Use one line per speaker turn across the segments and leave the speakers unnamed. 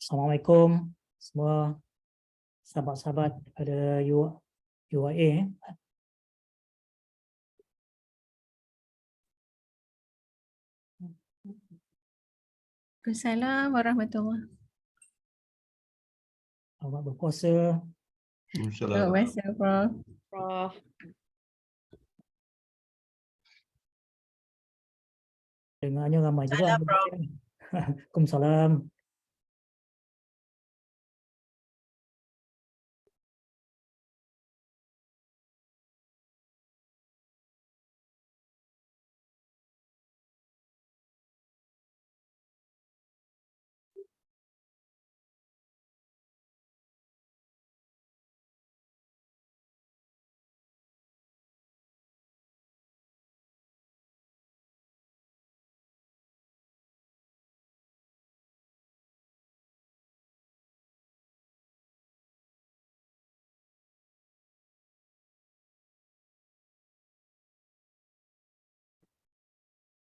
Assalamualaikum semua sahabat-sahabat pada UIA.
Assalamualaikum warahmatullahi.
Selamat berpuasa.
Selamat puasa, Prof.
Prof.
Dengarnya ramai juga.
Salam, Prof.
Waalaikumsalam.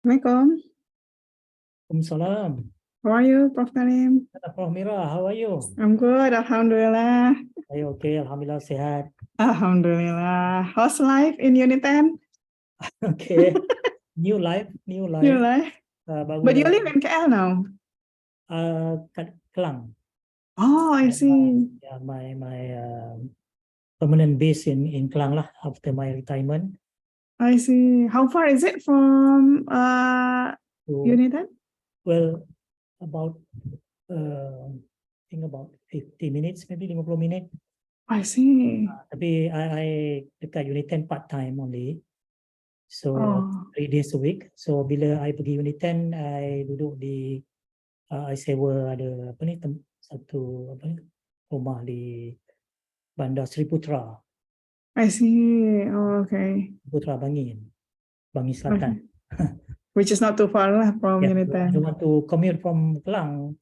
Assalamualaikum.
Waalaikumsalam.
How are you, Prof. Karim?
Prof Mira, how are you?
I'm good, Alhamdulillah.
Okay, Alhamdulillah sehat.
Alhamdulillah. How's life in UNITEN?
Okay. New life.
New life.
Baru
But you
dah,
live in KL now?
kat Kelang.
Oh, I see.
Yeah, my permanent base in Kelang lah after my retirement.
I see. How far is it from
So,
UNITEN?
well, about I think about 50 minutes, maybe 50 minit.
I see.
Tapi I dekat UNITEN part time only. So 3 days a week. So bila I pergi UNITEN, I duduk di I sewa ada apa ni satu apa ni rumah di Bandar Seri Putra.
I see. Oh, okay.
Putra Bangin, Bangi Selatan.
Which is not too far lah from
Yeah, I
UNITEN.
don't want to commute from Kelang.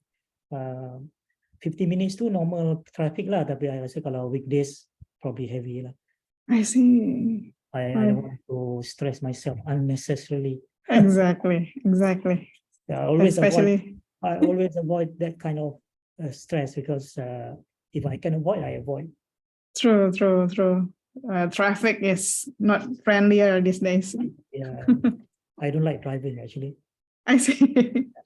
50 minutes tu normal traffic lah, tapi I rasa kalau weekdays probably heavy lah.
I see.
I don't want to stress myself unnecessarily.
Exactly.
Yeah, I always avoid that kind of stress because if I can avoid, I avoid.
True. Traffic is not friendlier these days.
Yeah, I don't like driving actually.
I see.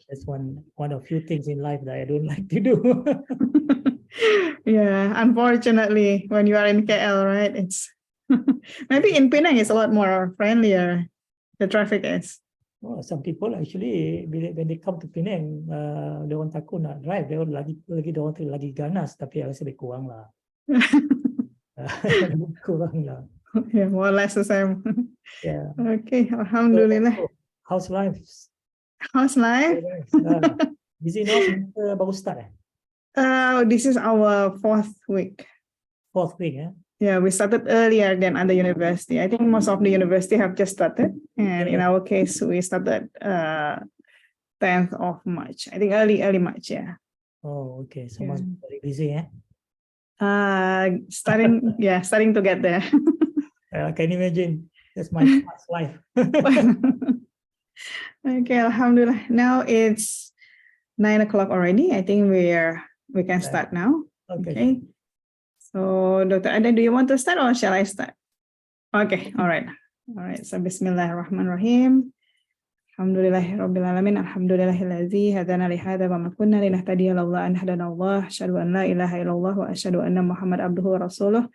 That's one of few things in life that I don't like to do.
Yeah, unfortunately, when you are in KL, right? It's maybe in Penang it's a lot more friendlier. The traffic is.
Well, some people actually when they come to Penang, they orang takut nak drive, they orang lagi ganas, tapi I rasa lebih kurang lah. Kurang lah.
Yeah, more or less the same.
Yeah.
Okay, Alhamdulillah.
So, how's life?
How's life?
Busy now, baru start
This is our 4th week.
4th week, eh?
Yeah, we started earlier than other university. I think most of the university have just started, and in our case, we started 10th of March. I think early March. Yeah.
Oh, okay. So must be very busy, eh?
Starting to get there.
I can imagine. That's my past life.
Okay, Alhamdulillah. Now it's 9 o'clock already. I think we can start now. Okay. So, Dr. Ada, do you want to start or shall I start? Okay, all right. So, Bismillahirrahmanirrahim. Alhamdulillahirabbil alamin. Alhamdulillahillazi hadana li hadza wa ma kunna linahtadiya laula an hadana Allah. Asyhadu an la ilaha illallah wa asyhadu anna Muhammad abduhu wa rasuluh.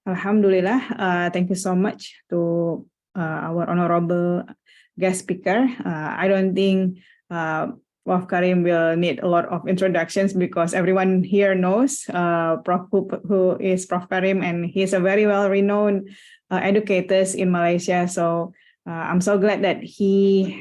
Alhamdulillah. Thank you so much to our honorable guest speaker. I don't think Prof. Karim will need a lot of introductions because everyone here knows Prof. who is Prof. Karim, and he's a very well-renowned educator in Malaysia. So I'm so glad that he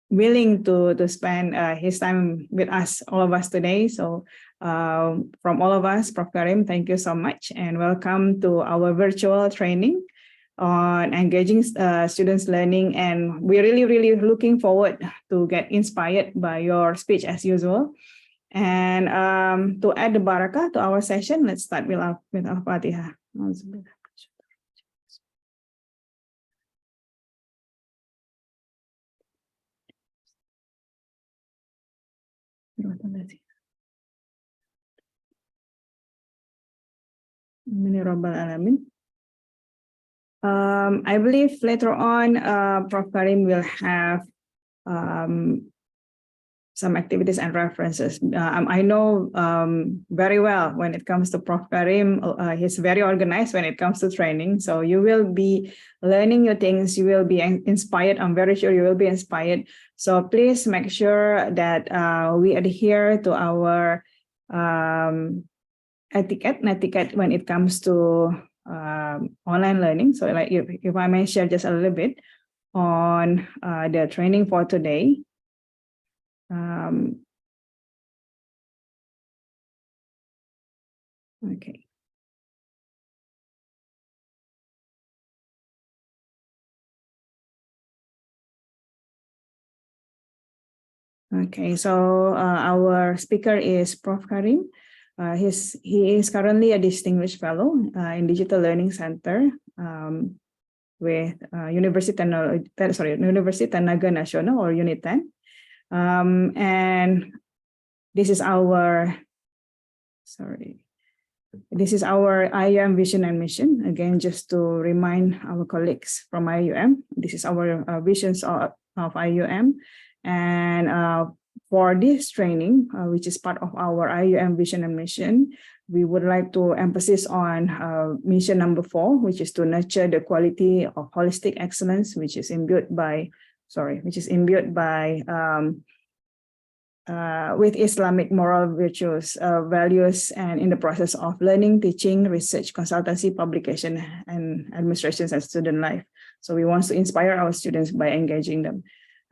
willing to spend his time with us, all of us today. So from all of us, Prof. Karim, thank you so much and welcome to our virtual training on engaging students learning, and we're really looking forward to get inspired by your speech as usual. And to add the barakah to our session, let's start with Al-Fatihah. Amin ya rabbal alamin. I believe later on, Prof. Karim will have some activities and references. I know very well when it comes to Prof. Karim, he's very organized when it comes to training. So you will be learning new things, you will be inspired. I'm very sure you will be inspired. So please make sure that we adhere to our etiquette when it comes to online learning. So like if I may share just a little bit on the training for today. Okay. Okay, so our speaker is Prof. Karim. He is currently a distinguished fellow in Digital Learning Center with Universiti Tenaga Nasional or UNITEN. And this is our IUM vision and mission. Again, just to remind our colleagues from IUM, this is our visions of IUM. And for this training, which is part of our IUM vision and mission, we would like to emphasize on mission number 4, which is to nurture the quality of holistic excellence, which is imbued by with Islamic moral virtues, values, and in the process of learning, teaching, research, consultancy, publication, and administration and student life. So we want to inspire our students by engaging them.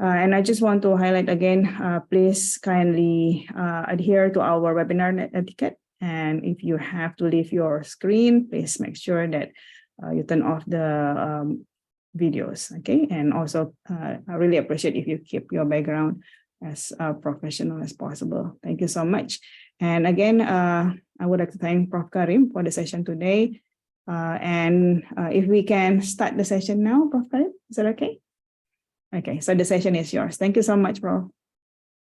And I just want to highlight again, please kindly adhere to our webinar etiquette. And if you have to leave your screen, please make sure that you turn off the videos, okay? And also, I really appreciate if you keep your background as professional as possible. Thank you so much. And again, I would like to thank Prof. Karim for the session today. And if we can start the session now, Prof. Karim, is that okay? Okay, so the session is yours. Thank you so much, Prof.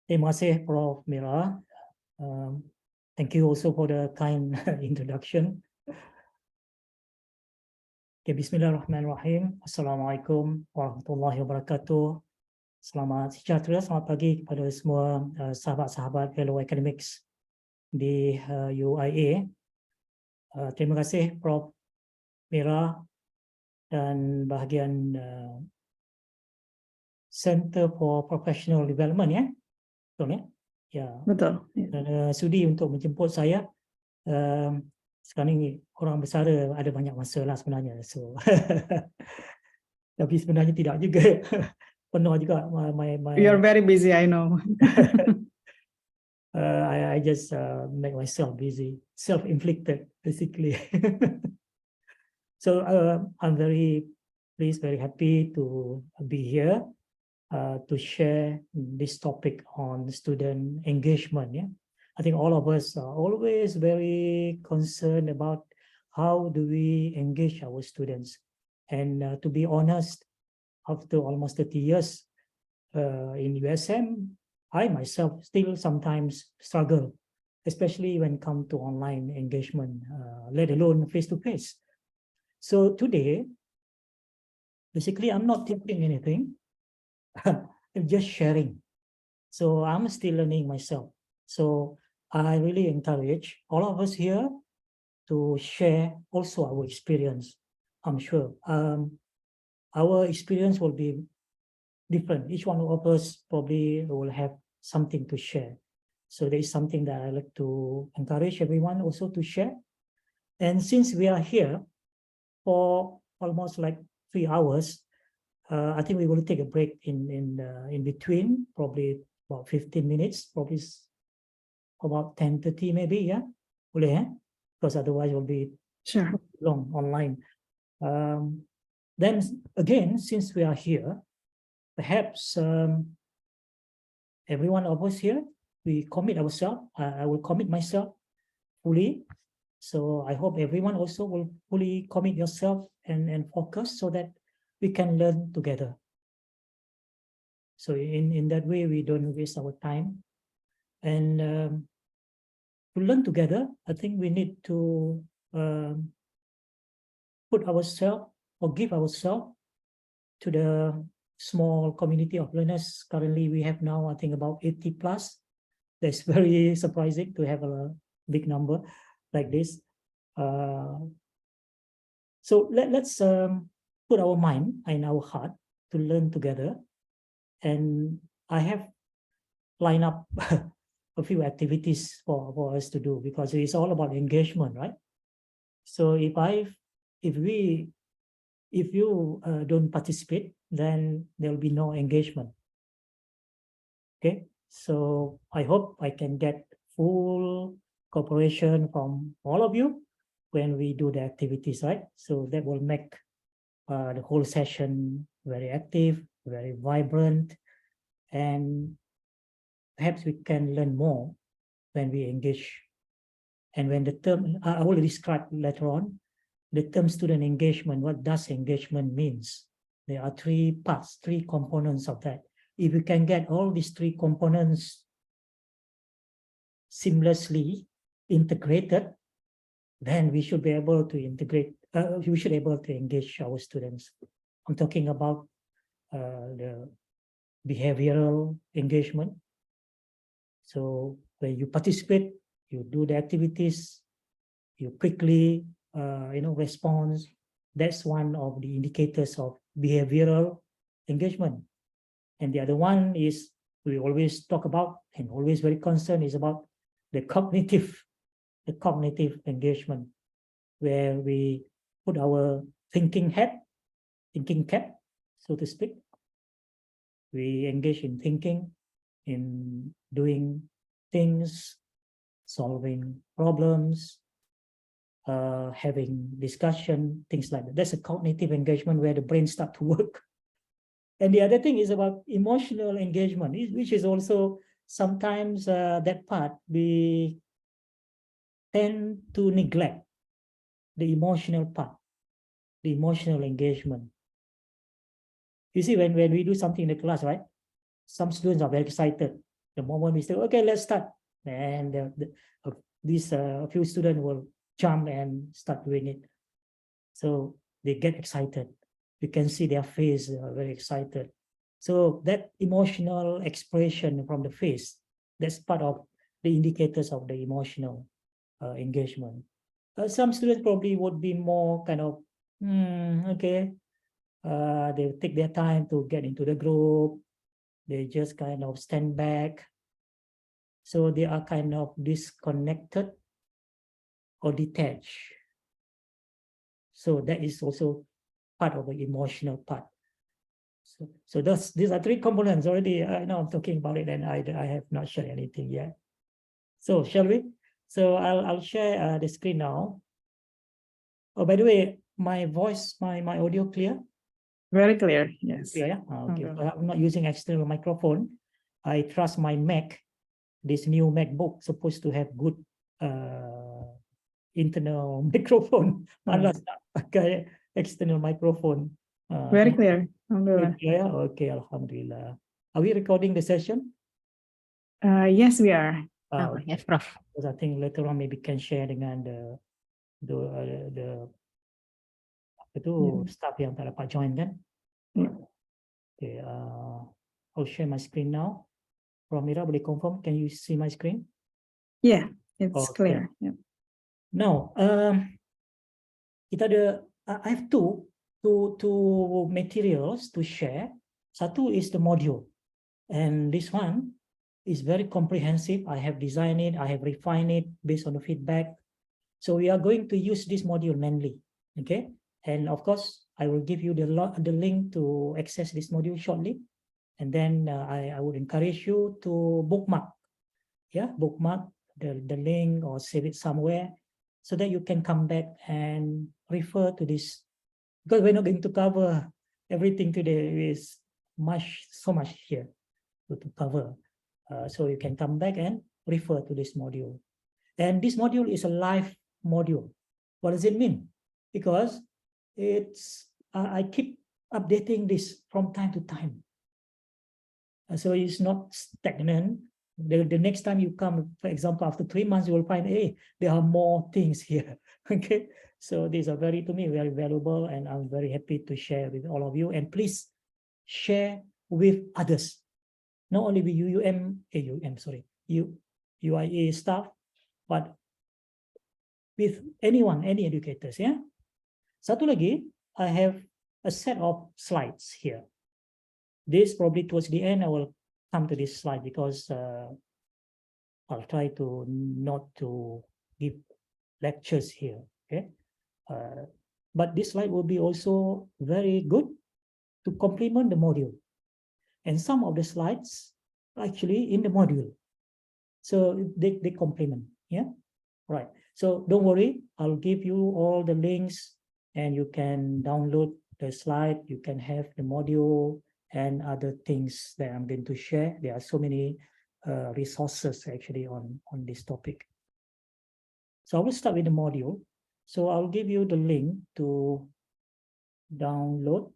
Terima kasih, Prof. Mira. Thank you also for the kind introduction. Okay, Bismillahirrahmanirrahim. Assalamualaikum warahmatullahi wabarakatuh. Selamat sejahtera, selamat pagi kepada semua sahabat-sahabat fellow academics di UIA. Terima kasih Prof. Mira dan bahagian Center for Professional Development, ya, betul ya? Ya.
Betul.
Dan sudi untuk menjemput saya. Sekarang ini orang bersara ada banyak masa lah sebenarnya. So, tapi sebenarnya tidak juga. Penuh juga my
You're very busy, I know.
I just make myself busy, self-inflicted, basically. So I'm very pleased, very happy to be here to share this topic on student engagement. Yeah, I think all of us are always very concerned about how do we engage our students. And to be honest, after almost 30 years in USM, I myself still sometimes struggle, especially when it comes to online engagement, let alone face-to-face. So today, basically, I'm not teaching anything. I'm just sharing. So I'm still learning myself. So I really encourage all of us here to share also our experience. I'm sure our experience will be different. Each one of us probably will have something to share. So there is something that I like to encourage everyone also to share. And since we are here for almost like 3 hours, I think we will take a break in between, probably about 15 minutes, probably about 10:30 maybe, yeah? Boleh, eh? Because otherwise it will be
sure
long online. Then again, since we are here, perhaps every one of us here, we commit ourselves. I will commit myself fully. So I hope everyone also will fully commit yourself and focus so that we can learn together. So in that way, we don't waste our time. And to learn together, I think we need to put ourselves or give ourselves to the small community of learners. Currently, we have now, I think, about 80 plus. That's very surprising to have a big number like this. So let's put our mind and our heart to learn together. And I have lined up a few activities for us to do, because it's all about engagement, right? So if you don't participate, then there'll be no engagement. Okay, so I hope I can get full cooperation from all of you when we do the activities, right? So that will make the whole session very active, very vibrant, and perhaps we can learn more when we engage. And when the term, I will describe later on, the term student engagement, what does engagement means? There are three parts, three components of that. If we can get all these three components seamlessly integrated, then we should be able to integrate, we should be able to engage our students. I'm talking about the behavioral engagement. So when you participate, you do the activities, you quickly respond. That's one of the indicators of behavioral engagement. And the other one is we always talk about and always very concerned is about the cognitive engagement, where we put our thinking cap, so to speak. We engage in thinking, in doing things, solving problems, having discussion, things like that. That's a cognitive engagement where the brain starts to work. And the other thing is about emotional engagement, which is also sometimes that part we tend to neglect, the emotional part, the emotional engagement. You see, when we do something in the class, right? Some students are very excited. The moment we say, okay, let's start. And these a few students will jump and start doing it. So they get excited. You can see their face very excited. So that emotional expression from the face, that's part of the indicators of the emotional engagement. Some students probably would be more kind of, okay. They take their time to get into the group. They just kind of stand back. So they are kind of disconnected or detached. So that is also part of the emotional part. So these are three components already. I know I'm talking about it, and I have not shared anything yet. So shall we? So I'll share the screen now. Oh, by the way, my voice, my audio clear?
Very clear, yes.
Yeah. Okay. I'm not using external microphone. I trust my Mac. This new MacBook supposed to have good internal microphone. Unless pakai external microphone.
Very clear. Alhamdulillah.
Yeah. Okay. Alhamdulillah. Are we recording the session?
Yes, we are.
Okay.
Yes, Prof.
Because I think later on maybe can share dengan the staff yang tak dapat join kan? Okay. I'll share my screen now. Ramira, boleh confirm? Can you see my screen?
Yeah, it's clear. Yeah.
Now, kita ada. I have two materials to share. Satu is the module, and this one is very comprehensive. I have designed it. I have refined it based on the feedback. So we are going to use this module mainly. Okay, and of course, I will give you the link to access this module shortly. And then I would encourage you to bookmark the link or save it somewhere so that you can come back and refer to this, because we're not going to cover everything today. Is so much here to cover. So you can come back and refer to this module. And this module is a live module. What does it mean? Because I keep updating this from time to time. So it's not stagnant. The next time you come, for example, after 3 months, you will find, hey, there are more things here. Okay. So these are to me, very valuable, and I'm very happy to share with all of you. And please share with others, not only with UIA staff, but with anyone, any educators. Yeah. Satu lagi, I have a set of slides here. This probably towards the end, I will come to this slide because I'll try to not to give lectures here. Okay. But this slide will be also very good to complement the module. And some of the slides are actually in the module. So they complement. Yeah. Right. So don't worry, I'll give you all the links and you can download the slide. You can have the module and other things that I'm going to share. There are so many resources actually on this topic. So I will start with the module. So I'll give you the link to download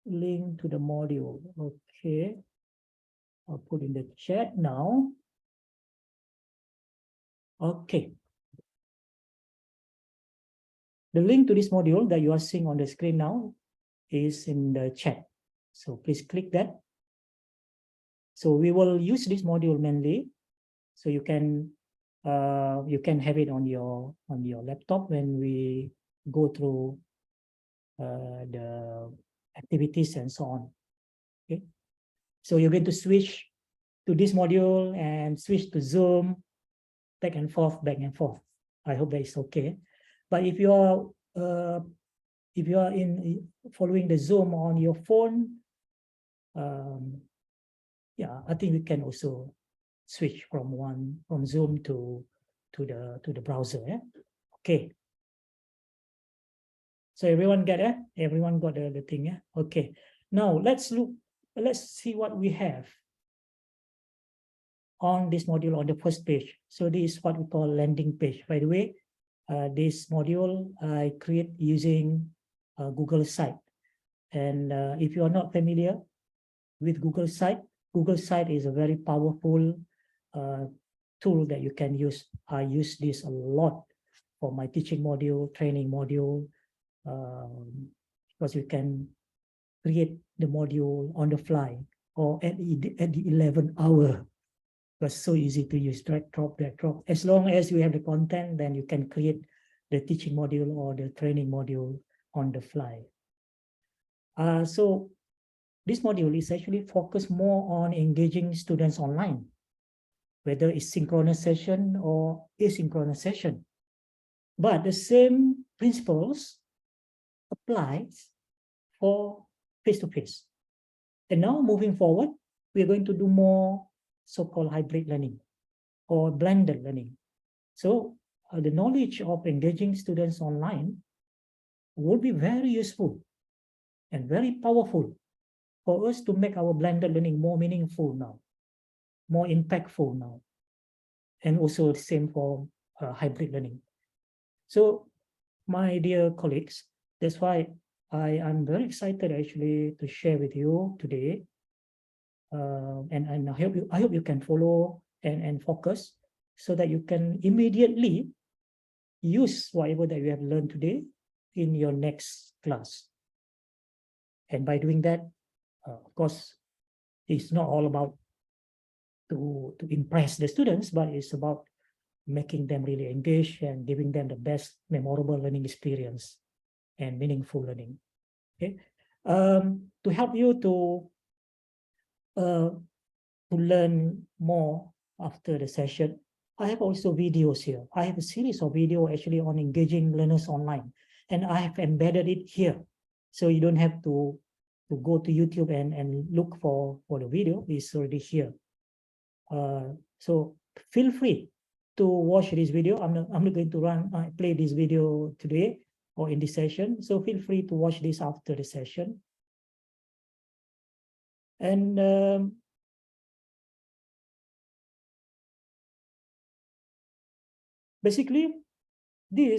link to the module. Okay. I'll put in the chat now. Okay. The link to this module that you are seeing on the screen now is in the chat. So please click that. So we will use this module mainly. So you can have it on your laptop when we go through the activities and so on. Okay. So you're going to switch to this module and switch to Zoom, back and forth. I hope that is okay. But if you are in following the Zoom on your phone, yeah, I think we can also switch from Zoom to the browser. Yeah? Okay. So everyone get it? Everyone got the thing, yeah? Okay. Now let's see what we have on this module on the first page. So this is what we call landing page. By the way, this module I create using Google Site. And if you are not familiar with Google Site is a very powerful tool that you can use. I use this a lot for my teaching module, training module, because you can create the module on the fly or at the 11th hour. It's so easy to use, drag, drop. As long as you have the content, then you can create the teaching module or the training module on the fly. So this module is actually focused more on engaging students online, whether it's synchronous session or asynchronous session. But the same principles applies for face-to-face. And now moving forward, we're going to do more so-called hybrid learning or blended learning. So the knowledge of engaging students online would be very useful and very powerful for us to make our blended learning more meaningful now, more impactful now, and also the same for hybrid learning. So my dear colleagues, that's why I'm very excited actually to share with you today. And I hope you can follow and focus so that you can immediately use whatever that you have learned today in your next class. And by doing that, of course, it's not all about to impress the students, but it's about making them really engaged and giving them the best memorable learning experience and meaningful learning. Okay, to help you to learn more after the session, I have also videos here. I have a series of videos actually on engaging learners online, and I have embedded it here, so you don't have to go to YouTube and look for the video. It's already here. So feel free to watch this video. I'm not going to play this video today or in this session. So feel free to watch this after the session. And basically, the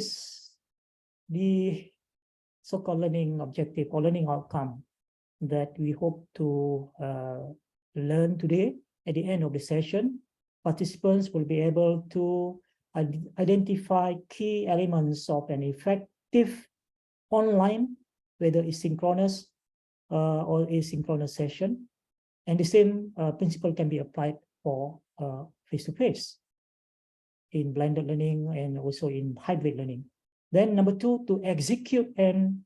so-called learning objective or learning outcome that we hope to learn today. At the end of the session, participants will be able to identify key elements of an effective online, whether it's synchronous or asynchronous session. And the same principle can be applied for face-to-face in blended learning and also in hybrid learning. Then number 2, to execute an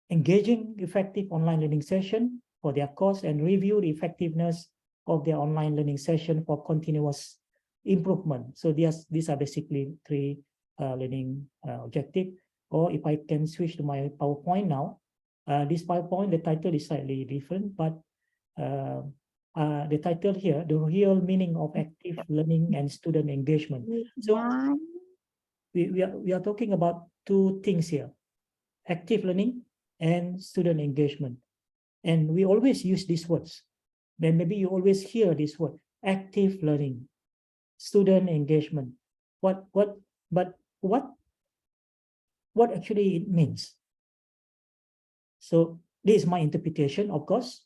engaging, effective online learning session for their course and review the effectiveness of their online learning session for continuous improvement. So these are basically 3 learning objectives. Or if I can switch to my PowerPoint now, this PowerPoint, the title is slightly different, but the title here, the real meaning of active learning and student engagement. So we are talking about 2 things here, active learning and student engagement. And we always use these words. Then maybe you always hear this word, active learning, student engagement. But what actually it means? So this is my interpretation, of course.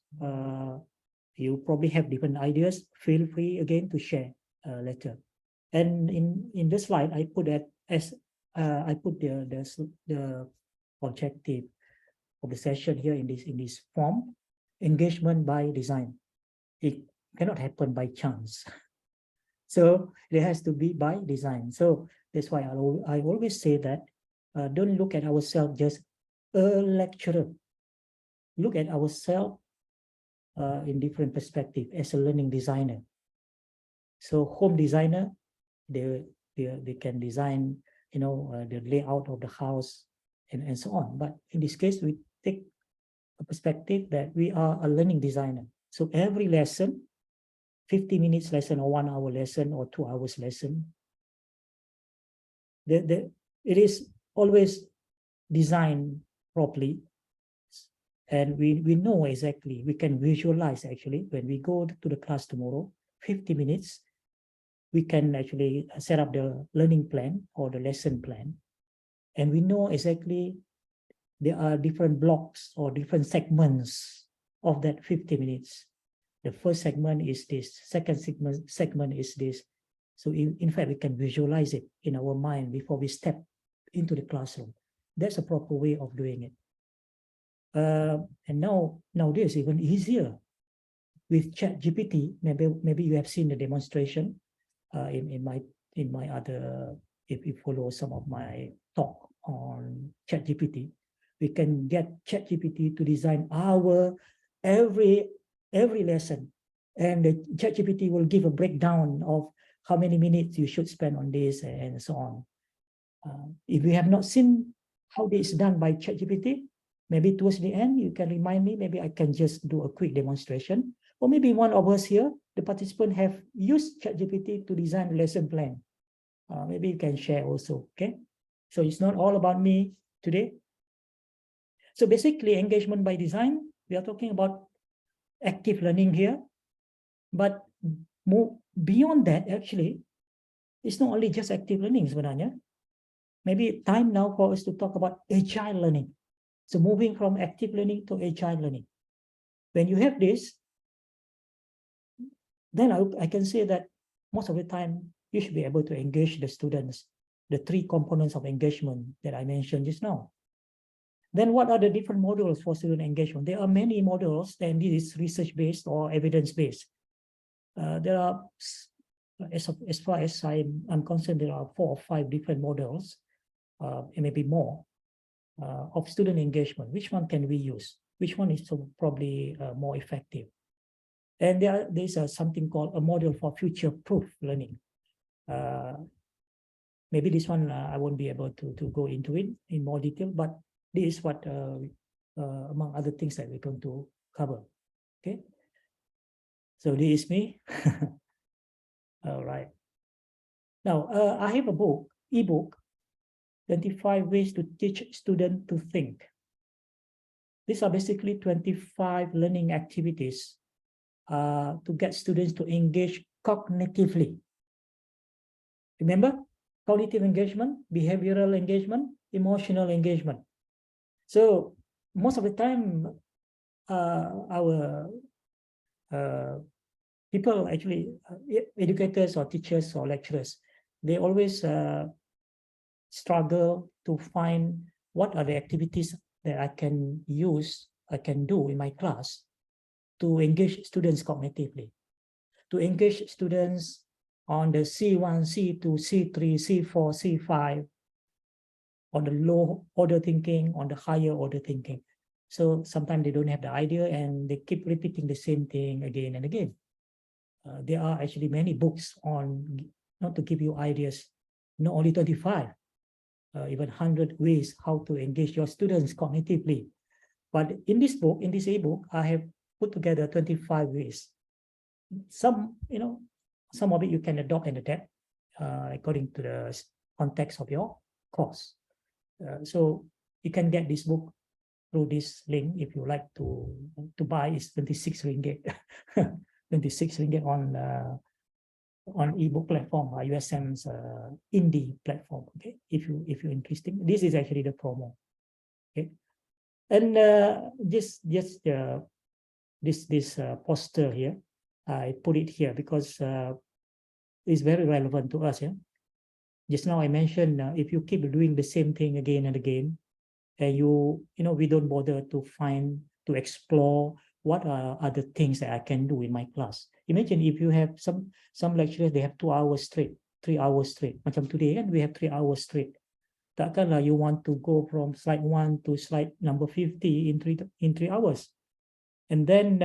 You probably have different ideas. Feel free again to share later. And in the slide, I put that as I put the objective of the session here in this form, engagement by design. It cannot happen by chance. So it has to be by design. So that's why I always say that don't look at ourselves just a lecturer. Look at ourselves in different perspective as a learning designer. So home designer, they can design, the layout of the house and so on. But in this case, we take a perspective that we are a learning designer. So every lesson, 50 minutes lesson or 1 hour lesson or 2 hours lesson, it is always designed properly. And we know exactly, we can visualize actually, when we go to the class tomorrow, 50 minutes, we can actually set up the learning plan or the lesson plan. And we know exactly there are different blocks or different segments of that 50 minutes. The first segment is this, second segment is this. So in fact, we can visualize it in our mind before we step into the classroom. That's a proper way of doing it. And nowadays even easier with ChatGPT. Maybe you have seen the demonstration in my other, if you follow some of my talk on ChatGPT, we can get ChatGPT to design our every lesson, and the ChatGPT will give a breakdown of how many minutes you should spend on this and so on. If you have not seen how this is done by ChatGPT, maybe towards the end, you can remind me, maybe I can just do a quick demonstration. Or maybe one of us here, the participant have used ChatGPT to design a lesson plan. Maybe you can share also, okay? So it's not all about me today. So basically, engagement by design, we are talking about active learning here. But more beyond that, actually, it's not only just active learning sebenarnya. Maybe time now for us to talk about agile learning. So moving from active learning to agile learning. When you have this, then I can say that most of the time, you should be able to engage the students, the 3 components of engagement that I mentioned just now. Then what are the different models for student engagement? There are many models, and this is research-based or evidence-based. There are, as far as I'm concerned, there are 4 or 5 different models, and maybe more, of student engagement. Which one can we use? Which one is probably more effective? And there's something called a model for future-proof learning. Maybe this one I won't be able to go into it in more detail, but this is what, among other things that we're going to cover. Okay. So this is me. All right. Now, I have a book, ebook, 25 ways to teach students to think. These are basically 25 learning activities to get students to engage cognitively. Remember, cognitive engagement, behavioral engagement, emotional engagement. So most of the time, our people, actually, educators or teachers or lecturers, they always struggle to find what are the activities that I can do in my class to engage students cognitively, to engage students on the C1, C2, C3, C4, C5, on the low order thinking, on the higher order thinking. So sometimes they don't have the idea and they keep repeating the same thing again and again. There are actually many books on, not to give you ideas, not only 25, even 100 ways how to engage your students cognitively. But in this book, in this ebook, I have put together 25 ways. Some of it you can adopt and adapt according to the context of your course. So you can get this book through this link if you like to buy. It's 26 ringgit. 26 ringgit on ebook platform, USM's indie platform. Okay, if you're interested, this is actually the promo. Okay, and this poster here, I put it here because it's very relevant to us. Yeah, just now I mentioned if you keep doing the same thing again and again, and we don't bother to explore what are other things that I can do in my class. Imagine if you have some lecturers, they have 2 hours straight, 3 hours straight. Macam today kan, we have 3 hours straight. Takkanlah you want to go from slide 1 to slide number 50 in 3 hours. And then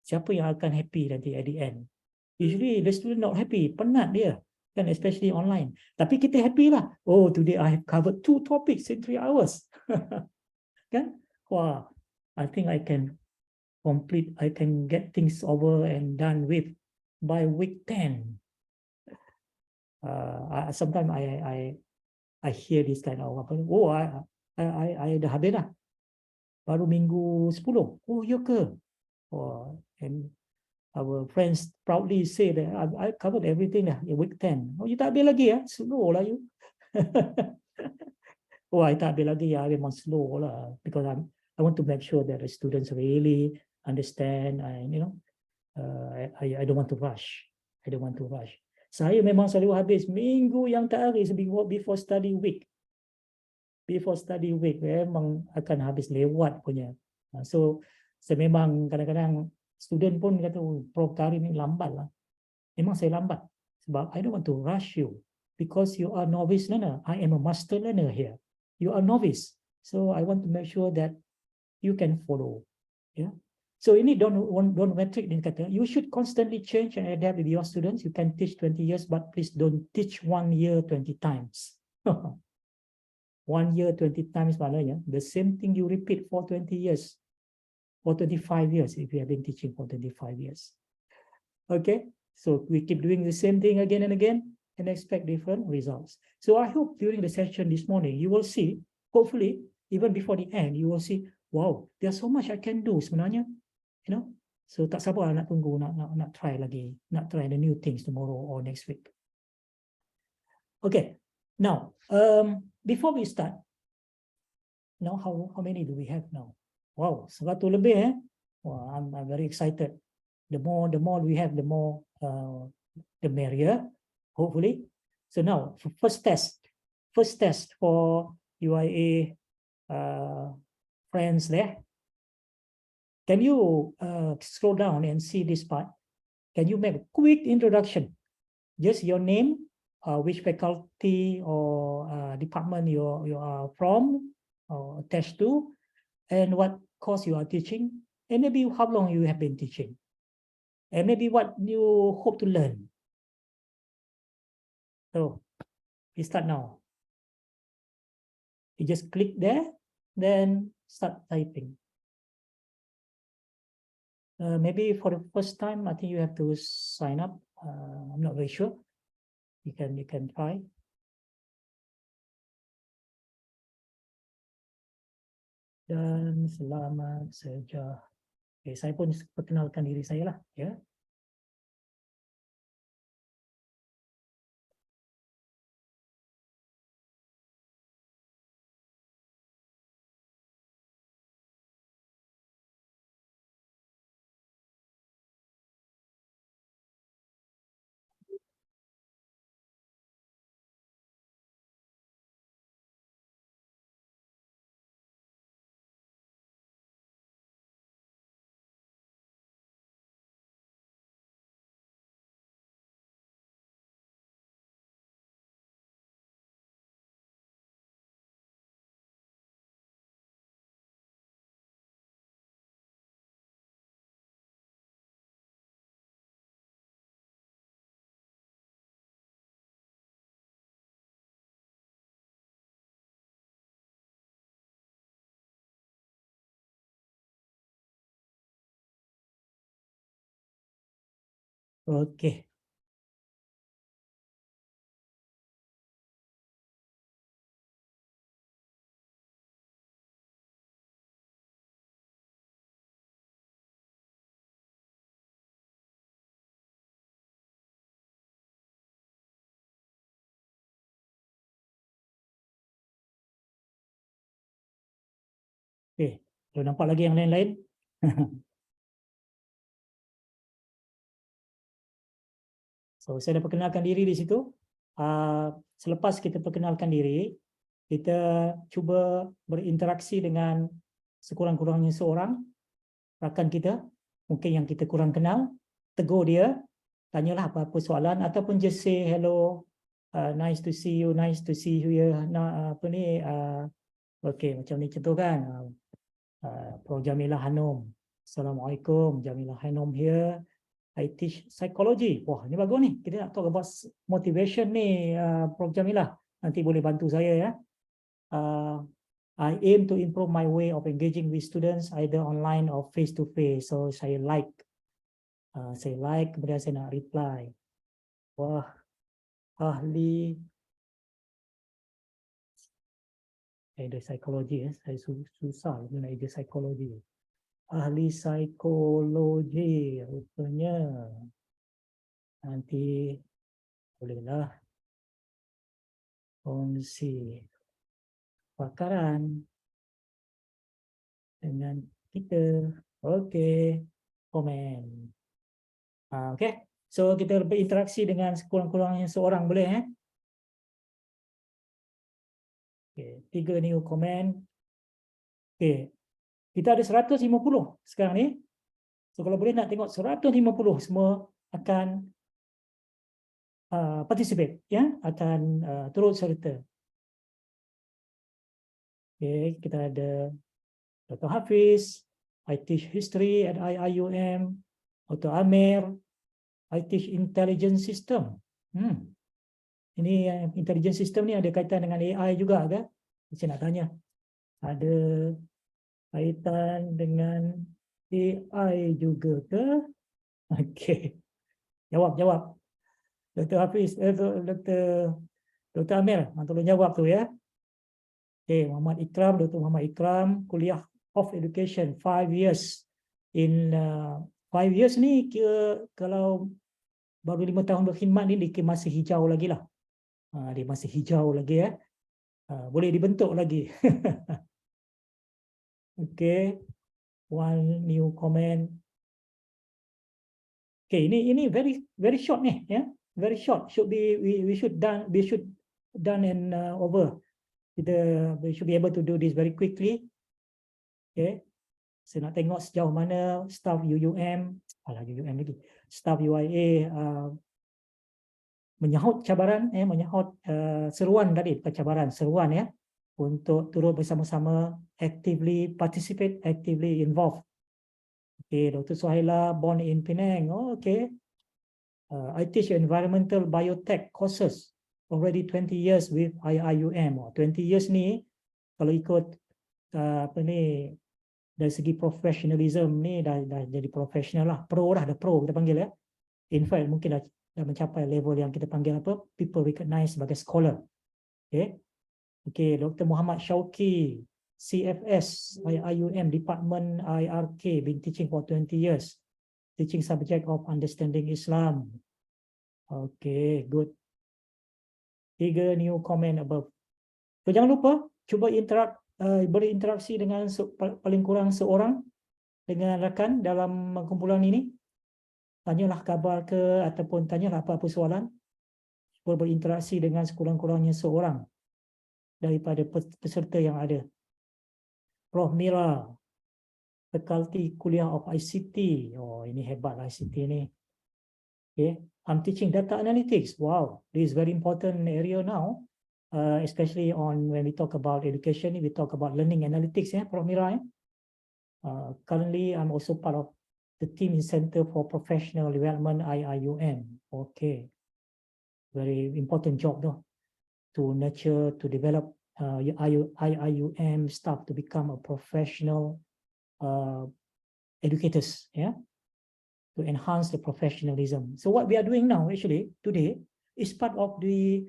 siapa yang akan happy nanti at the end? Usually the student not happy, penat dia. Kan, especially online. Tapi kita happy lah. Oh, today I have covered 2 topics in 3 hours. Kan? Wah, I think I can get things over and done with by week 10. Sometimes I hear this kind of I dah habis dah. Baru minggu 10. Oh, ya ke? Oh, and our friends proudly say that I covered everything dah in week 10. Oh, you tak habis lagi ya? Slow lah you. Oh, I tak habis lagi ya, memang slow lah. Because I want to make sure that the students really understand and I don't want to rush. I don't want to rush. Saya memang selalu habis minggu yang tak habis before study week. Before study week memang akan habis lewat punya. So saya memang kadang-kadang student pun kata, oh, Prof Karim ni lambat lah. Memang saya lambat sebab I don't want to rush you because you are novice learner. I am a master learner here. You are novice. So I want to make sure that you can follow. Yeah. So ini don't metric ni kata, you should constantly change and adapt with your students. You can teach 20 years, but please don't teach 1 year 20 times. 1 year 20 times maknanya the same thing you repeat for 20 years, for 25 years if you have been teaching for 25 years. Okay, so we keep doing the same thing again and again and expect different results. So I hope during the session this morning you will see, hopefully even before the end, you will see, wow, there's so much I can do sebenarnya, so tak sabar nak tunggu, nak try lagi, nak try the new things tomorrow or next week. Okay, now before we start, now how many do we have now? Wow, 100 lebih eh. Wow, I'm very excited. The more we have, the more the merrier, hopefully. So now first test for UIA friends there. Can you scroll down and see this part? Can you make a quick introduction? Just your name, which faculty or department you are from or attached to, and what course you are teaching, and maybe how long you have been teaching, and maybe what you hope to learn. So we start now. You just click there, then start typing. Maybe for the first time, I think you have to sign up. I'm not very sure. You can try. Dan selamat sejak. Okay, saya pun perkenalkan diri saya lah, ya. Okey. Okey, belum nampak lagi yang lain-lain? So, saya dah perkenalkan diri di situ. Selepas kita perkenalkan diri, kita cuba berinteraksi dengan sekurang-kurangnya seorang rakan kita, mungkin yang kita kurang kenal, tegur dia, tanyalah apa-apa soalan ataupun just say hello, nice to see you here. Nah, apa ni, okey, macam ni contoh kan. Prof Jamilah Hanum. Assalamualaikum, Jamilah Hanum here. I teach psychology. Wah, ini bagus ni. Kita nak talk about motivation ni, Prof Jamilah. Nanti boleh bantu saya ya. I aim to improve my way of engaging with students either online or face to face. So saya like, kemudian saya nak reply. Wah, ahli psikologi ya. Saya susah nak psikologi. Ahli psikologi rupanya. Nanti bolehlah kongsi pakaran dengan kita. Okey, komen. Okey, so kita berinteraksi dengan sekurang-kurangnya seorang boleh Okey, 3 new comment. Okey, kita ada 150 sekarang ni. So kalau boleh nak tengok 150 semua akan participate ya, akan turut serta. Okey, kita ada Dr. Hafiz, I teach history at IIUM. Dr. Amir, I teach intelligence system. Ini intelligence system ni ada kaitan dengan AI juga ke? Saya nak tanya. Ada kaitan dengan AI juga ke? Okey. Jawab. Dr. Hafiz, Dr. Amir, tolong jawab tu ya. Okey, Muhammad Ikram, Dr. Muhammad Ikram, kuliah of education 5 years. In 5 years ni kalau baru 5 tahun berkhidmat ni dia masih hijau lagi lah. Dia masih hijau lagi ya. Boleh dibentuk lagi. Okay, one new comment. Okay, ini very short nih ya, very short. We should done and over. We should be able to do this very quickly. Okay, saya nak tengok sejauh mana staff UUM lagi, staff UIA menyahut cabaran, menyahut seruan tadi, bukan cabaran, seruan ya, untuk turut bersama-sama, actively participate, actively involved. Okay, Dr. Suhaila, born in Penang. Oh, okay. I teach environmental biotech courses already 20 years with IIUM. 20 years ni, kalau ikut dari segi professionalism ni dah jadi profesional lah, pro kita panggil ya. In fact, mungkin dah mencapai level yang kita panggil people recognize sebagai scholar. Okay, Dr. Muhammad Syauqi, CFS, IIUM, Department IRK, been teaching for 20 years, teaching subject of understanding Islam. Okay, good. 3 new comment above. So jangan lupa, cuba berinteraksi dengan paling kurang seorang dengan rakan dalam kumpulan ini. Tanyalah khabar ke ataupun tanyalah apa-apa soalan. Cuba berinteraksi dengan sekurang-kurangnya seorang daripada peserta yang ada. Prof Mira, fakulti kuliah of ICT. Oh, ini hebat ICT ni. Okay, I'm teaching data analytics. Wow, this is very important area now, especially when we talk about education, we talk about learning analytics, Prof Mira. Currently, I'm also part of the team in Center for Professional Development IIUM. Okay, very important job though, to nurture, to develop IIUM staff to become a professional educators. to enhance the professionalism. So what we are doing now, actually, today, is part of the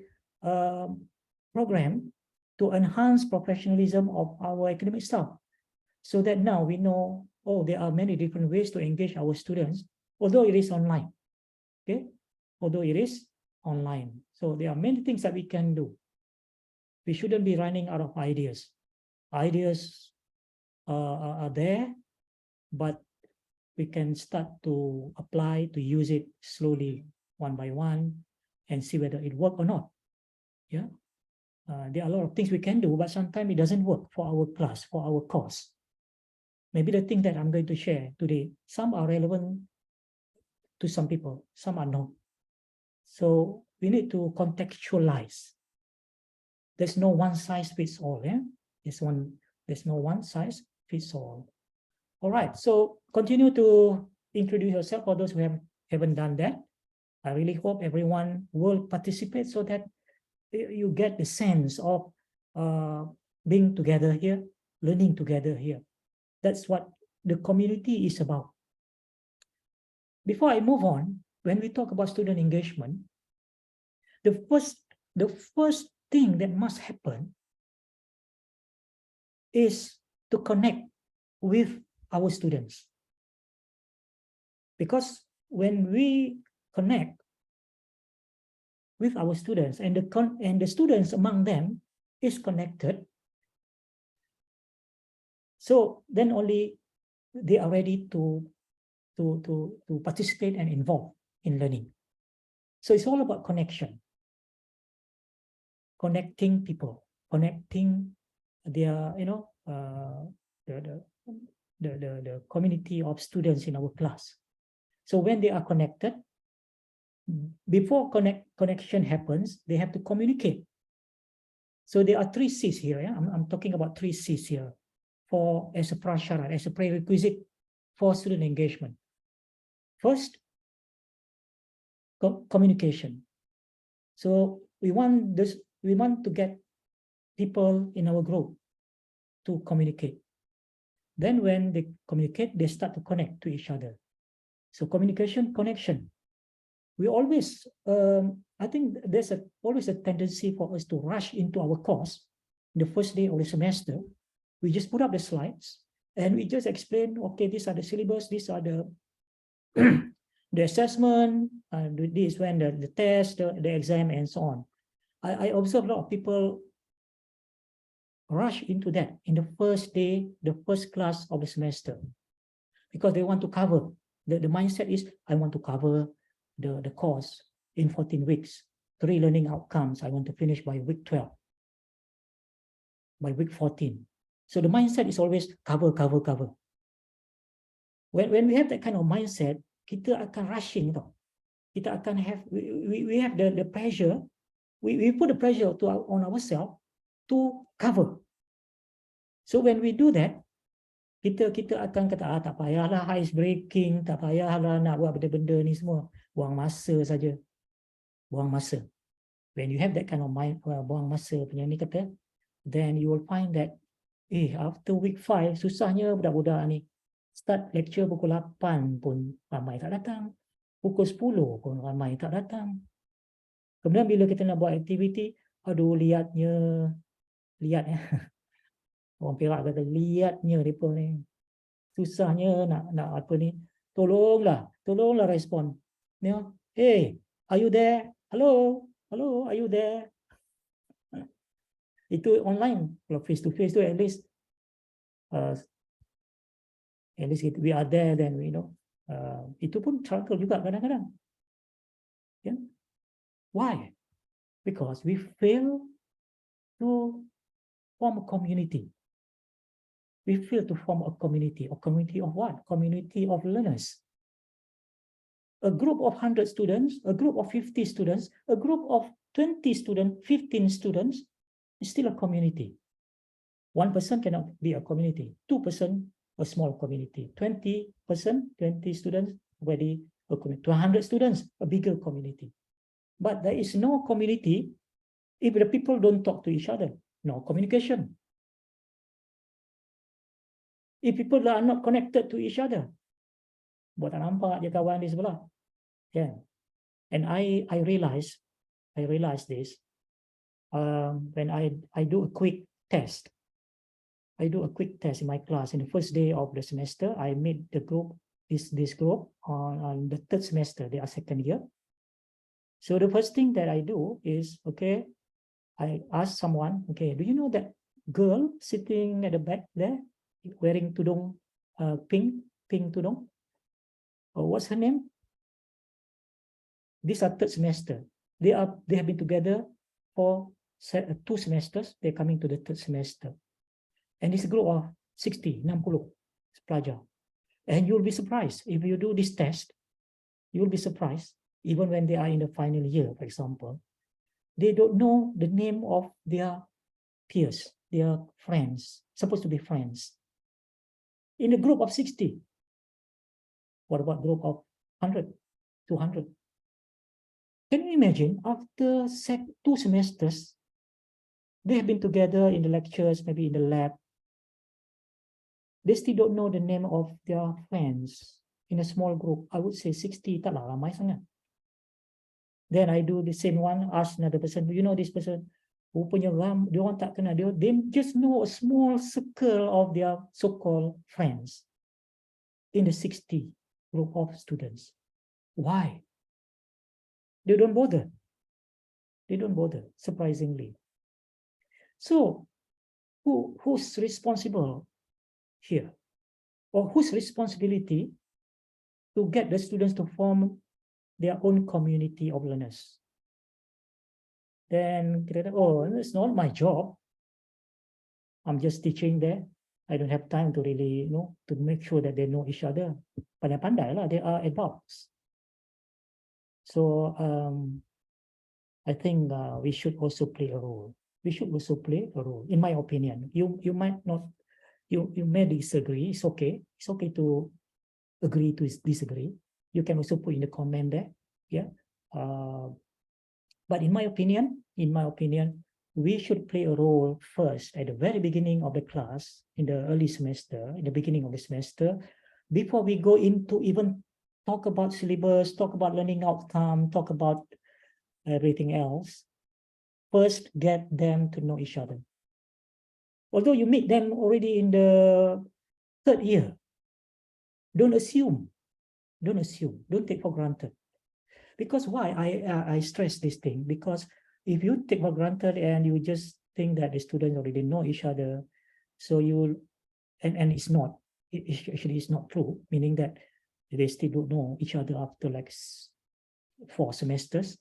program to enhance professionalism of our academic staff. So that now we know, oh, there are many different ways to engage our students, although it is online. Okay, although it is online. So there are many things that we can do. We shouldn't be running out of ideas. Ideas are there, but we can start to apply, to use it slowly, one by one, and see whether it works or not. Yeah, there are a lot of things we can do, but sometimes it doesn't work for our class, for our course. Maybe the thing that I'm going to share today, some are relevant to some people, some are not. So we need to contextualize. There's no one size fits all. Yeah, there's no one size fits all. All right, so continue to introduce yourself for those who haven't done that. I really hope everyone will participate so that you get the sense of being together here, learning together here. That's what the community is about. Before I move on, when we talk about student engagement, the first thing that must happen is to connect with our students. Because when we connect with our students and the students among them is connected, so then only they are ready to participate and involve in learning. So it's all about connection, connecting people, connecting their, the community of students in our class. So when they are connected, before connection happens, they have to communicate. So there are 3 C's here. Yeah? I'm talking about 3 C's here as a prasyarat, as a prerequisite for student engagement. First, communication. So we want to get people in our group to communicate. Then when they communicate, they start to connect to each other. So communication, connection. We always, I think there's always a tendency for us to rush into our course the first day of the semester. We just put up the slides and we just explain, okay, these are the syllabus, these are the the assessment, this when the test, the exam, and so on. I observe a lot of people rush into that in the first day, the first class of the semester, because they want to cover. The mindset is, I want to cover the course in 14 weeks, 3 learning outcomes. I want to finish by week 12, by week 14. So the mindset is always cover. When we have that kind of mindset, kita akan rushing tau. Kita akan have, we have the pressure, we put the pressure on ourselves to cover. So when we do that, kita akan kata, tak payahlah ice breaking, tak payahlah nak buat benda-benda ni semua, buang masa saja, buang masa. When you have that kind of mind, buang masa punya ni kata, then you will find that, after week 5, susahnya budak-budak ni. Start lecture pukul 8 pun ramai tak datang, pukul 10 pun ramai tak datang. Kemudian bila kita nak buat aktiviti, aduh liatnya, orang Perak kata liatnya mereka ni, susahnya nak apa ni, tolonglah respon. Hey, are you there? Hello, are you there? Itu online. Kalau face to face tu at least we are there, then we know. Itu pun struggle juga kadang-kadang. Yeah? Why? Because we fail to form a community. We fail to form a community. A community of what? Community of learners. A group of 100 students, a group of 50 students, a group of 20 students, 15 students is still a community. 1 person cannot be a community. 2 person, a small community. 20 students, already a community. 200 students, a bigger community. But there is no community if the people don't talk to each other. No communication. If people are not connected to each other, buat tak nampak je kawan di sebelah. Yeah. And I realized this when I do a quick test. I do a quick test in my class in the first day of the semester. I meet the group, this group on the third semester, they are second year. So the first thing that I do is, okay, I ask someone, okay, do you know that girl sitting at the back there, wearing tudung, pink tudung? Oh, what's her name? These are third semester. They have been together for 2 semesters. They're coming to the third semester. And this group of 60 pelajar. And you'll be surprised if you do this test. You'll be surprised, even when they are in the final year, for example, they don't know the name of their peers, their friends, supposed to be friends. In a group of 60, what about group of 100, 200? Can you imagine, after 2 semesters, they have been together in the lectures, maybe in the lab. They still don't know the name of their friends in a small group. I would say 60, tak lah ramai sangat. Then I do the same one, ask another person, do you know this person? Rupanya dia orang tak kenal, they just know a small circle of their so-called friends in the 60 group of students. Why? They don't bother. They don't bother, surprisingly. So, who's responsible here? Or whose responsibility to get the students to form their own community of learners? Then, oh, it's not my job. I'm just teaching there. I don't have time to really, to make sure that they know each other. Pandai-pandai lah, they are adults. So, I think we should also play a role. We should also play a role, in my opinion. You might not, you may disagree. It's okay. It's okay to agree to disagree. You can also put in the comment there. Yeah. But in my opinion, we should play a role first at the very beginning of the class, in the early semester, in the beginning of the semester, before we go into even talk about syllabus, talk about learning outcome, talk about everything else. First, get them to know each other. Although you meet them already in the third year, don't assume, don't take for granted. Because why I stress this thing? Because if you take for granted and you just think that the students already know each other, so you and it's not, actually it's not true, meaning that they still don't know each other after like 4 semesters.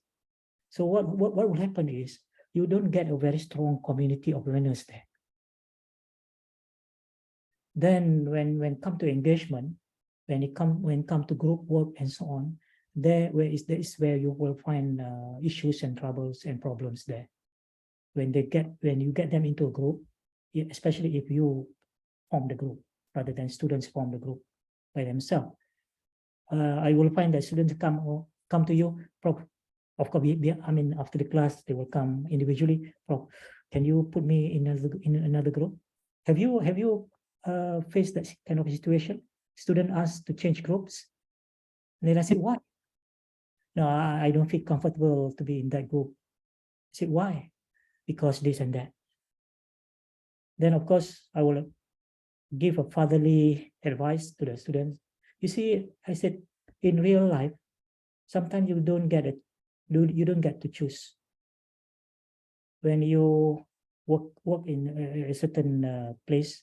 So what will happen is you don't get a very strong community of learners there. Then when come to engagement, when come to group work and so on, there is where you will find issues and troubles and problems there. When you get them into a group, especially if you form the group rather than students form the group by themselves, I will find that students come to you, Prof. Of course, I mean, after the class, they will come individually. Prof, can you put me in another group? Have you faced that kind of situation? Student asked to change groups. And then I said, why? No, I don't feel comfortable to be in that group. I said, why? Because this and that. Then, of course, I will give a fatherly advice to the students. You see, I said, in real life, sometimes you don't get to choose. When you work in a certain place,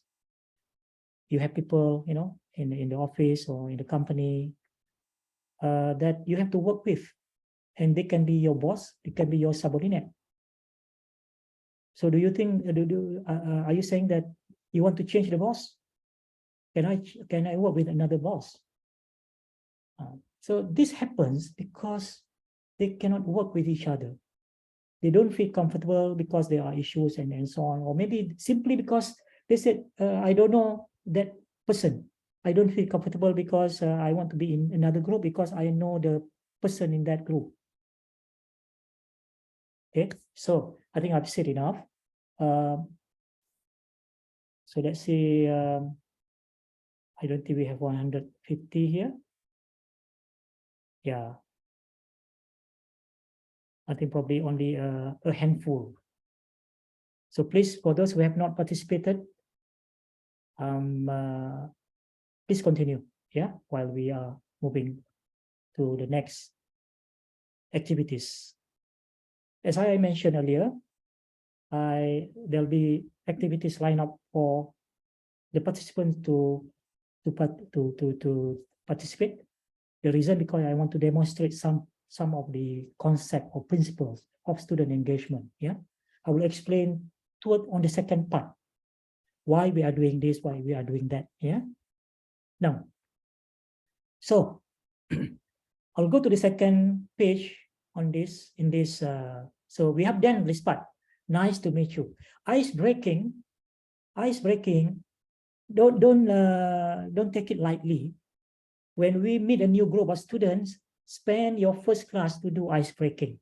you have people, in the office or in the company that you have to work with, and they can be your boss, they can be your subordinate. So do you think, are you saying that you want to change the boss? Can I work with another boss? So this happens because they cannot work with each other. They don't feel comfortable because there are issues and so on, or maybe simply because they said, I don't know that person. I don't feel comfortable because I want to be in another group because I know the person in that group. Okay, so I think I've said enough. So let's see, I don't think we have 150 here. Yeah. I think probably only a handful. So please, for those who have not participated, please continue, yeah, while we are moving to the next activities. As I mentioned earlier, there'll be activities lined up for the participants to participate. The reason because I want to demonstrate some of the concept or principles of student engagement. Yeah, I will explain on the second part why we are doing this, why we are doing that. Yeah. Now, so I'll go to the second page on this. So we have done this part. Nice to meet you. Ice breaking. Don't take it lightly. When we meet a new group of students, spend your first class to do ice breaking.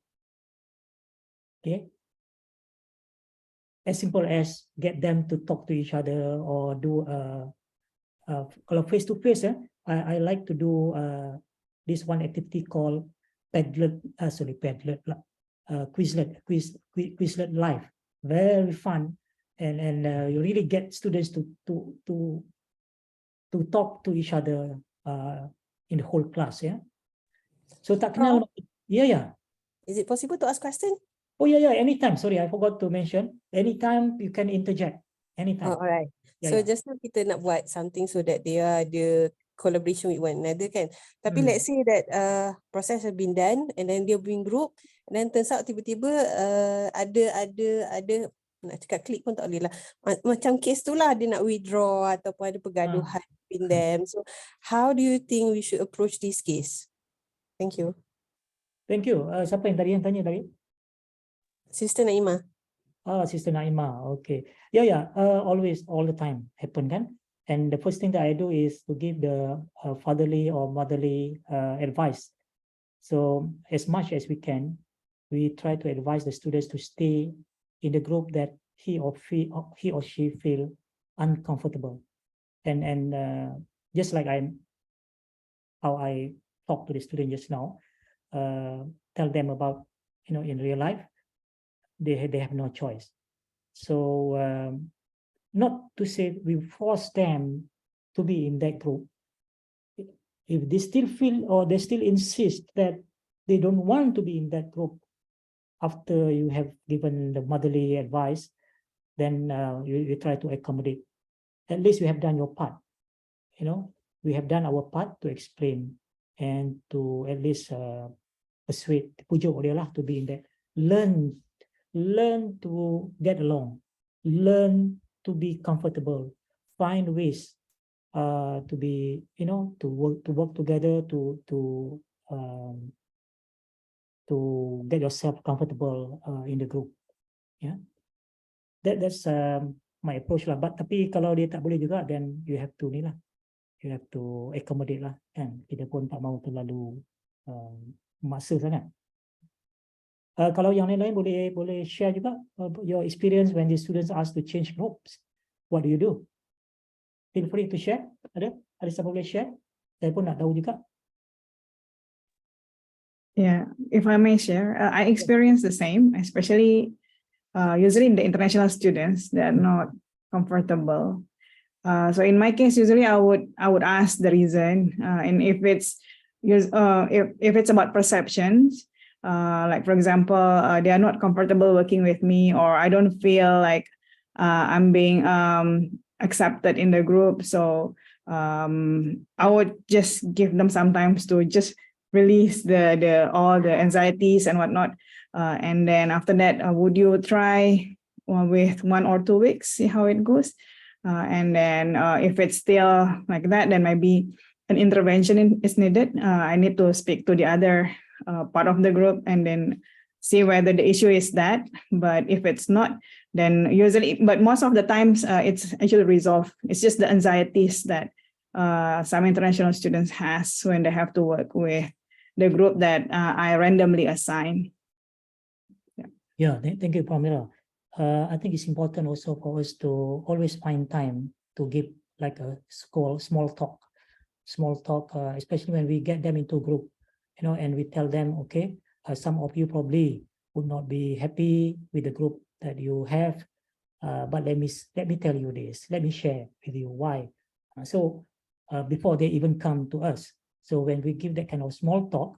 Okay. As simple as get them to talk to each other or do kalau face to face. I like to do this one activity called Quizlet Live. Very fun, and you really get students to talk to each other in the whole class. Yeah. So tak kenal. Yeah.
Is it possible to ask question?
Oh yeah. Anytime. Sorry, I forgot to mention. Anytime you can interject. Anytime.
Oh, alright.
Yeah,
So
yeah.
just now kita nak buat something so that they are the collaboration with one another kan. Tapi let's say that process has been done and then dia bring group and then turns out tiba-tiba ada nak cakap klik pun tak boleh lah. Macam case tu lah dia nak withdraw ataupun ada pergaduhan between them. So how do you think we should approach this case? Thank you.
Thank you. Siapa yang tanya tadi?
Sister Naimah.
Sister Naimah. Okay. Yeah. Always, all the time happen kan. And the first thing that I do is to give the fatherly or motherly advice. So as much as we can, we try to advise the students to stay in the group that he or she feel uncomfortable. And just like how I talked to the student just now, tell them about, in real life, they have no choice. So not to say we force them to be in that group. If they still feel or they still insist that they don't want to be in that group after you have given the motherly advice, then you try to accommodate. At least you have done your part. We have done our part to explain and to at least persuade, pujuk dia lah to be in that. Learn to get along. Learn to be comfortable. Find ways to be, to work together to get yourself comfortable in the group. Yeah, that's my approach lah. But tapi kalau dia tak boleh juga, then you have to you have to accommodate lah kan. Kita pun tak mau terlalu maksa sangat. Kalau yang lain boleh share juga your experience when the students ask to change groups. What do you do? Feel free to share. Ada siapa boleh share? Saya pun nak tahu juga.
Yeah, if I may share, I experience the same, especially usually in the international students that are not comfortable. So in my case, usually I would ask the reason, and if it's about perceptions, like for example, they are not comfortable working with me, or I don't feel like I'm being accepted in the group. So I would just give them some time to just release all the anxieties and whatnot. And then after that, would you try with 1 or 2 weeks, see how it goes? And then if it's still like that, then maybe an intervention is needed. I need to speak to the other part of the group and then see whether the issue is that. But if it's not, then but most of the times it's actually resolved. It's just the anxieties that some international students has when they have to work with the group that I randomly assign.
Yeah, thank you, Pramila. I think it's important also for us to always find time to give like a small talk, especially when we get them into a group and we tell them, okay, some of you probably would not be happy with the group that you have, but let me tell you this, let me share with you why. So before they even come to us, so when we give that kind of small talk,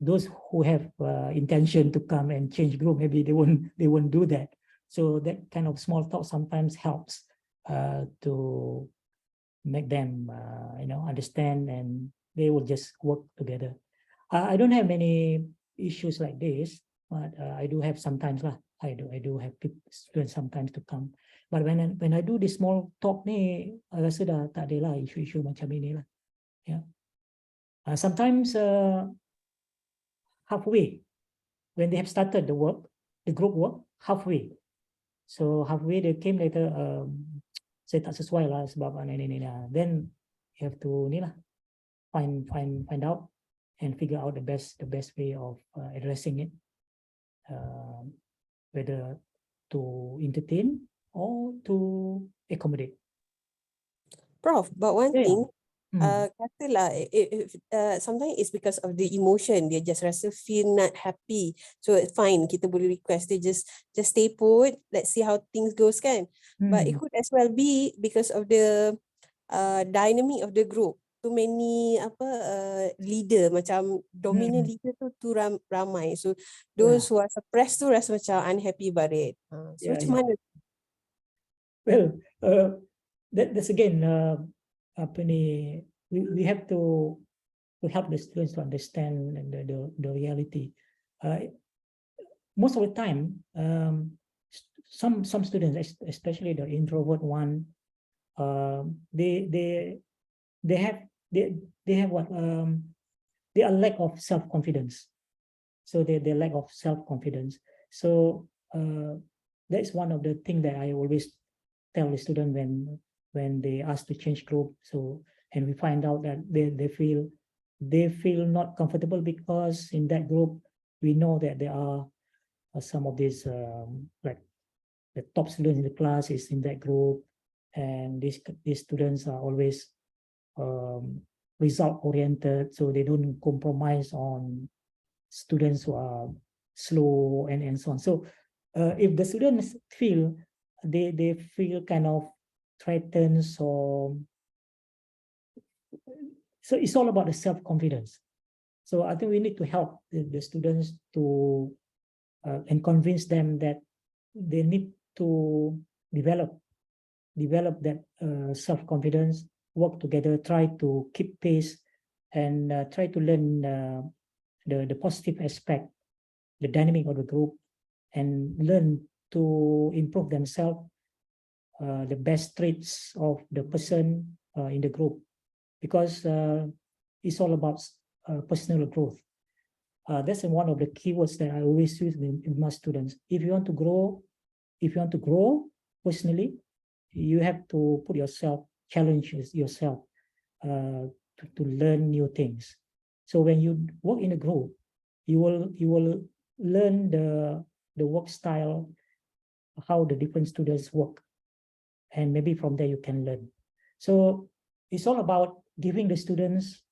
those who have intention to come and change group, maybe they won't do that. So that kind of small talk sometimes helps to make them understand, and they will just work together. I don't have many issues like this, but I do have sometimes lah. I do have students sometimes to come. But when I do this small talk ni, I rasa dah tak ada lah isu-isu macam ini lah. Yeah. Sometimes halfway, when they have started the work, the group work, halfway. So halfway they came later, saya tak sesuai lah sebab ini. Then you have to ni lah, find out and figure out the best way of addressing it, whether to entertain or to accommodate.
Prof, but one thing,
Hmm.
katalah sometimes it's because of the emotion, dia just rasa feel not happy, so fine, kita boleh request dia just stay put, let's see how things goes kan. But it could as well be because of the dynamic of the group, too many leader, macam dominant leader tu ramai, so those who are suppressed tu rasa macam unhappy about it. So macam mana?
Well, that's again we have to help the students to understand the reality. Most of the time, some students, especially the introvert one, they have what they are lack of self-confidence. So they lack of self-confidence. So that's one of the things that I always tell the student when they ask to change group. So, and we find out that they feel not comfortable because in that group we know that there are some of these like the top students in the class is in that group, and these students are always result oriented, so they don't compromise on students who are slow and so on. So if the students feel they feel kind of threatened, so it's all about the self-confidence. So I think we need to help the students to and convince them that they need to develop that self-confidence, work together, try to keep pace, and try to learn the positive aspect, the dynamic of the group, and learn to improve themselves, the best traits of the person in the group, because it's all about personal growth. That's one of the keywords that I always use in my students. If you want to grow personally, you have to put yourself, challenge yourself to learn new things. So when you work in a group, you will learn the work style, how the different students work, and maybe from there you can learn. So it's all about giving the students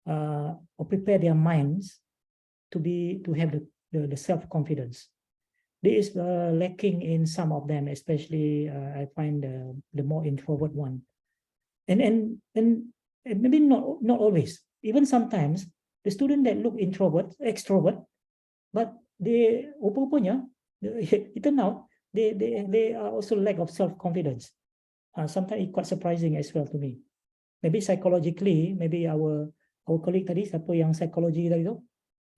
or prepare their minds to have the self-confidence. This is lacking in some of them, especially I find the more introvert one, and maybe not always. Even sometimes the student that look extrovert, but they it turn out they are also lack of self-confidence. Sometimes it's quite surprising as well to me. Maybe psychologically, maybe our colleague tadi, siapa yang psychology tadi tu,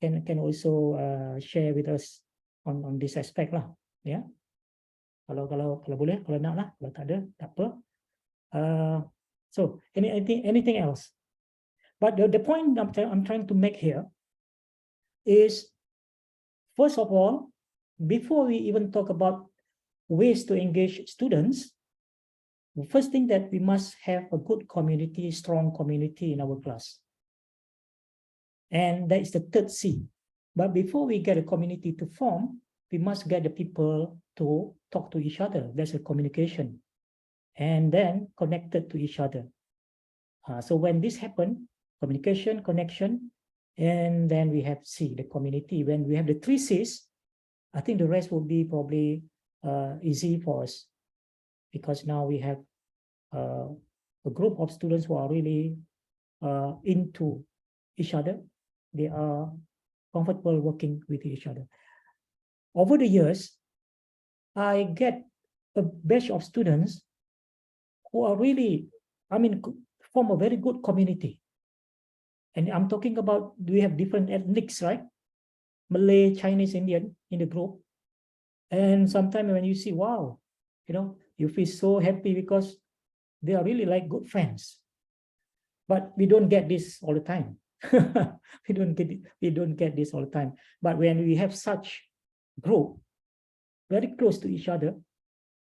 can also share with us on this aspect lah, ya. Kalau boleh, kalau nak lah, kalau tak ada, tak apa. So anything else? But the point I'm trying to make here is, first of all, before we even talk about ways to engage students, the first thing that we must have a good community, strong community in our class. And that is the third C. But before we get a community to form, we must get the people to talk to each other. That's a communication. And then connected to each other. So when this happens, communication, connection, And then we have C, the community. When we have the 3 Cs, I think the rest will be probably easy for us, because now we have a group of students who are really into each other. They are comfortable working with each other. Over the years, I get a batch of students who are really, form a very good community. And I'm talking about, we have different ethnics, right? Malay, Chinese, Indian in the group. And sometimes when you see, wow, you feel so happy because they are really like good friends. But we don't get this all the time. we don't get this all the time. But when we have such group very close to each other,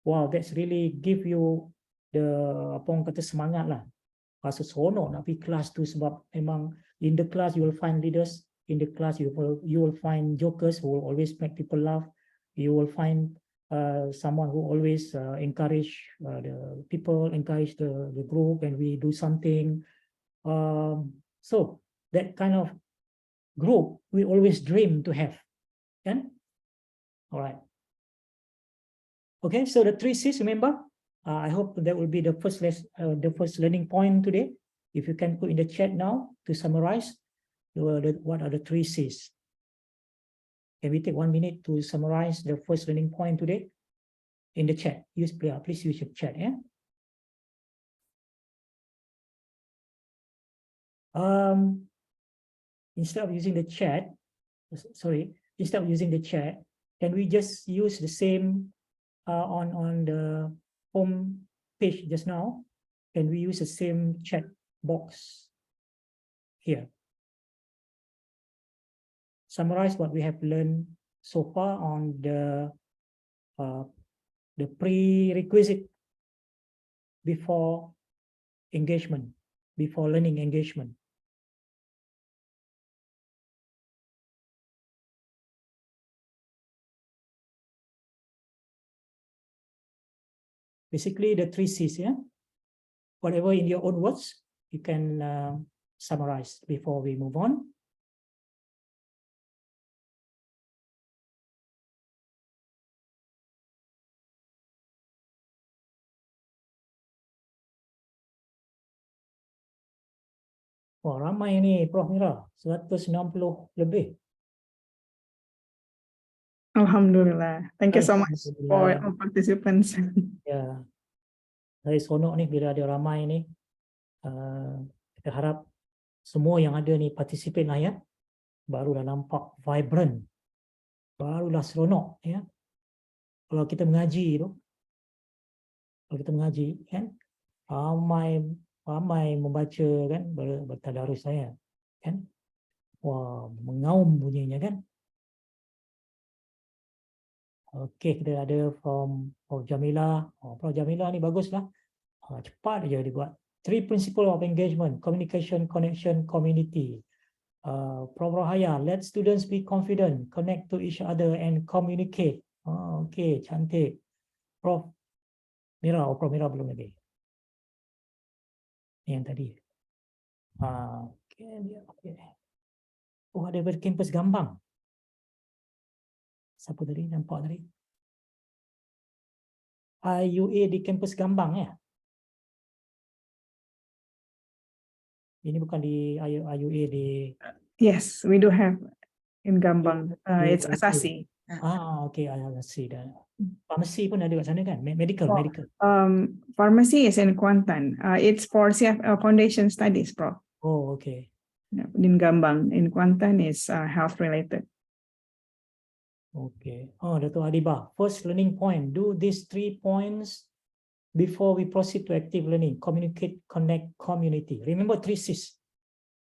wow, that's really give you the apa orang kata semangat lah. Rasa seronok nak pergi kelas tu, sebab memang in the class you will find leaders, in the class you will find jokers who will always make people laugh. You will find someone who always encourage the people, encourage the group, and we do something. So that kind of group we always dream to have. And all right. Okay, so the 3 Cs, remember? I hope that will be the first learning point today. If you can put in the chat now to summarize what are the 3 Cs. Can we take 1 minute to summarize the first learning point today in the chat? Please use your chat. Yeah. Instead of using the chat, can we just use the same on the home page just now? Can we use the same chat box here? Summarize what we have learned so far on the prerequisite before engagement, before learning engagement. Basically, the 3 Cs, yeah? Whatever in your own words, you can summarize before we move on. Wah, ramai ni Prof Mira, 160 lebih.
Alhamdulillah. Thank you so much for all participants.
Ya, saya seronok ni bila ada ramai ni. Kita harap semua yang ada ni participate lah ya. Barulah nampak vibrant. Barulah seronok ya. Kalau kita mengaji tu, kan, ramai membaca kan, bertadarus saya kan. Wah, mengaum bunyinya kan. Okey, kita ada from Prof Jamila. Prof Jamila ni baguslah. Cepat aja dibuat. 3 principle of engagement: communication, connection, community. Prof Rohaya, let students be confident, connect to each other and communicate. Okey, cantik. Prof Mira, Prof Mira belum lagi. Yang tadi. Okay. Oh, ada berkampus Gambang. Siapa tadi? Nampak tadi? IUA di kampus Gambang ya? Ini bukan di IUA di...
Yes, we do have in Gambang. It's Asasi.
Okay, Asasi. Pharmacy pun ada kat sana kan? Medical.
Pharmacy is in Kuantan. It's for foundation studies, Prof.
Oh, okay.
In Gambang. In Kuantan is health related.
Okay. Dato' Adibah, first learning point. Do these 3 points before we proceed to active learning. Communicate, connect, community. Remember 3 Cs.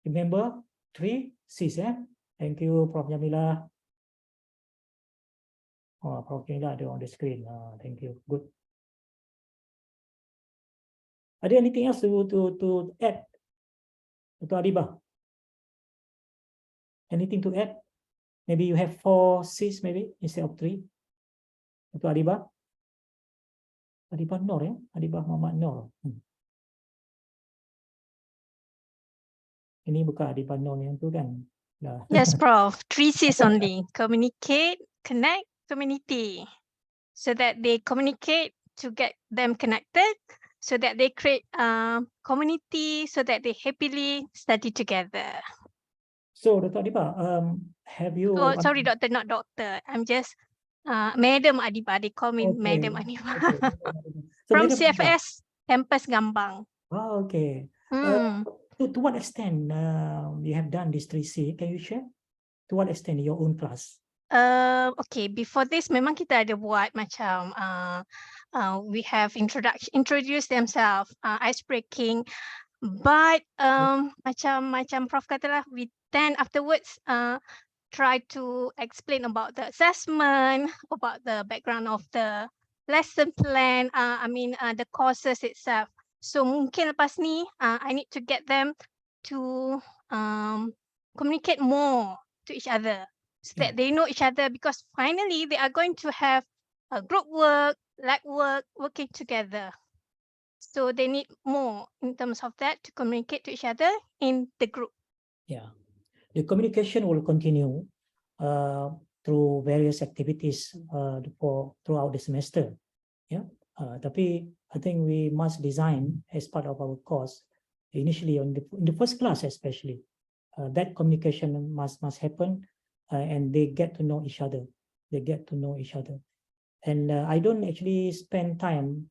Remember 3 Cs, eh? Thank you, Prof Jamila. Prof Jamila ada on the screen. Thank you. Good. Ada anything else to add? Dato' Adibah? Anything to add? Maybe you have 4 Cs maybe instead of 3. Dato' Adibah? Adibah Nur ya? Adibah Muhammad Nur. Ini bukan Adibah Nur yang tu kan? Yeah.
Yes, Prof. 3 Cs only. Communicate, connect, community. So that they communicate to get them connected, so that they create community, so that they happily study together.
So, Dr. Adiba, have you?
Oh, sorry, doctor, not doctor. I'm just Madam Adiba. They call me Madam Adiba.
Okay. So,
From
Madam Adiba.
CFS Campus Gambang.
Oh, okay. To what extent you have done this 3C? Can you share? To what extent your own class?
Okay, before this memang kita ada buat macam we have introduce themselves, ice breaking, but macam Prof katalah, we then afterwards try to explain about the assessment, about the background of the lesson plan, the courses itself. So mungkin lepas ni I need to get them to communicate more to each other, so that they know each other, because finally they are going to have a group work, lab work, working together. So they need more in terms of that to communicate to each other in the group.
Yeah, the communication will continue through various activities throughout the semester. Yeah, tapi I think we must design as part of our course initially in the first class, especially that communication must happen, and they get to know each other. They get to know each other, and I don't actually spend time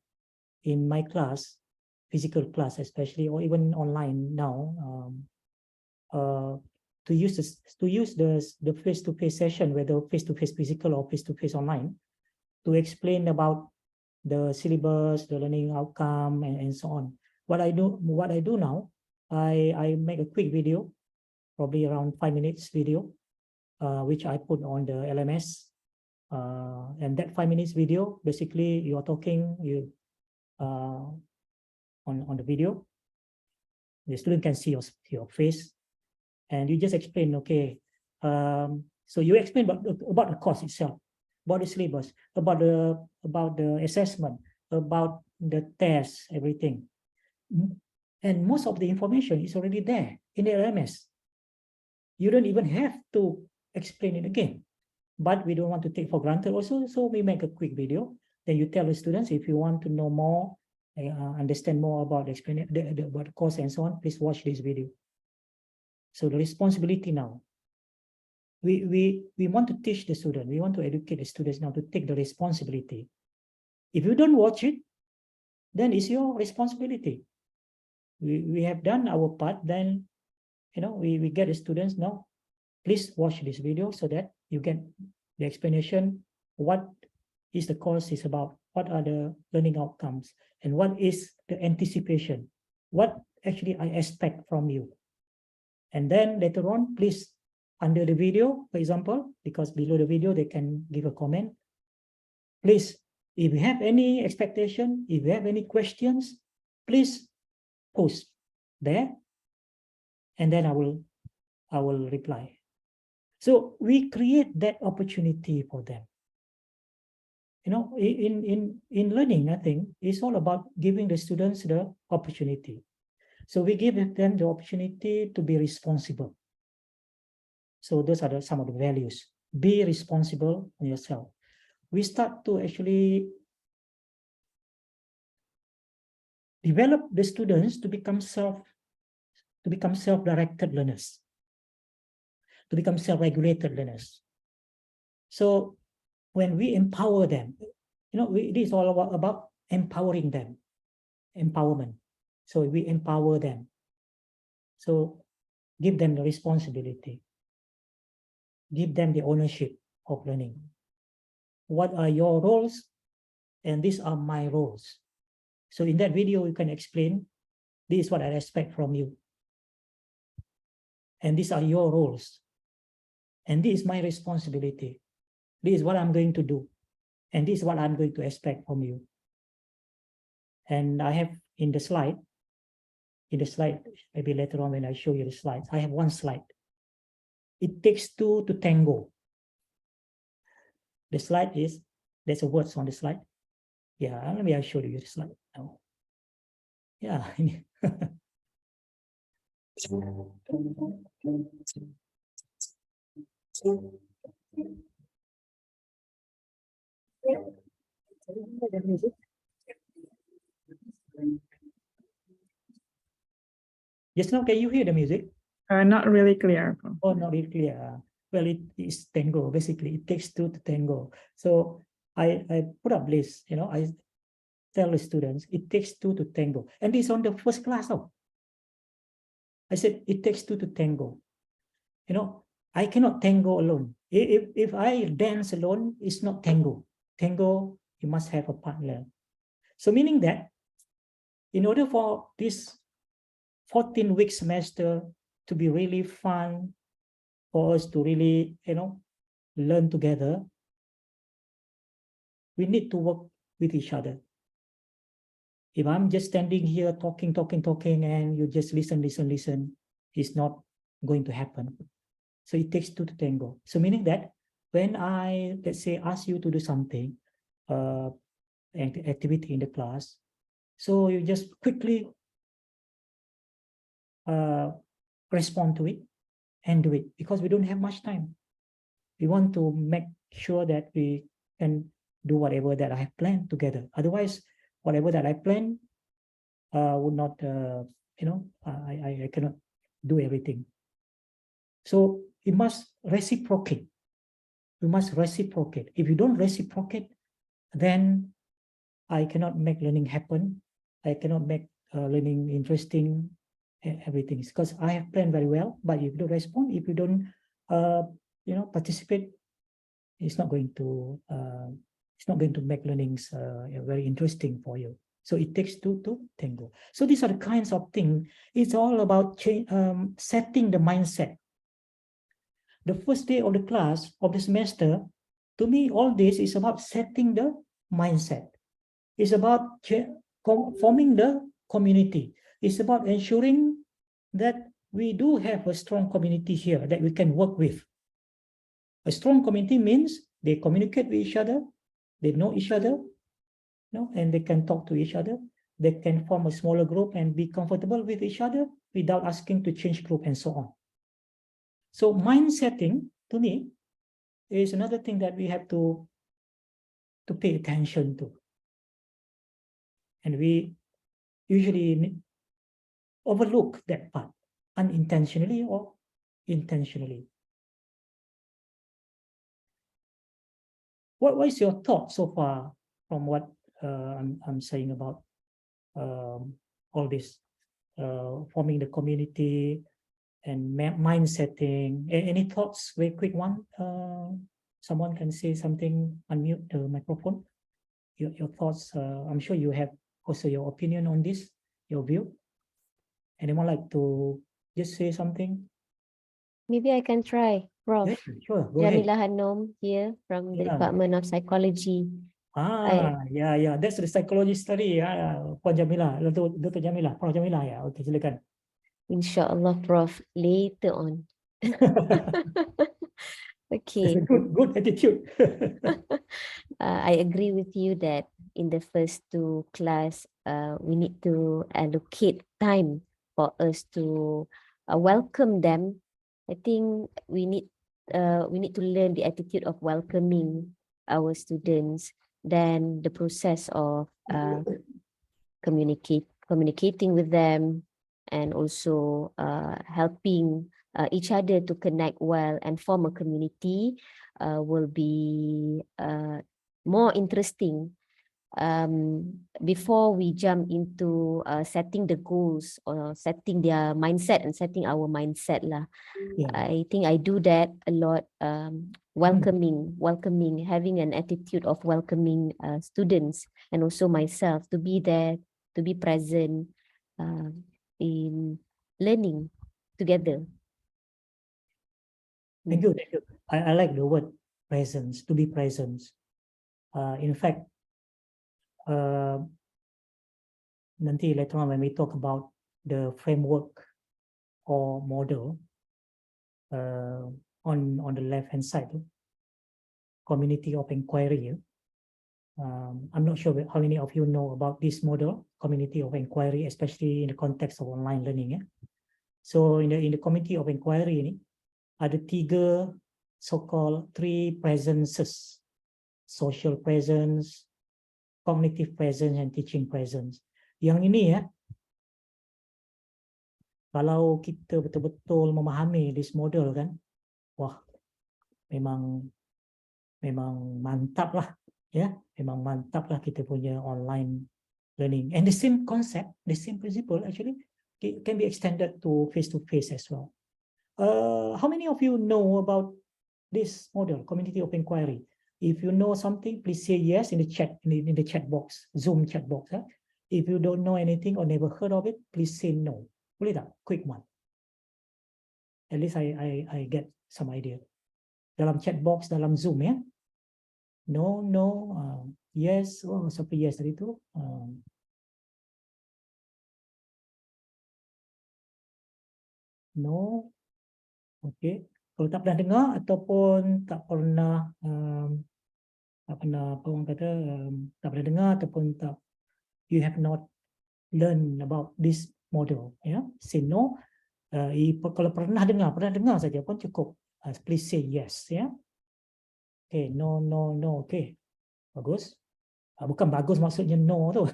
in my class, physical class especially, or even online now. To use the face-to-face session, whether face-to-face physical or face-to-face online, to explain about the syllabus, the learning outcome, and so on. What I do now, I make a quick video, probably around 5 minutes video, which I put on the LMS. And that 5 minutes video, basically you are talking, on the video, the student can see your face, and you just explain, okay, so you explain about the course itself, about the syllabus, about the assessment, about the tests, everything. And most of the information is already there in the LMS. You don't even have to explain it again, but we don't want to take for granted also, so we make a quick video. Then you tell the students, if you want to know more, understand more about about the course and so on, please watch this video. So the responsibility now, we want to teach the student, we want to educate the students now to take the responsibility. If you don't watch it, then it's your responsibility. We have done our part, then we get the students now, please watch this video so that you get the explanation, what is the course is about, what are the learning outcomes, and what is the anticipation, what actually I expect from you. And then later on, please, under the video, for example, because below the video, they can give a comment. Please, if you have any expectation, if you have any questions, please post there, and then I will reply. So we create that opportunity for them. In learning, I think it's all about giving the students the opportunity. So we give them the opportunity to be responsible. So those are some of the values. Be responsible on yourself. We start to actually develop the students to become self-directed learners, to become self-regulated learners. So when we empower them, it is all about empowering them, empowerment. So we empower them. So give them the responsibility. Give them the ownership of learning. What are your roles? And these are my roles. So in that video, you can explain, this is what I expect from you. And these are your roles. And this is my responsibility. This is what I'm going to do. And this is what I'm going to expect from you. And I have in the slide, maybe later on when I show you the slides, I have one slide. It takes two to tango. The slide is, there's a words on the slide. Yeah, let me show you the slide now. Yeah. Just now, can you hear the music?
Not really clear. Prof.
Oh, not really clear. Well, it is tango. Basically, it takes two to tango. So I put up this, I tell the students, it takes two to tango. And it's on the first class. Oh, I said, it takes two to tango. I cannot tango alone. If I dance alone, it's not tango. Tango, you must have a partner. So meaning that, in order for this 14-week semester to be really fun, for us to really, learn together, we need to work with each other. If I'm just standing here talking, and you just listen, it's not going to happen. So it takes two to tango. So meaning that when I, let's say, ask you to do something, activity in the class, so you just quickly respond to it and do it, because we don't have much time. We want to make sure that we can do whatever that I have planned together. Otherwise, whatever that I plan would not, I cannot do everything. So we must reciprocate. We must reciprocate. If you don't reciprocate, then I cannot make learning happen. I cannot make learning interesting. Everything, because I have planned very well, but if you don't respond, if you don't, participate, it's not going to make learnings very interesting for you. So it takes two to tango. So these are the kinds of things. It's all about setting the mindset. The first day of the class of the semester, to me, all this is about setting the mindset. It's about forming the community. It's about ensuring that we do have a strong community here that we can work with. A strong community means they communicate with each other, they know each other, and they can talk to each other. They can form a smaller group and be comfortable with each other without asking to change group and so on. So mind setting, to me, is another thing that we have to pay attention to. And we usually overlook that part, unintentionally or intentionally. What is your thought so far from what I'm saying about all this, forming the community and mind setting? Any thoughts? Very quick one. Someone can say something. Unmute the microphone. Your thoughts. I'm sure you have also your opinion on this, your view. Anyone like to just say something?
Maybe I can try, Prof.
Yeah, sure, go ahead.
Jamila Hanom here from the
Yeah.
Department of Psychology.
Yeah, that's the psychology study. Puan Jamila, Dr. Jamila, Prof. Jamila, ya. Okay, silakan.
Inshallah, Prof. Later on. Okay.
It's a good attitude.
I agree with you that in the first two class, we need to allocate time for us to welcome them. I think we need to learn the attitude of welcoming our students. Then the process of communicating with them, and also helping each other to connect well and form a community will be more interesting. Before we jump into setting the goals or setting their mindset and setting our mindset lah.
Yeah.
I think I do that a lot. Welcoming, having an attitude of welcoming students, and also myself to be there, to be present in learning together.
Thank you. I like the word presence, to be present. In fact, nanti later on when we talk about the framework or model on the left hand side, community of inquiry. I'm not sure how many of you know about this model, community of inquiry, especially in the context of online learning. So in the community of inquiry ini ada 3 so-called 3 presences: social presence, cognitive presence, and teaching presence. Yang ini ya, kalau kita betul-betul memahami this model kan, wah, memang mantap lah, ya, memang mantap lah kita punya online learning. And the same concept, the same principle actually can be extended to face-to-face as well. How many of you know about this model, community of inquiry? If you know something, please say yes in the chat, in the chat box, Zoom chat box. If you don't know anything or never heard of it, please say no. Boleh tak? Quick one. At least I get some idea. Dalam chat box, dalam Zoom ya. No, yes. Oh, siapa yes tadi tu? No. Okay. Kalau tak pernah dengar ataupun tak pernah apa orang kata, tak pernah dengar ataupun tak, you have not learned about this model, ya, say no. Kalau pernah dengar saja pun cukup. Please say yes, ya. Okay, no, okay, bagus. Bukan bagus maksudnya no tu.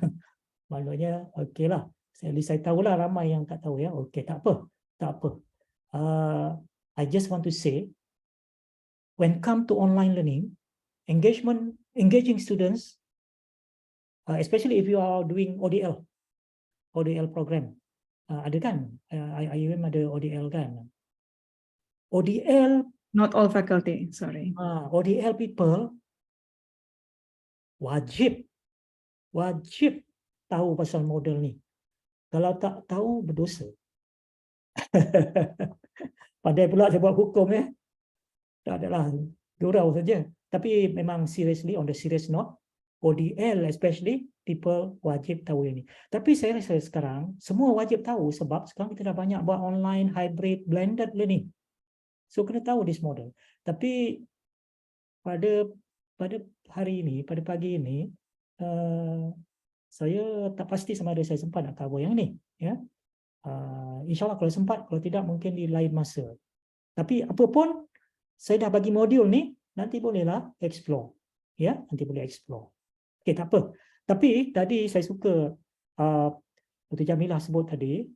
Maknanya okay lah. Saya tahulah ramai yang tak tahu ya. Okay, tak apa. I just want to say, when come to online learning, engaging students, especially if you are doing ODL program, ada kan? IUM ada ODL kan? ODL.
Not all faculty, sorry.
ODL people wajib tahu pasal model ni. Kalau tak tahu, berdosa. Pandai pula saya buat hukum ya. Tak adalah, gurau saja. Tapi memang seriously, on the serious note, ODL especially, people wajib tahu ini. Tapi saya rasa sekarang, semua wajib tahu sebab sekarang kita dah banyak buat online, hybrid, blended learning. So kena tahu this model. Tapi pada hari ini, pada pagi ini, saya tak pasti sama ada saya sempat nak cover yang ini. Ya. InsyaAllah kalau sempat, kalau tidak mungkin di lain masa. Tapi apapun, saya dah bagi modul ni, nanti bolehlah explore. Ya, nanti boleh explore. Okey, tak apa. Tapi tadi saya suka Dr. Jamilah sebut tadi,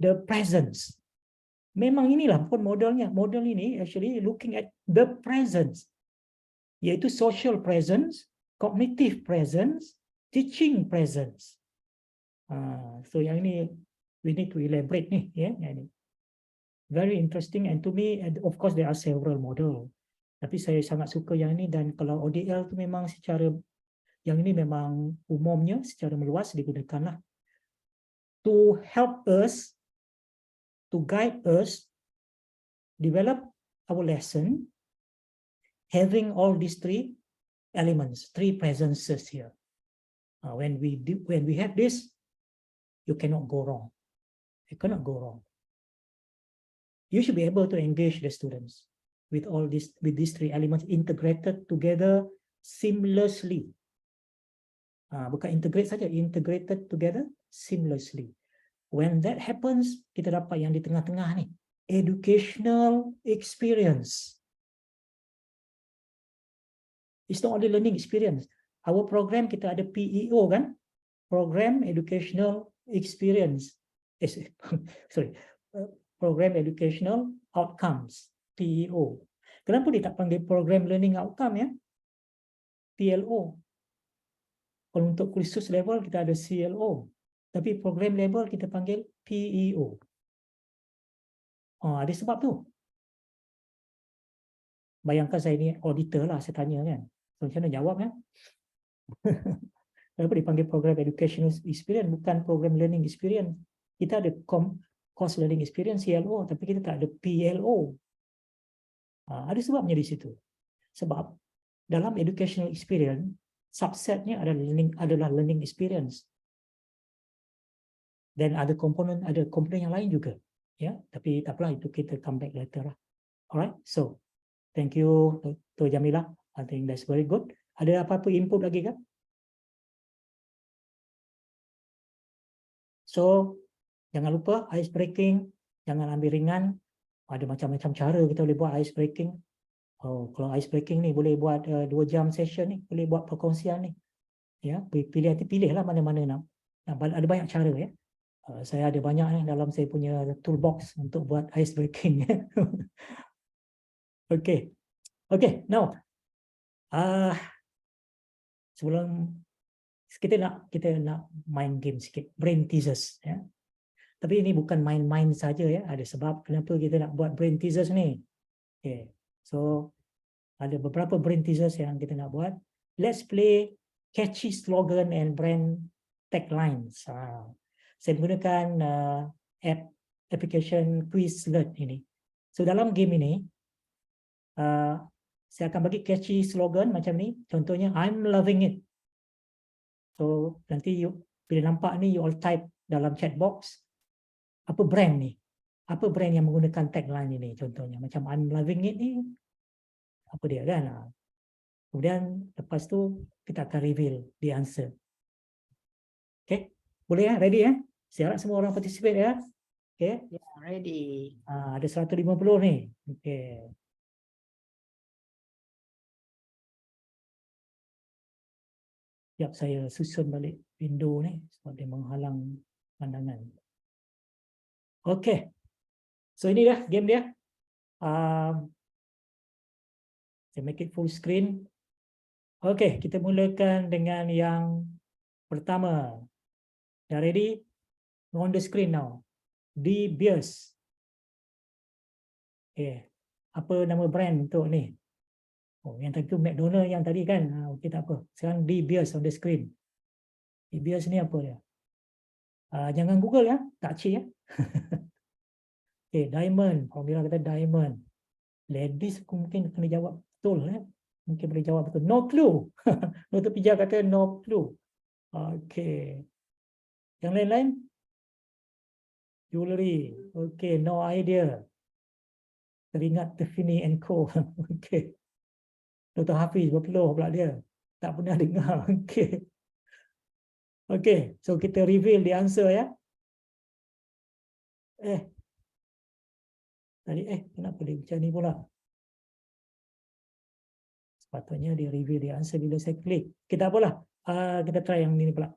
the presence. Memang inilah pun modelnya. Model ini actually looking at the presence, iaitu social presence, cognitive presence, teaching presence. So yang ini we need to elaborate nih, ya. Ini very interesting, and to me, of course, there are several model. Tapi saya sangat suka yang ini, dan kalau ODL itu memang secara yang ini memang umumnya secara meluas digunakanlah to help us, to guide us develop our lesson, having all these 3 elements, 3 presences here. When we have this, you cannot go wrong. You cannot go wrong. You should be able to engage the students with all these, with these 3 elements integrated together seamlessly. Bukan integrate saja, integrated together seamlessly. When that happens, kita dapat yang di tengah-tengah ni, educational experience. It's not only learning experience. Our program kita ada PEO kan? Program Educational Experience. Program Educational Outcomes, PEO. Kenapa dia tak panggil Program Learning Outcome ya? PLO. Kalau untuk khusus level kita ada CLO. Tapi program level kita panggil PEO. Ada sebab tu. Bayangkan saya ni auditor lah, saya tanya kan. So, macam mana jawab kan? Kenapa dipanggil Program Educational Experience, bukan Program Learning Experience? Kita ada Course Learning Experience, CLO, tapi kita tak ada PLO. Ada sebabnya di situ. Sebab dalam Educational Experience, subsetnya adalah learning experience. Dan ada komponen yang lain juga. Ya, tapi tak apalah, itu kita come back later lah. Alright, so thank you Dr. Jamilah. I think that's very good. Ada apa-apa input lagi kan? So, jangan lupa ice breaking, jangan ambil ringan. ada macam-macam cara kita boleh buat ice breaking. Oh, kalau ice breaking ni boleh buat 2 jam session ni, boleh buat perkongsian ni. Ya, pilihlah mana-mana nak. Ada banyak cara ya. Saya ada banyak dalam saya punya toolbox untuk buat ice breaking. Okay. Okay, now sebelum kita nak main game sikit, brain teasers ya. Tapi ini bukan main-main saja ya, ada sebab kenapa kita nak buat brain teasers ni. Okay. So ada beberapa brain teasers yang kita nak buat. Let's play catchy slogan and brand taglines. Saya menggunakan application Quizlet ini. So dalam game ini saya akan bagi catchy slogan macam ni. Contohnya I'm loving it. So nanti bila nampak ni you all type dalam chat box apa brand ni. Apa brand yang menggunakan tagline ini contohnya. Macam I'm loving it ni apa dia kan. Kemudian lepas tu kita akan reveal the answer. Okay, boleh ya? Ready ya? Saya harap semua orang participate ya. Okay.
Yeah, ready.
Ada 150 ni. Okay. Sekejap saya susun balik window ni sebab dia menghalang pandangan. Okay. So ini dah game dia. Saya make it full screen. Okay, kita mulakan dengan yang pertama. Dah ready? On the screen now. De Beers. Okay. Apa nama brand untuk ni? Oh, yang tadi tu McDonald yang tadi kan. Okey, tak apa. Sekarang De Beers on the screen. De Beers ni apa dia? Jangan Google ya. Tak cik ya. Okay, diamond. Formula kata diamond. Ladies mungkin kena jawab betul ya. Mungkin boleh jawab betul. No clue. Doktor Pija kata no clue. Okay. Yang lain-lain? Jewelry. Okay, no idea. Teringat Tiffany & Co. Okay. Dr. Hafiz berpeluh pula dia. Tak pernah dengar. Okay. Okay, so kita reveal the answer ya. Tadi kenapa dia macam ni pula? Sepatutnya dia reveal the answer bila saya klik. Kita apalah. Kita try yang ini pula.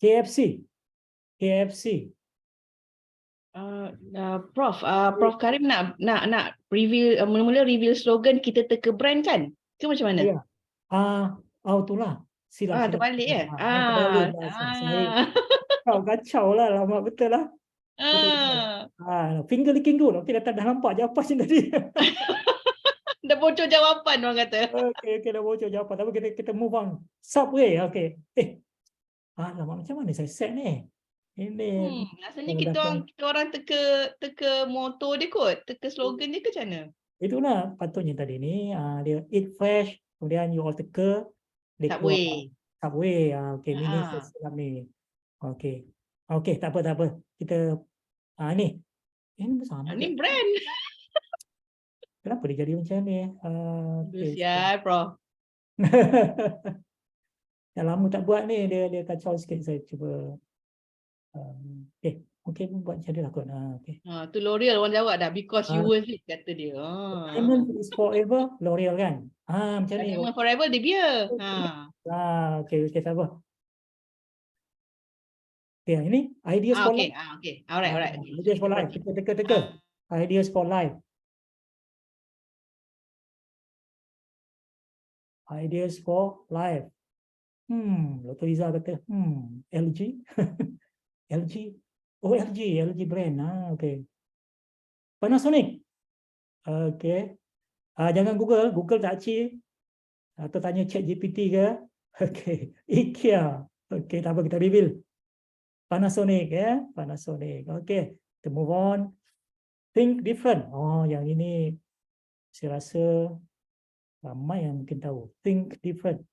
KFC. KFC.
Prof, Prof Karim nak reveal, mula-mula reveal slogan kita teka brand kan? Ke macam mana?
Ya. Itulah. Silap.
Terbalik ya?
Terbalik. Saya kacau lah. Lama betul lah. Finger licking good. Okey, dah nampak jawapan tadi.
Dah bocor jawapan orang kata.
Okey, dah bocor jawapan. Tapi kita move on. Subway. Okey. Lama macam mana saya set ni? Ini
rasanya kita orang teka motor dia kot, teka slogan dia ke macam mana?
Itulah patutnya tadi ni dia eat fresh, kemudian you all teka
Subway.
Okey, ini saya silap ni. Okey. Okey, tak apa. Kita ni sama.
Ni brand.
Kenapa dia jadi macam ni?
Sial, Prof.
Dah lama tak buat ni, dia kacau sikit. Saya cuba mungkin buat macam dia lah kot. Okay.
Tu L'Oreal orang jawab dah, because you worth it, kata dia.
Diamond is forever, L'Oreal kan? Macam ni.
Diamond forever, dia beer.
Okay, sabar. Okay, ini ideas for life.
Okay. Alright.
Ideas for life. Kita teka. Ideas for life. Ideas for life. Dr. Iza kata, LG. LG. Oh, LG brand. Okay. Panasonic. Okay. Jangan Google tak cik. Atau tanya ChatGPT ke. Okay. IKEA. Okay, tak apa, kita reveal. Panasonic ya. Panasonic. Okay. Kita move on. Think different. Yang ini saya rasa ramai yang mungkin tahu. Think different.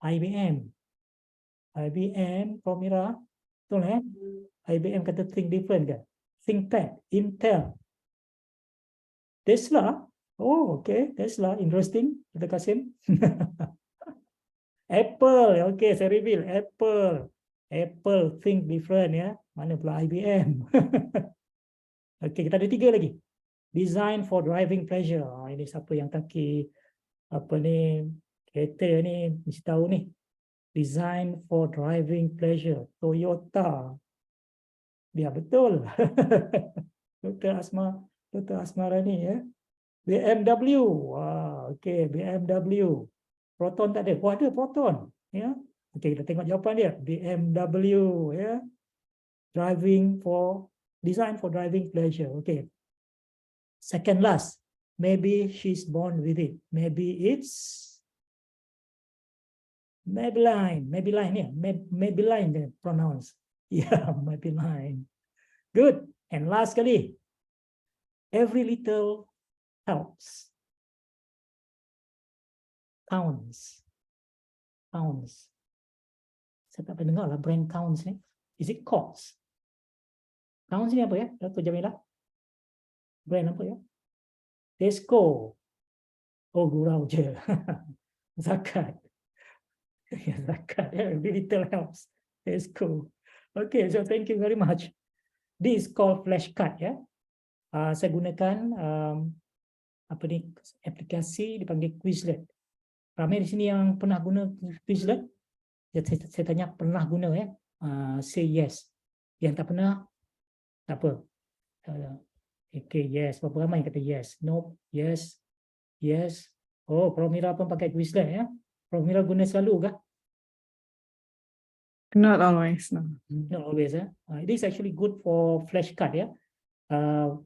IBM, Promira, betul ya? IBM kata think different kan? ThinkPad, Intel, Tesla. Okay, Tesla, interesting. Kita Kasim. Apple, okay, saya reveal. Apple, think different ya. Mana pula IBM? Okay, kita ada 3 lagi. Design for driving pleasure. Ini siapa yang kaki apa ni kereta ni mesti tahu ni. Design for driving pleasure. Toyota. Ya betul. Dr. Asmarani ya. BMW. Wah, okey, BMW. Proton tak ada. Oh, ada Proton, ya. Okey, kita tengok jawapan dia. BMW ya. Design for driving pleasure. Okay. Second last, maybe she's born with it. Maybe it's Maybelline. Maybelline, yeah. Maybelline pronounced. Yeah, Maybelline. Good. And last kali, every little helps. Counts. Counts. Saya tak pernah dengar lah brand Counts ni. Is it Counts? Counts ni apa ya, Dr. Jamila? Brand apa ya? Tesco. Oh, gurau je. Zakat. Zakat. Every little helps. Tesco. Okay, so thank you very much. This is called flashcard ya. Saya gunakan apa ni aplikasi dipanggil Quizlet. Ramai di sini yang pernah guna Quizlet? Saya tanya pernah guna ya. Say yes. Yang tak pernah, tak apa. Okay, yes. Berapa ramai yang kata yes? No, yes, yes. Oh, Prof Mira pun pakai Quizlet ya. Prof Mira guna selalu kah?
Not always, no.
Not always. It is actually good for flashcard ya.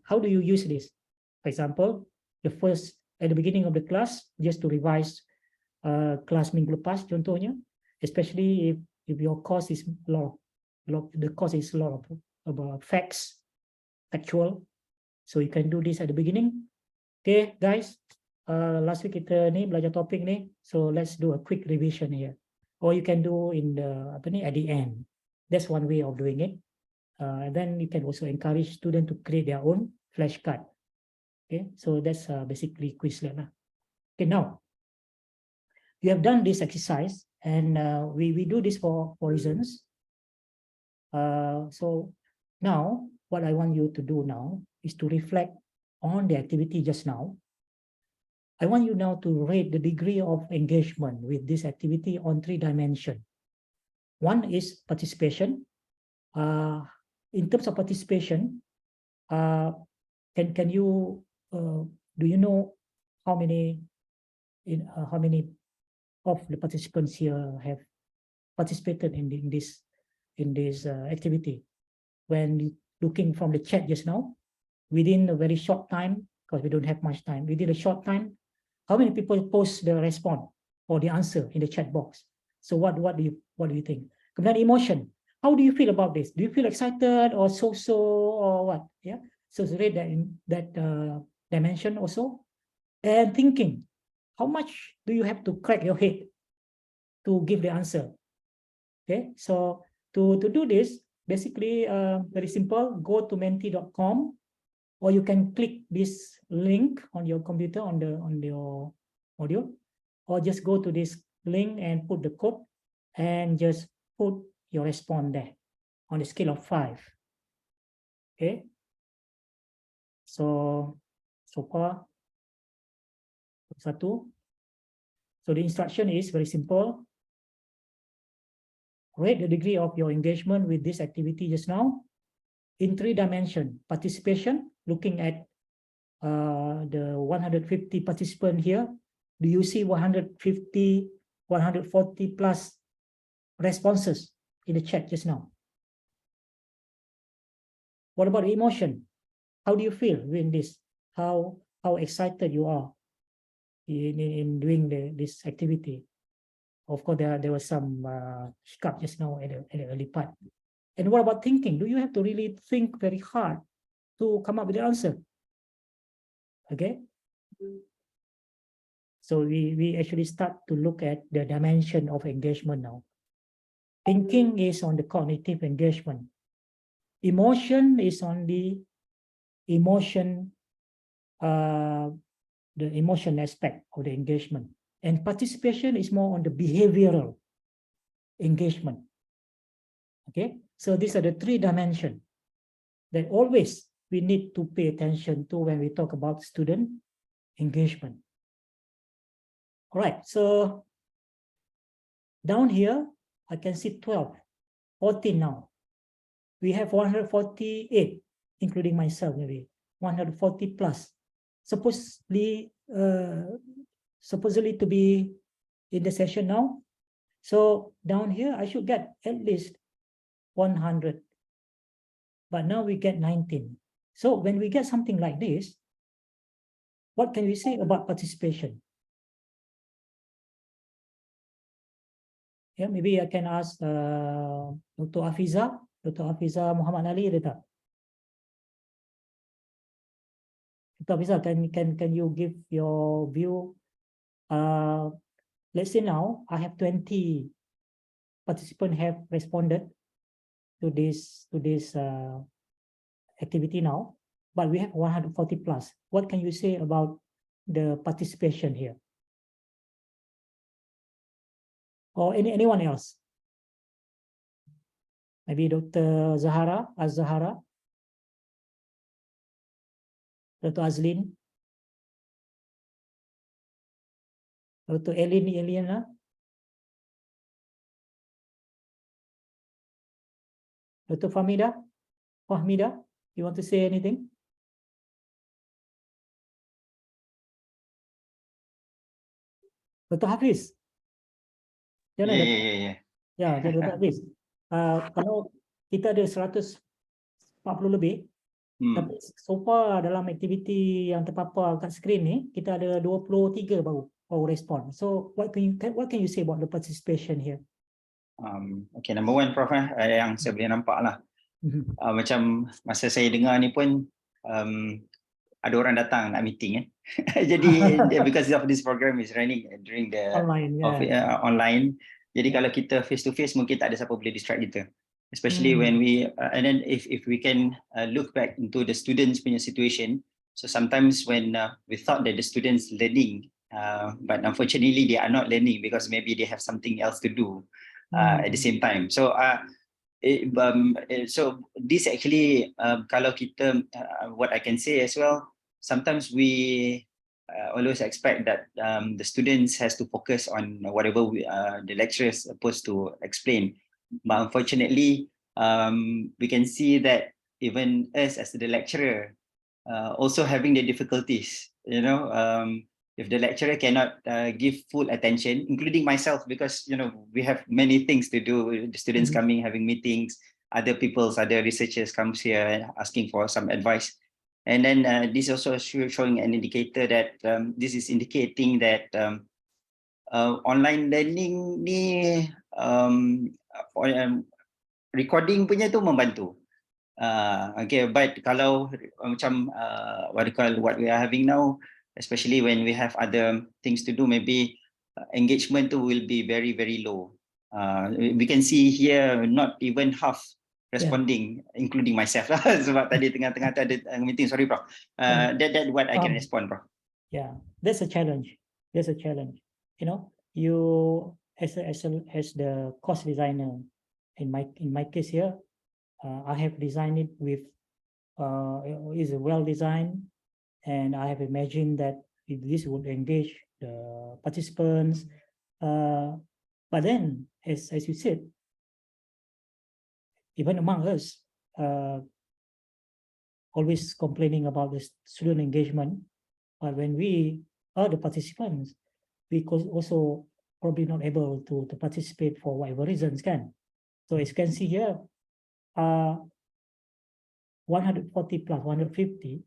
How do you use this? For example, at the beginning of the class, just to revise kelas minggu lepas contohnya, especially if your course is the course is a lot of about factual. So you can do this at the beginning. Okay, guys. Last week kita ni belajar topik ni, so let's do a quick revision here. Or you can do in the at the end. That's one way of doing it. And then you can also encourage students to create their own flashcard. Okay, so that's basically Quizlet lah. Okay, now you have done this exercise, and we do this for reasons. So now what I want you to do now is to reflect on the activity just now. I want you now to rate the degree of engagement with this activity on 3 dimensions. One is participation. In terms of participation, can you do you know how many of the participants here have participated in this activity? When looking from the chat just now, within a very short time, because we don't have much time, within a short time, how many people post the response or the answer in the chat box? So what do you think? Kemudian emotion. How do you feel about this? Do you feel excited or so or what? Yeah. So rate that dimension also. And thinking. How much do you have to crack your head to give the answer? Okay. So to do this, basically very simple. Go to menti.com. Or you can click this link on your computer on your audio, or just go to this link and put the code and just put your response there on a scale of 5. Okay. So far 1. So the instruction is very simple. Rate the degree of your engagement with this activity just now in 3 dimensions. Participation, looking at the 150 participants here. Do you see 150, 140 plus responses in the chat just now? What about emotion? How do you feel doing this? How excited you are in doing this activity? Of course, there was some hiccup just now at the early part. And what about thinking? Do you have to really think very hard to come up with the answer? Okay. So we actually start to look at the dimension of engagement now. Thinking is on the cognitive engagement. Emotion is on the emotion aspect of the engagement. And participation is more on the behavioral engagement. Okay. So these are the 3 dimensions that always we need to pay attention to when we talk about student engagement. All right, so down here, I can see 12, 14 now. We have 148, including myself, maybe 140 plus, supposedly to be in the session now. So down here, I should get at least 100, but now we get 19. So when we get something like this, what can we say about participation? Yeah, maybe I can ask Dr. Afiza Muhammad Ali, Dr. Afiza, can you give your view? Let's say now I have 20 participants have responded to this activity now, but we have 140 plus. What can you say about the participation here? Or anyone else? Maybe Dr. Zahara, Az-Zahara, Dr. Azlin, Dr. Elena, Dr. Fahmida, you want to say anything? Dr. Hafiz?
Yeah.
Ya, Dr. Hafiz. Kalau kita ada 140 lebih, tapi so far dalam aktiviti yang terpapar kat skrin ni, kita ada 23 baru respon. So what can you say about the participation here?
Okay, number one, Prof, yang saya boleh nampak lah. Macam masa saya dengar ni pun ada orang datang nak meeting. Jadi because of this program is running during the online. Jadi kalau kita face to face mungkin tak ada siapa boleh distract kita. Especially when we and then if we can look back into the students punya situation. So sometimes when we thought that the students learning, but unfortunately they are not learning because maybe they have something else to do at the same time. So so this actually kalau kita what I can say as well, sometimes we always expect that the students has to focus on whatever the lecturer is supposed to explain, but unfortunately we can see that even us as the lecturer also having the difficulties, you know, if the lecturer cannot give full attention, including myself, because you know we have many things to do, the students coming, having meetings, other researchers comes here asking for some advice. And then this also showing an indicator that this is indicating that online learning ni recording punya tu membantu. Okay, but kalau macam what we are having now, especially when we have other things to do, maybe engagement tu will be very, very low. We can see here not even half responding, including myself lah. Sebab tadi tengah-tengah ada meeting. Sorry, Prof. That what I can respond, Prof.
Yeah, that's a challenge. You know, you as the course designer, in my case here, I have designed it with is well designed, and I have imagined that this would engage the participants. But then, as you said, even among us, always complaining about the student engagement, but when we are the participants, we also probably not able to participate for whatever reasons, can. So as you can see here, 140 plus 150,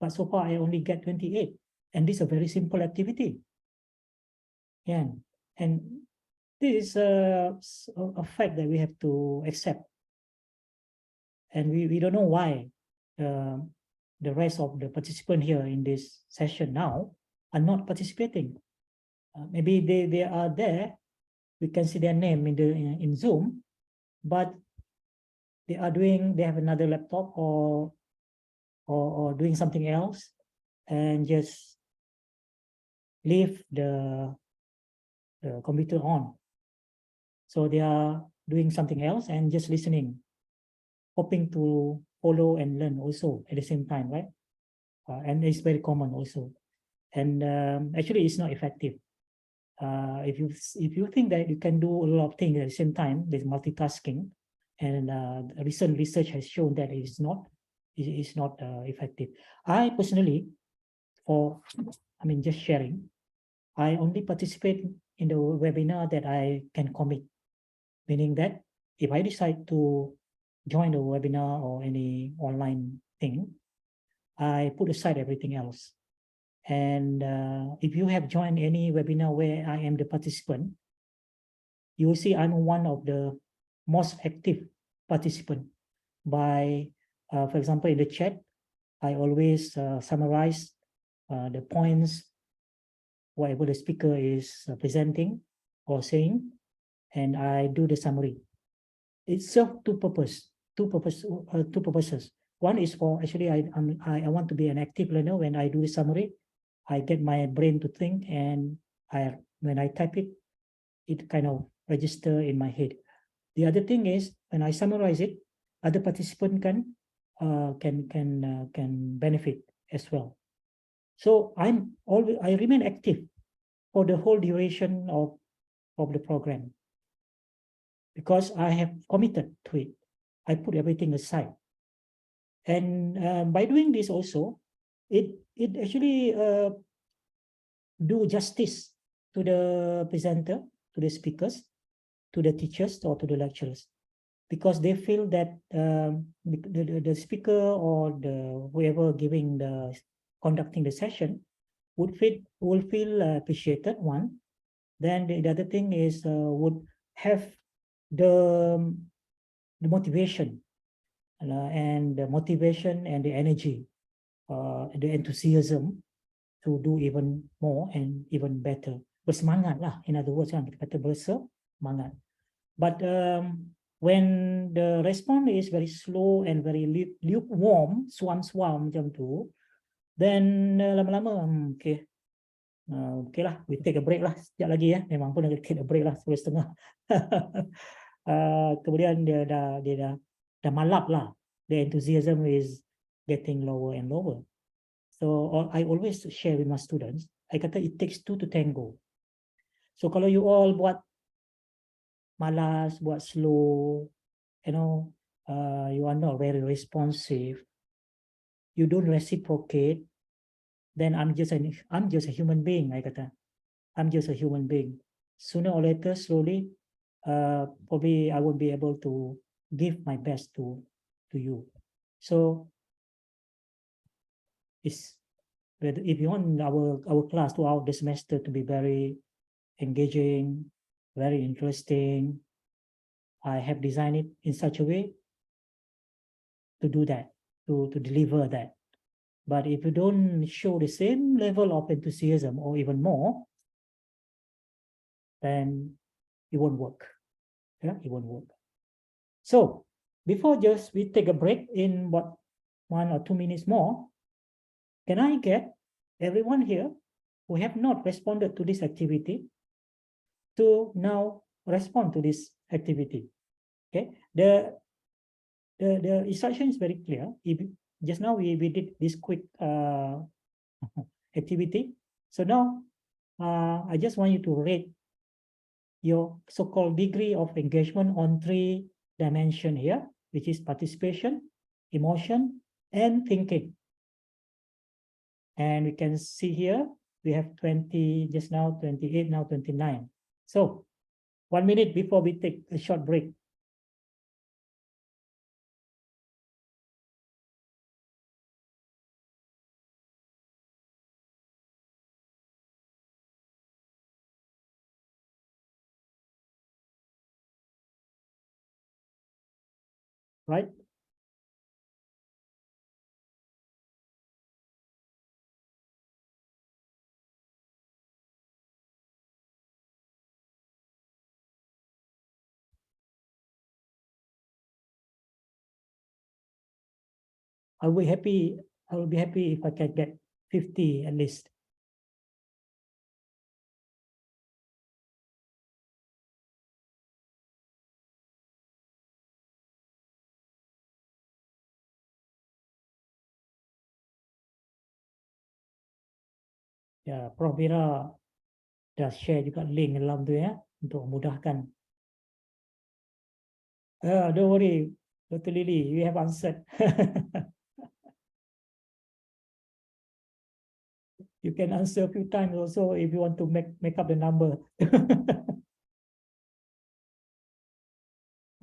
but so far I only get 28, and this is a very simple activity. Yeah, and this is a fact that we have to accept. And we don't know why the rest of the participants here in this session now are not participating. Maybe they are there. We can see their name in Zoom, but they have another laptop or doing something else, and just leave the computer on. So they are doing something else and just listening, hoping to follow and learn also at the same time, right? And it's very common also. And actually, it's not effective. If you think that you can do a lot of things at the same time, there's multitasking, and recent research has shown that it's not effective. I personally, just sharing, I only participate in the webinar that I can commit, meaning that if I decide to join the webinar or any online thing, I put aside everything else. And if you have joined any webinar where I am the participant, you will see I'm one of the most active participant. By, for example, in the chat, I always summarize the points, whatever the speaker is presenting or saying, and I do the summary. It serves two purposes. One is for actually I want to be an active learner. When I do the summary, I get my brain to think, and when I type it, it kind of register in my head. The other thing is when I summarize it, other participants can benefit as well. So I remain active for the whole duration of the program, because I have committed to it. I put everything aside. And by doing this also, it actually do justice to the presenter, to the speakers, to the teachers, or to the lecturers, because they feel that the speaker or whoever conducting the session will feel appreciated, one. Then the other thing is would have the motivation and the energy, the enthusiasm to do even more and even better. Bersemangat lah, in other words, kan, kita kata bersemangat. But when the response is very slow and very lukewarm, suam-suam macam tu, then lama-lama, okay lah, we take a break lah, sekejap lagi ya, memang pun nak take a break lah, setengah. Kemudian dia dah malap lah, the enthusiasm is getting lower and lower. So I always share with my students, I kata it takes two to tango. So kalau you all buat malas, buat slow, you are not very responsive, you don't reciprocate, then I'm just a human being, I kata. I'm just a human being. Sooner or later, slowly, probably I won't be able to give my best to you. So if you want our class throughout the semester to be very engaging, very interesting, I have designed it in such a way to do that, to deliver that. But if you don't show the same level of enthusiasm or even more, then it won't work. Yeah, it won't work. So before we take a break in 1 or 2 minutes more, can I get everyone here who have not responded to this activity to now respond to this activity? Okay, the instruction is very clear. Just now we did this quick activity. So now I just want you to rate your so-called degree of engagement on 3 dimensions here, which is participation, emotion, and thinking. And we can see here, we have 20, just now 28, now 29. So 1 minute before we take a short break. Right? I will be happy if I can get 50 at least. Ya, Prof Mira dah share juga link dalam tu ya untuk memudahkan. Don't worry, Dr. Lily, we have answered. You can answer a few times also if you want to make up the number.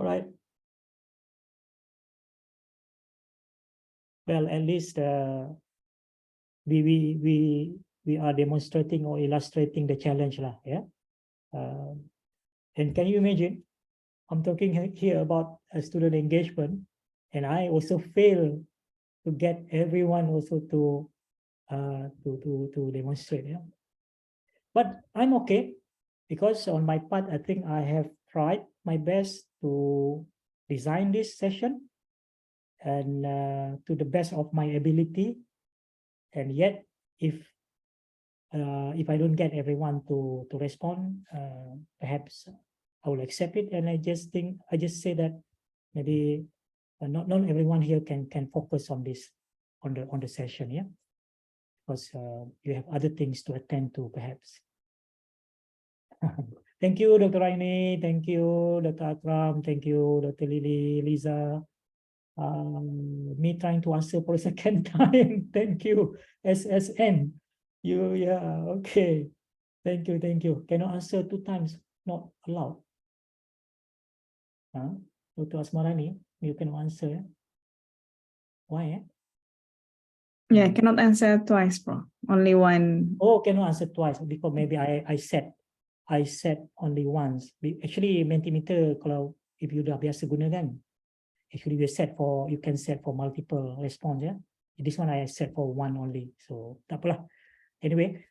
All right. Well, at least we are demonstrating or illustrating the challenge lah, yeah. And can you imagine? I'm talking here about student engagement, and I also fail to get everyone also to demonstrate. Yeah, but I'm okay because on my part, I think I have tried my best to design this session and to the best of my ability. And yet, if I don't get everyone to respond, perhaps I will accept it. And I just say that maybe not everyone here can focus on this on the session, yeah, because you have other things to attend to, perhaps. Thank you, Dr. Raini. Thank you, Dr. Akram. Thank you, Dr. Lily, Lisa. Me trying to answer for a second time. Thank you, SSN. Yeah, okay. Thank you. Cannot answer 2 times, not allowed. Dr. Asmarani, you cannot answer. Why?
Yeah, cannot answer twice, Prof. Only one.
Oh, cannot answer twice because maybe I said only once. Actually, Mentimeter kalau if you dah biasa guna kan, actually you can set for multiple response, ya. This one I set for one only, so tak apalah. Anyway,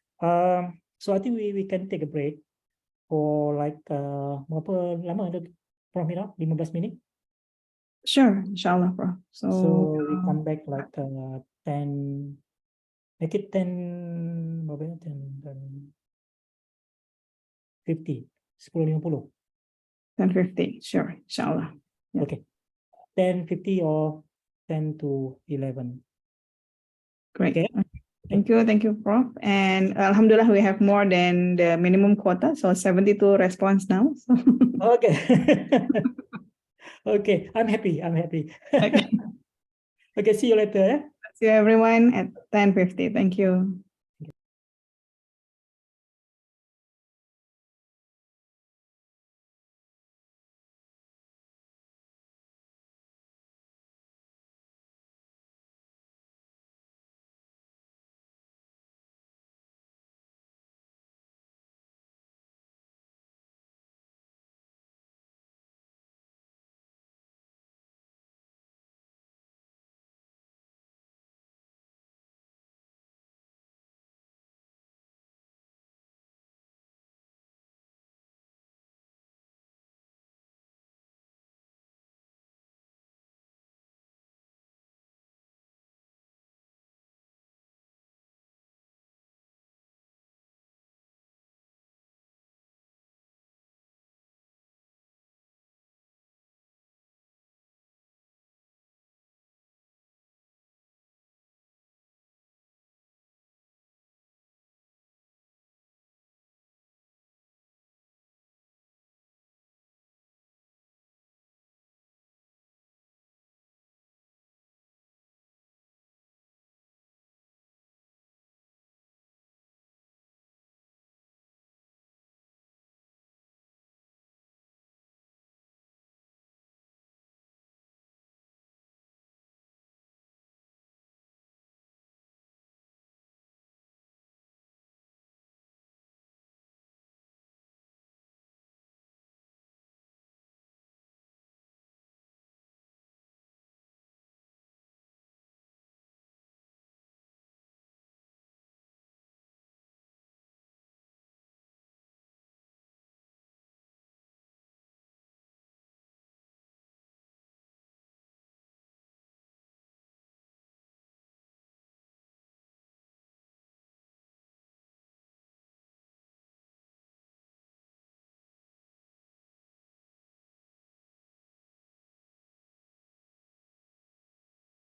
so I think we can take a break for like berapa lama untuk Prof Mira? 15 minit.
Sure, inshallah, Prof.
So we come back like 10. Make it 10. Berapa ya? 10 50. 10.50.
10:50, sure, inshallah. Yeah.
Okay. 10:50 or 10 to 11.
Great.
Okay.
Thank you, Prof. And Alhamdulillah, we have more than the minimum quota, so 72 response now. So.
Okay. Okay, I'm happy.
Okay.
Okay, see you later. Eh?
See you everyone at 10:50. Thank you.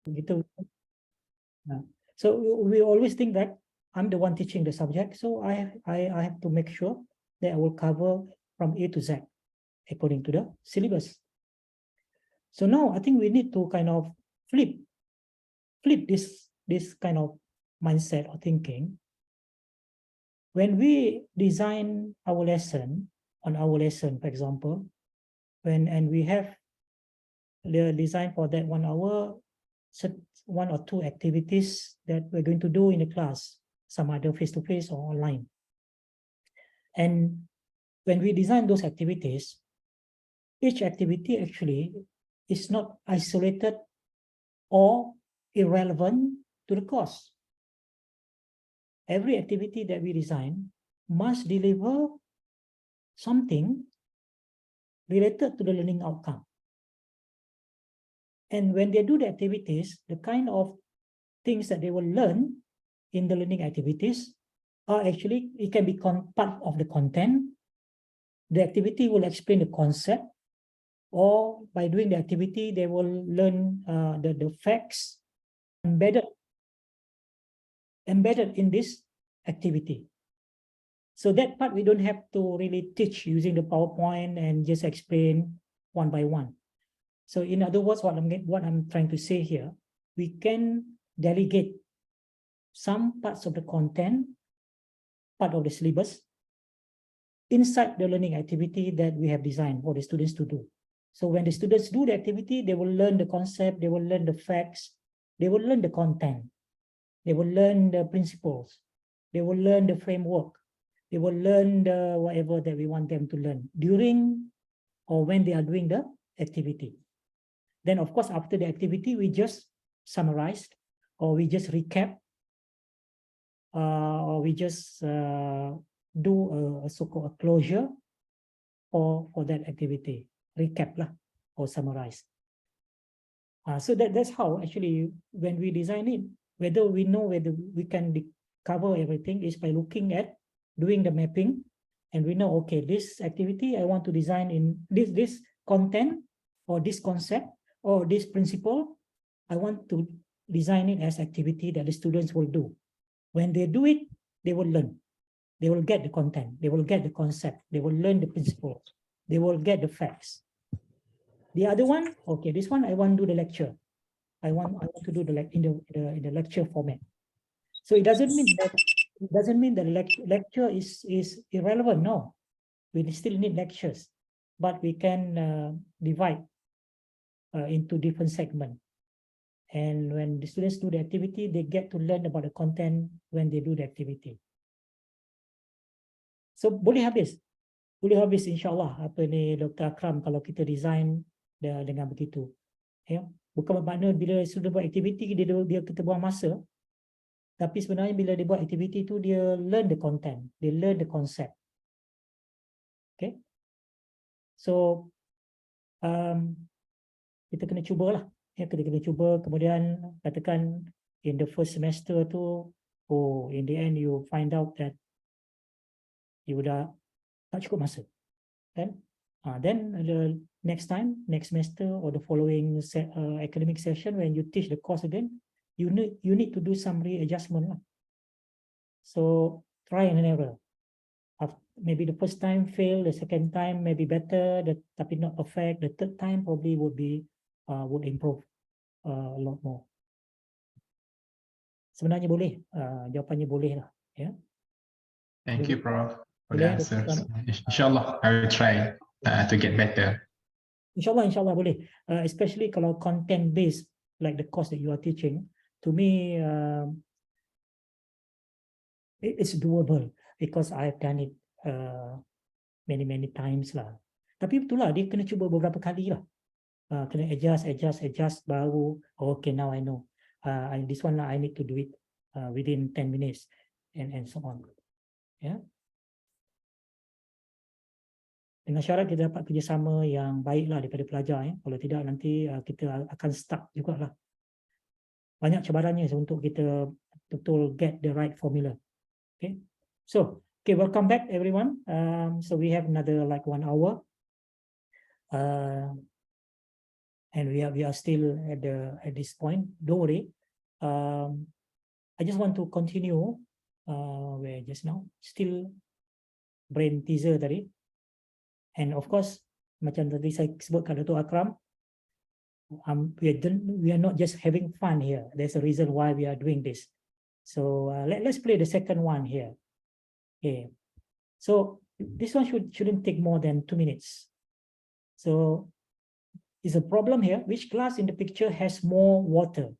Gitu. Nah, so we always think that I'm the one teaching the subject, so I have to make sure that I will cover from A to Z according to the syllabus. So now I think we need to kind of flip this kind of mindset or thinking. When we design our lesson, for example, and we have the design for that 1 hour, one or two activities that we're going to do in the class, some either face-to-face or online. And when we design those activities, each activity actually is not isolated or irrelevant to the course. Every activity that we design must deliver something related to the learning outcome. And when they do the activities, the kind of things that they will learn in the learning activities are actually, it can be part of the content. The activity will explain the concept, or by doing the activity, they will learn the facts embedded in this activity. So that part we don't have to really teach using the PowerPoint and just explain one by one. So in other words, what I'm trying to say here, we can delegate some parts of the content, part of the syllabus, inside the learning activity that we have designed for the students to do. So when the students do the activity, they will learn the concept, they will learn the facts, they will learn the content, they will learn the principles, they will learn the framework, they will learn the whatever that we want them to learn during or when they are doing the activity. Then, of course, after the activity, we just summarize, or we just recap, or we just do a so-called a closure for that activity, recap lah, or summarize. So that's how actually when we design it, whether we know whether we can cover everything is by looking at doing the mapping, and we know, okay, this activity I want to design in this content or this concept or this principle, I want to design it as activity that the students will do. When they do it, they will learn. They will get the content. They will get the concept. They will learn the principles. They will get the facts. The other one, okay, this one I want to do the lecture. I want to do in the lecture format. So it doesn't mean that the lecture is irrelevant. No, we still need lectures, but we can divide into different segments. And when the students do the activity, they get to learn about the content when they do the activity. So boleh habis insyaAllah apa ni Dr. Akram kalau kita design dengan begitu. Ya, bukan bermakna bila student buat aktiviti dia kita buang masa, tapi sebenarnya bila dia buat aktiviti tu dia learn the content, dia learn the concept. Okay, so kita kena cubalah, ya, kita kena cuba. Kemudian katakan in the first semester tu, in the end you find out that you dah tak cukup masa, kan? Then the next semester or the following academic session when you teach the course again, you need to do some readjustment lah. So try and error. Maybe the first time fail, the second time maybe better, tapi not perfect. The third time probably would improve a lot more. Sebenarnya boleh, jawapannya boleh lah, ya.
Thank you, Prof, for the answers. Inshallah, I will try to get better.
Inshallah boleh. Especially kalau content based like the course that you are teaching, to me it's doable because I've done it many times lah. Tapi betul lah, dia kena cuba beberapa kali lah. Kena adjust baru, okay, now I know. This one lah, I need to do it within 10 minutes and so on. Ya. Dengan syarat kita dapat kerjasama yang baiklah daripada pelajar, ya. Kalau tidak nanti kita akan stuck jugalah. Banyak cabarannya untuk kita betul get the right formula. Okay, so welcome back everyone. So we have another like 1 hour, and we are still at this point. Don't worry. I just want to continue where just now, still brain teaser tadi. And of course, macam tadi saya sebut kat Dr. Akram, we are not just having fun here. There's a reason why we are doing this. So let's play the second one here. Okay. So this one shouldn't take more than 2 minutes. So is a problem here. Which glass in the picture has more water?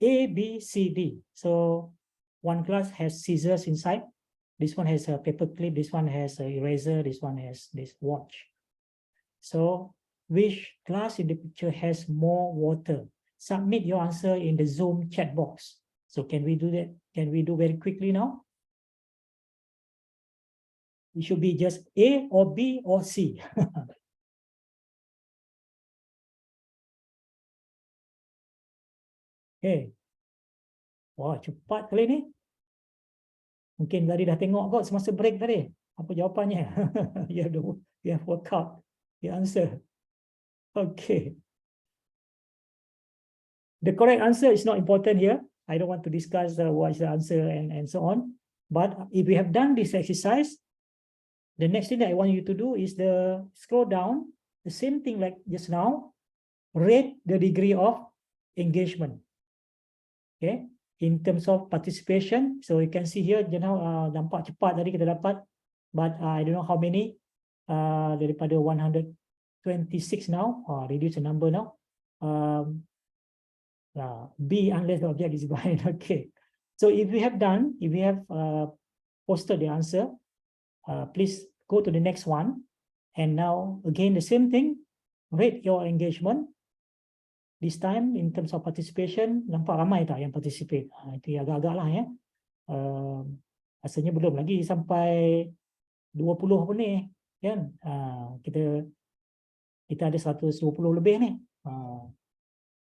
A, B, C, D. So one glass has scissors inside. This one has a paper clip. This one has an eraser. This one has this watch. So which glass in the picture has more water? Submit your answer in the Zoom chat box. So can we do that? Can we do very quickly now? It should be just A or B or C. Okay. Wah, cepat kali ni. Mungkin tadi dah tengok kot semasa break tadi. Apa jawapannya? You have worked out the answer. Okay. The correct answer is not important here. I don't want to discuss what is the answer and so on. But if we have done this exercise, the next thing that I want you to do is scroll down, the same thing like just now, rate the degree of engagement. Okay, in terms of participation. So you can see here, you know, nampak cepat tadi kita dapat, but I don't know how many, daripada 126 now, reduce the number now. B, unless the object is behind. Okay, so if we have posted the answer, please go to the next one. And now again the same thing, rate your engagement. This time in terms of participation, nampak ramai tak yang participate? Itu agak-agak lah ya. Asalnya belum lagi sampai 20 pun ni kan. Kita ada 120 lebih ni.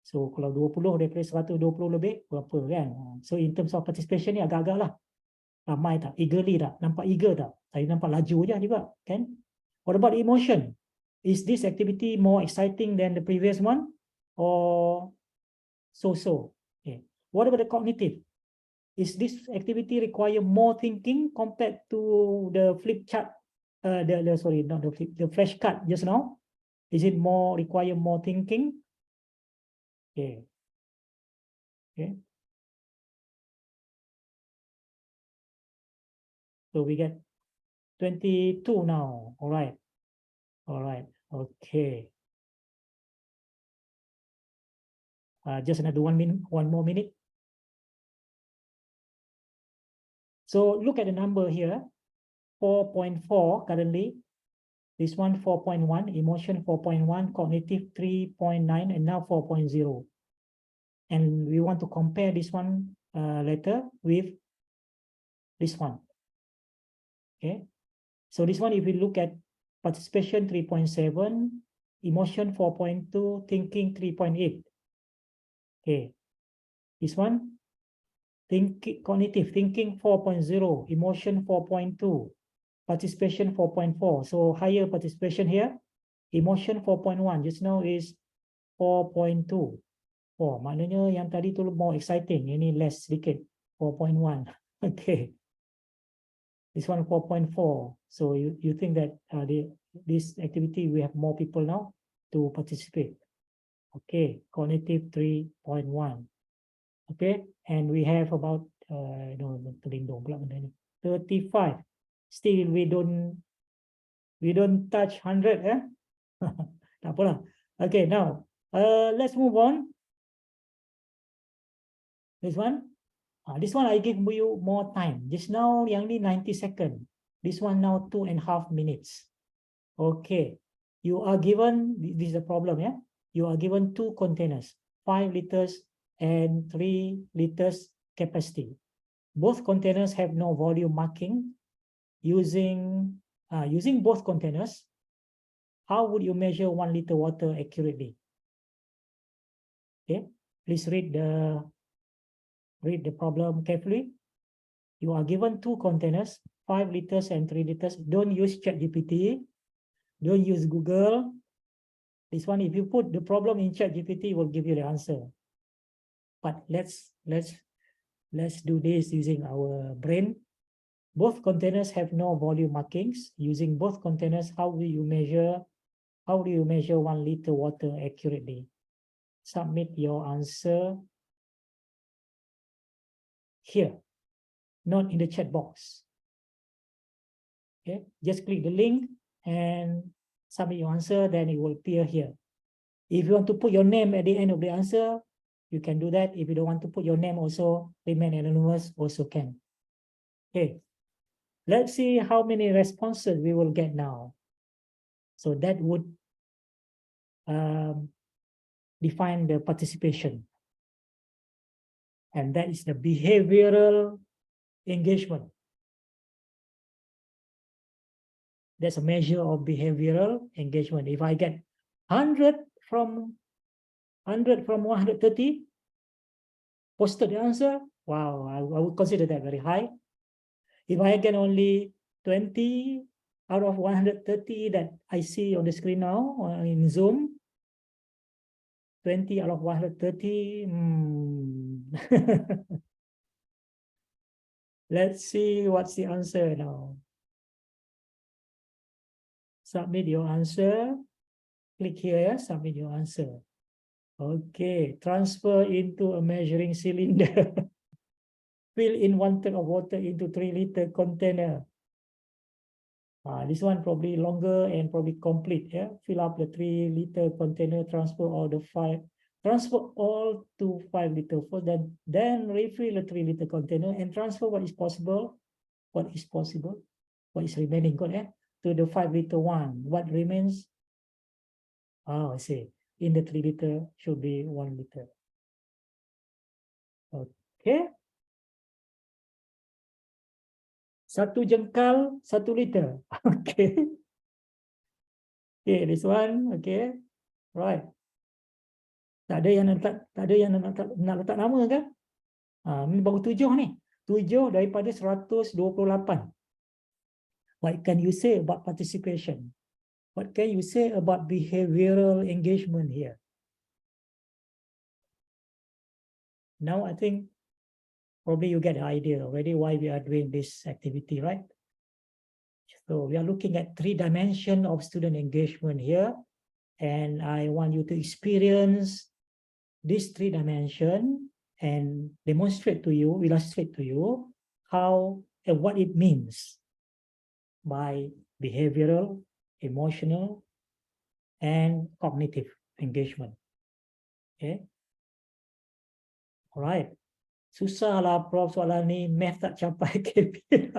So kalau 20 daripada 120 lebih berapa kan? So in terms of participation ni agak-agak lah. Ramai tak? Eagerly tak? Nampak eager tak? Saya nampak laju je juga kan? What about emotion? Is this activity more exciting than the previous one? Or so-so? Okay. What about the cognitive? Is this activity require more thinking compared to the flip chart? The flashcard just now? Is it require more thinking? Okay. Okay. So we get 22 now. All right. All right. Okay. Just another 1 minute, one more minute. So look at the number here, 4.4 currently. This one 4.1, emotion 4.1, cognitive 3.9, and now 4.0. And we want to compare this one later with this one. Okay. So this one, if we look at participation 3.7, emotion 4.2, thinking 3.8. Okay, this one, cognitive thinking 4.0, emotion 4.2, participation 4.4. So higher participation here, emotion 4.1, just now is 4.2. Maknanya yang tadi tu more exciting, ini less sedikit, 4.1. Okay, this one 4.4. So you think that this activity we have more people now to participate. Okay, cognitive 3.1. Okay, and we have about 35. Still we don't touch 100, eh? Tak apalah. Okay, now let's move on. This one I give you more time. Just now yang ni 90 seconds. This one now 2.5 minutes. Okay, you are given, this is a problem, yeah? You are given 2 containers, 5 liters and 3 liters capacity. Both containers have no volume marking. Using both containers, how would you measure 1 liter water accurately? Okay, please read the problem carefully. You are given 2 containers, 5 liters and 3 liters. Don't use ChatGPT. Don't use Google. This one, if you put the problem in ChatGPT, it will give you the answer. But let's Let's do this using our brain. Both containers have no volume markings. Using both containers, how do you measure 1 liter water accurately? Submit your answer here, not in the chat box. Okay, just click the link and submit your answer, then it will appear here. If you want to put your name at the end of the answer, you can do that. If you don't want to put your name also, remain anonymous, also can. Okay, let's see how many responses we will get now. So that would define the participation. And that is the behavioral engagement. That's a measure of behavioral engagement. If I get 100 from 130 posted the answer, wow, I would consider that very high. If I get only 20 out of 130 that I see on the screen now in Zoom, 20 out of 130, let's see what's the answer now. Submit your answer. Click here, submit your answer. Okay, transfer into a measuring cylinder. Fill in 1/3 of water into 3-liter container. This one probably longer and probably complete. Yeah, fill up the 3-liter container. Transfer all to 5-liter first. Then refill the 3-liter container and transfer what is possible. What is remaining? To the 5-liter one. What remains? I see. In the 3-liter should be 1 liter. Okay. 1 jengkal 1 liter. Okay. Okay, this one. Okay. Right. Tak ada yang nak letak nama kan? Ini baru 7 ni. 7 daripada 128. What can you say about participation? What can you say about behavioral engagement here? Now I think probably you get the idea already why we are doing this activity, right? So we are looking at 3 dimensions of student engagement here. And I want you to experience these 3 dimensions and illustrate to you how and what it means by behavioral, emotional, and cognitive engagement. Okay. All right. Susah lah Prof soalan ni, math tak capai KPI.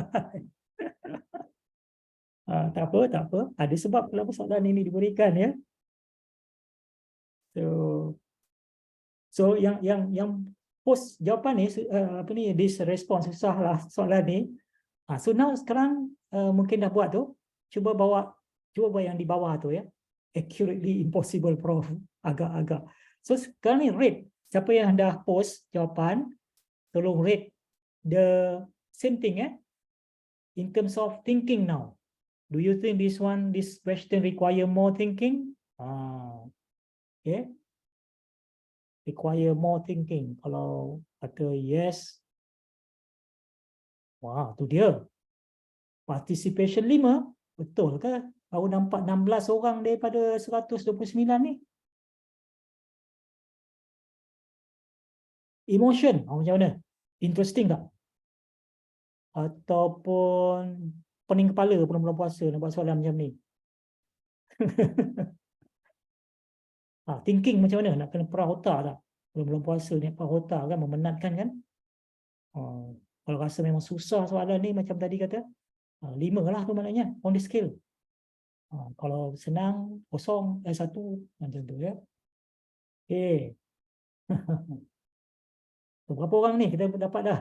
Tak apa. Ada sebab kenapa soalan ini diberikan ya. So yang post jawapan ni, this response susah lah soalan ni. So now sekarang mungkin dah buat tu. Cuba buat yang di bawah tu ya. Accurately impossible Prof. Agak-agak. So sekarang ni rate. Siapa yang dah post jawapan, tolong rate the same thing in terms of thinking now. Do you think this question require more thinking? Okay. Require more thinking. Kalau kata yes, wah, tu dia. Participation 5, betul ke? Baru nampak 16 orang daripada 129 ni. Emotion, macam mana? Interesting tak? Ataupun pening kepala belum puasa nak buat soalan macam ni. Thinking macam mana? Nak kena perah otak tak? Belum puasa ni perah otak kan, memenatkan kan? Kalau rasa memang susah soalan ni macam tadi kata, 5 lah tu maknanya on the scale. Kalau senang 0, 1 macam tu ya. Okay. Berapa orang ni kita dapat dah?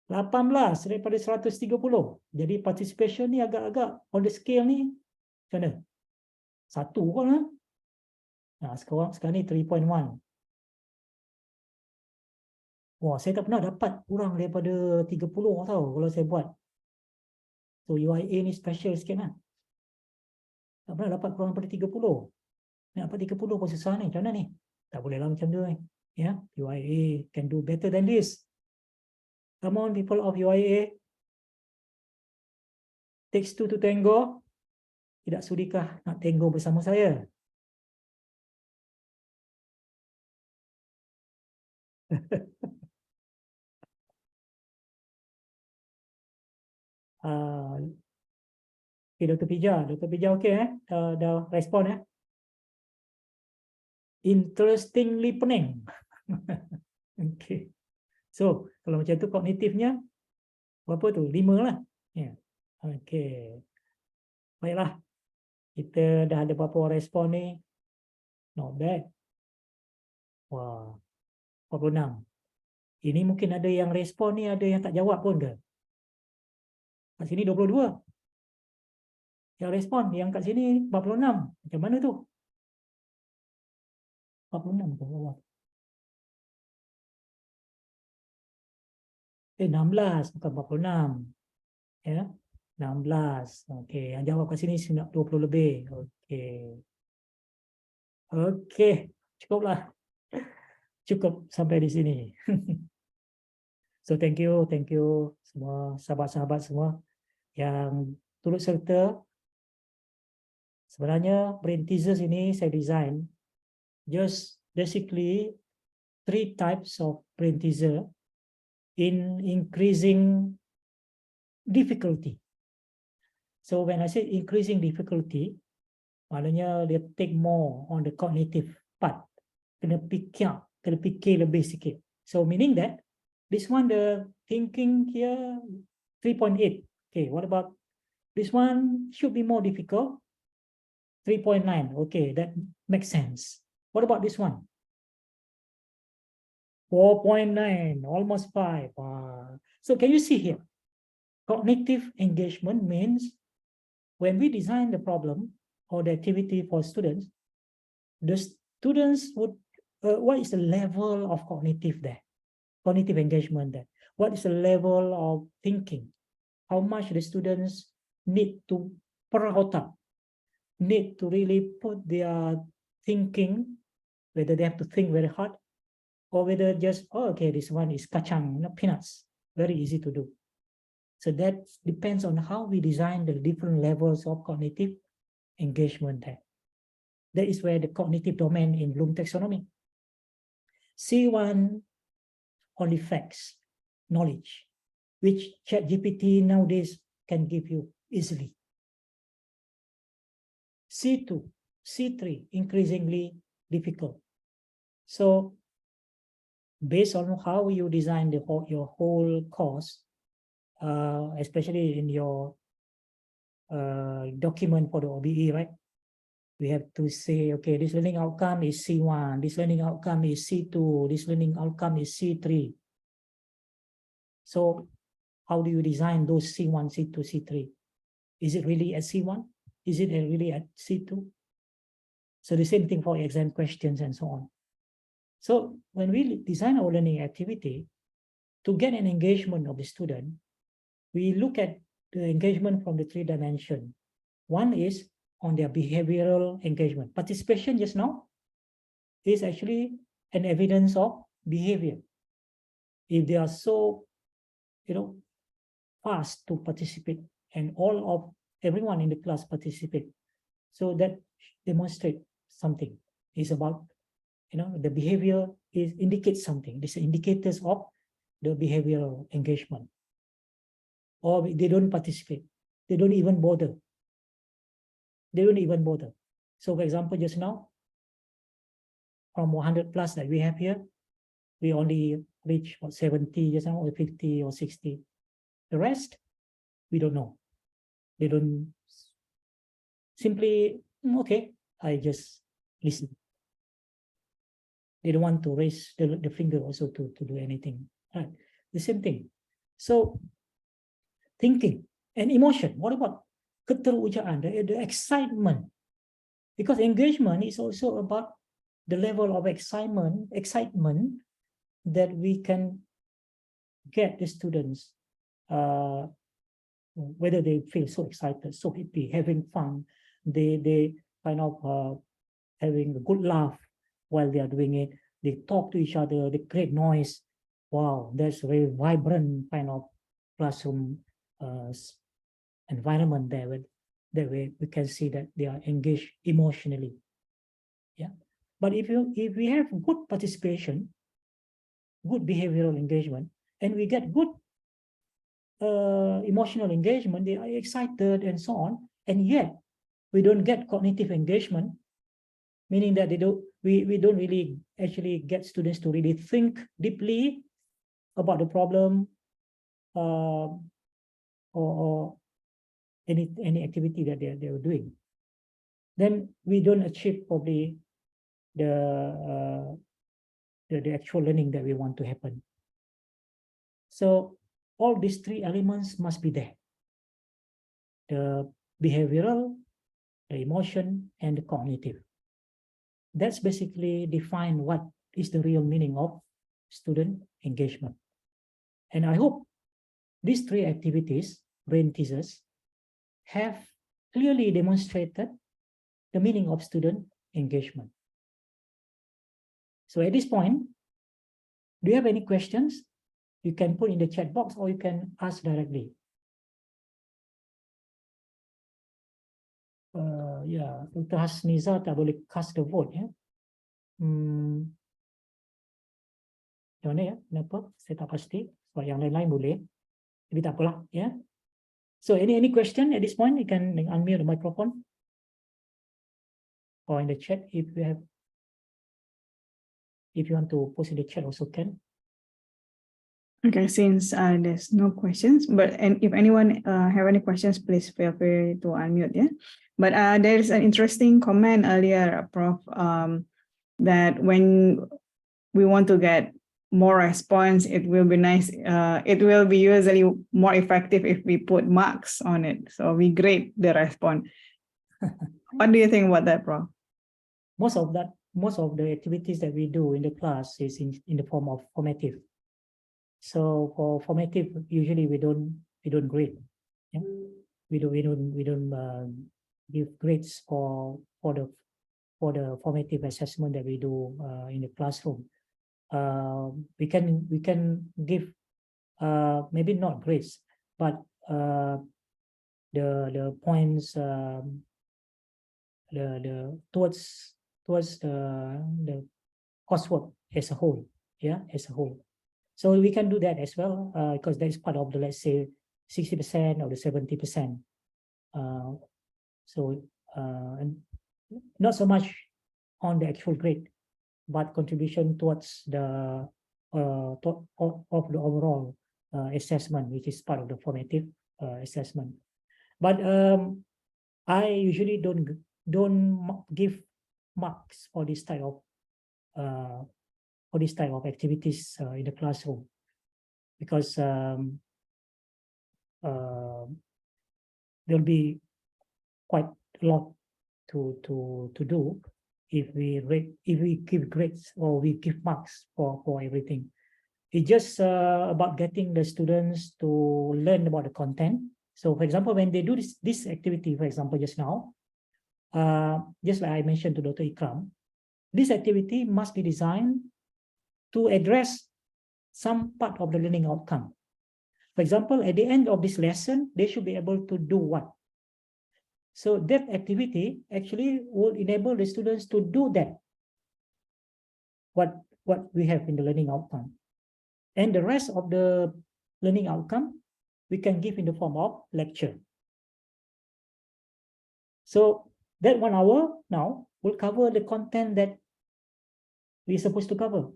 18 daripada 130. Jadi participation ni agak-agak on the scale ni macam mana? 1 orang lah. Sekarang ni 3.1. Wah, saya tak pernah dapat kurang daripada 30 tau kalau saya buat. So UIA ni special sikit lah. Tak pernah dapat kurang daripada 30. Nak dapat 30 pun susah ni. Macam mana ni? Tak boleh lah macam tu ni. Yeah, UIA can do better than this. Come on, people of UIA. Takes two to tango. Tidak sudikah nak tango bersama saya? Okay, Dr. Pija okay dah respon Interestingly pening. Okay. So, kalau macam tu kognitifnya berapa tu? 5 lah. Yeah. Okay. Baiklah. Kita dah ada berapa respon ni? Not bad. Wah. 46. Ini mungkin ada yang respon ni ada yang tak jawab pun ke? Kat sini 22. Yang respon, yang kat sini 46. Macam mana tu? 46 ke bawah? 16 bukan 46. Ya. 16. Okey, yang jawab kat sini 20 lebih. Okey. Okey, cukuplah. Cukup sampai di sini. So thank you semua sahabat-sahabat semua yang turut serta. Sebenarnya brain teasers ini saya design just basically 3 types of brain teaser in increasing difficulty. So when I say increasing difficulty, maknanya dia take more on the cognitive part. Kena fikir lebih sikit. So meaning that this one the thinking here 3.8. Okay, what about this one? Should be more difficult. 3.9. Okay, that makes sense. What about this one? 4.9, almost 5. So can you see here? Cognitive engagement means when we design the problem or the activity for students, the students would, what is the level of cognitive there? Cognitive engagement there. What is the level of thinking? How much the students need to perautak, need to really put their thinking, whether they have to think very hard, or whether just, oh, okay, this one is kacang, peanuts, very easy to do. So that depends on how we design the different levels of cognitive engagement there. That is where the cognitive domain in Bloom taxonomy. C1 only facts, knowledge, which ChatGPT nowadays can give you easily. C2, C3, increasingly difficult. So based on how you design your whole course, especially in your document for the OBE, right? We have to say, okay, this learning outcome is C1, this learning outcome is C2, this learning outcome is C3. So how do you design those C1, C2, C3? Is it really at C1? Is it really at C2? So the same thing for exam questions and so on. So when we design our learning activity, to get an engagement of the student, we look at the engagement from the 3 dimensions. One is on their behavioral engagement. Participation just now is actually an evidence of behavior. If they are so, fast to participate and everyone in the class participate, so that demonstrates something. It's about, the behavior indicates something. These are indicators of the behavioral engagement. Or they don't participate. They don't even bother. So for example, just now, from 100 plus that we have here, we only reach 70 just now, or 50 or 60. The rest, we don't know. They don't simply, okay, I just listen. They don't want to raise the finger also to do anything. Right? The same thing. So thinking and emotion. What about keterujaan, the excitement? Because engagement is also about the level of excitement that we can get the students, whether they feel so excited, so happy, having fun, they kind of having a good laugh while they are doing it. they talk to each other, they create noise. Wow, that's a very vibrant kind of classroom environment there. That way we can see that they are engaged emotionally. Yeah, but if we have good participation, good behavioral engagement, and we get good emotional engagement, they are excited and so on, and yet we don't get cognitive engagement, meaning that we don't really actually get students to really think deeply about the problem or any activity that they are doing, then we don't achieve probably the actual learning that we want to happen. So all these three elements must be there: the behavioral, the emotion, and the cognitive. That's basically define what is the real meaning of student engagement. And I hope these three activities, brain teasers, have clearly demonstrated the meaning of student engagement. So at this point, do you have any questions? You can put in the chat box or you can ask directly. Ya, Dr. Hasniza tak boleh cast the vote ya. Macam mana ya? Kenapa? Saya tak pasti. Sebab yang lain-lain boleh. Tapi tak apalah ya. So any question at this point, you can unmute the microphone or in the chat if you have. If you want to post in the chat also can.
Okay, since there's no questions, and if anyone have any questions, please feel free to unmute, yeah. But there is an interesting comment earlier, Prof, that when we want to get more response, it will be nice. It will be usually more effective if we put marks on it. So we grade the response. What do you think about that, Prof?
Most of the activities that we do in the class is in the form of formative. So for formative, usually we don't grade. Yeah? We don't give grades for the formative assessment that we do in the classroom. We can give maybe not grades, but the points the towards the coursework as a whole, yeah, as a whole. So we can do that as well because that is part of the, let's say, 60% or the 70%. And not so much on the actual grade, but contribution towards the of the overall assessment, which is part of the formative assessment. But I usually don't give marks for this type of activities in the classroom, because there'll be quite a lot to do if we give grades or we give marks for everything. It's just about getting the students to learn about the content. So for example, when they do this activity, for example, just now, just like I mentioned to Dr. Ikram, this activity must be designed to address some part of the learning outcome. For example, at the end of this lesson, they should be able to do what? So that activity actually will enable the students to do that, what we have in the learning outcome. And the rest of the learning outcome, we can give in the form of lecture. So that 1 hour now will cover the content that we're supposed to cover.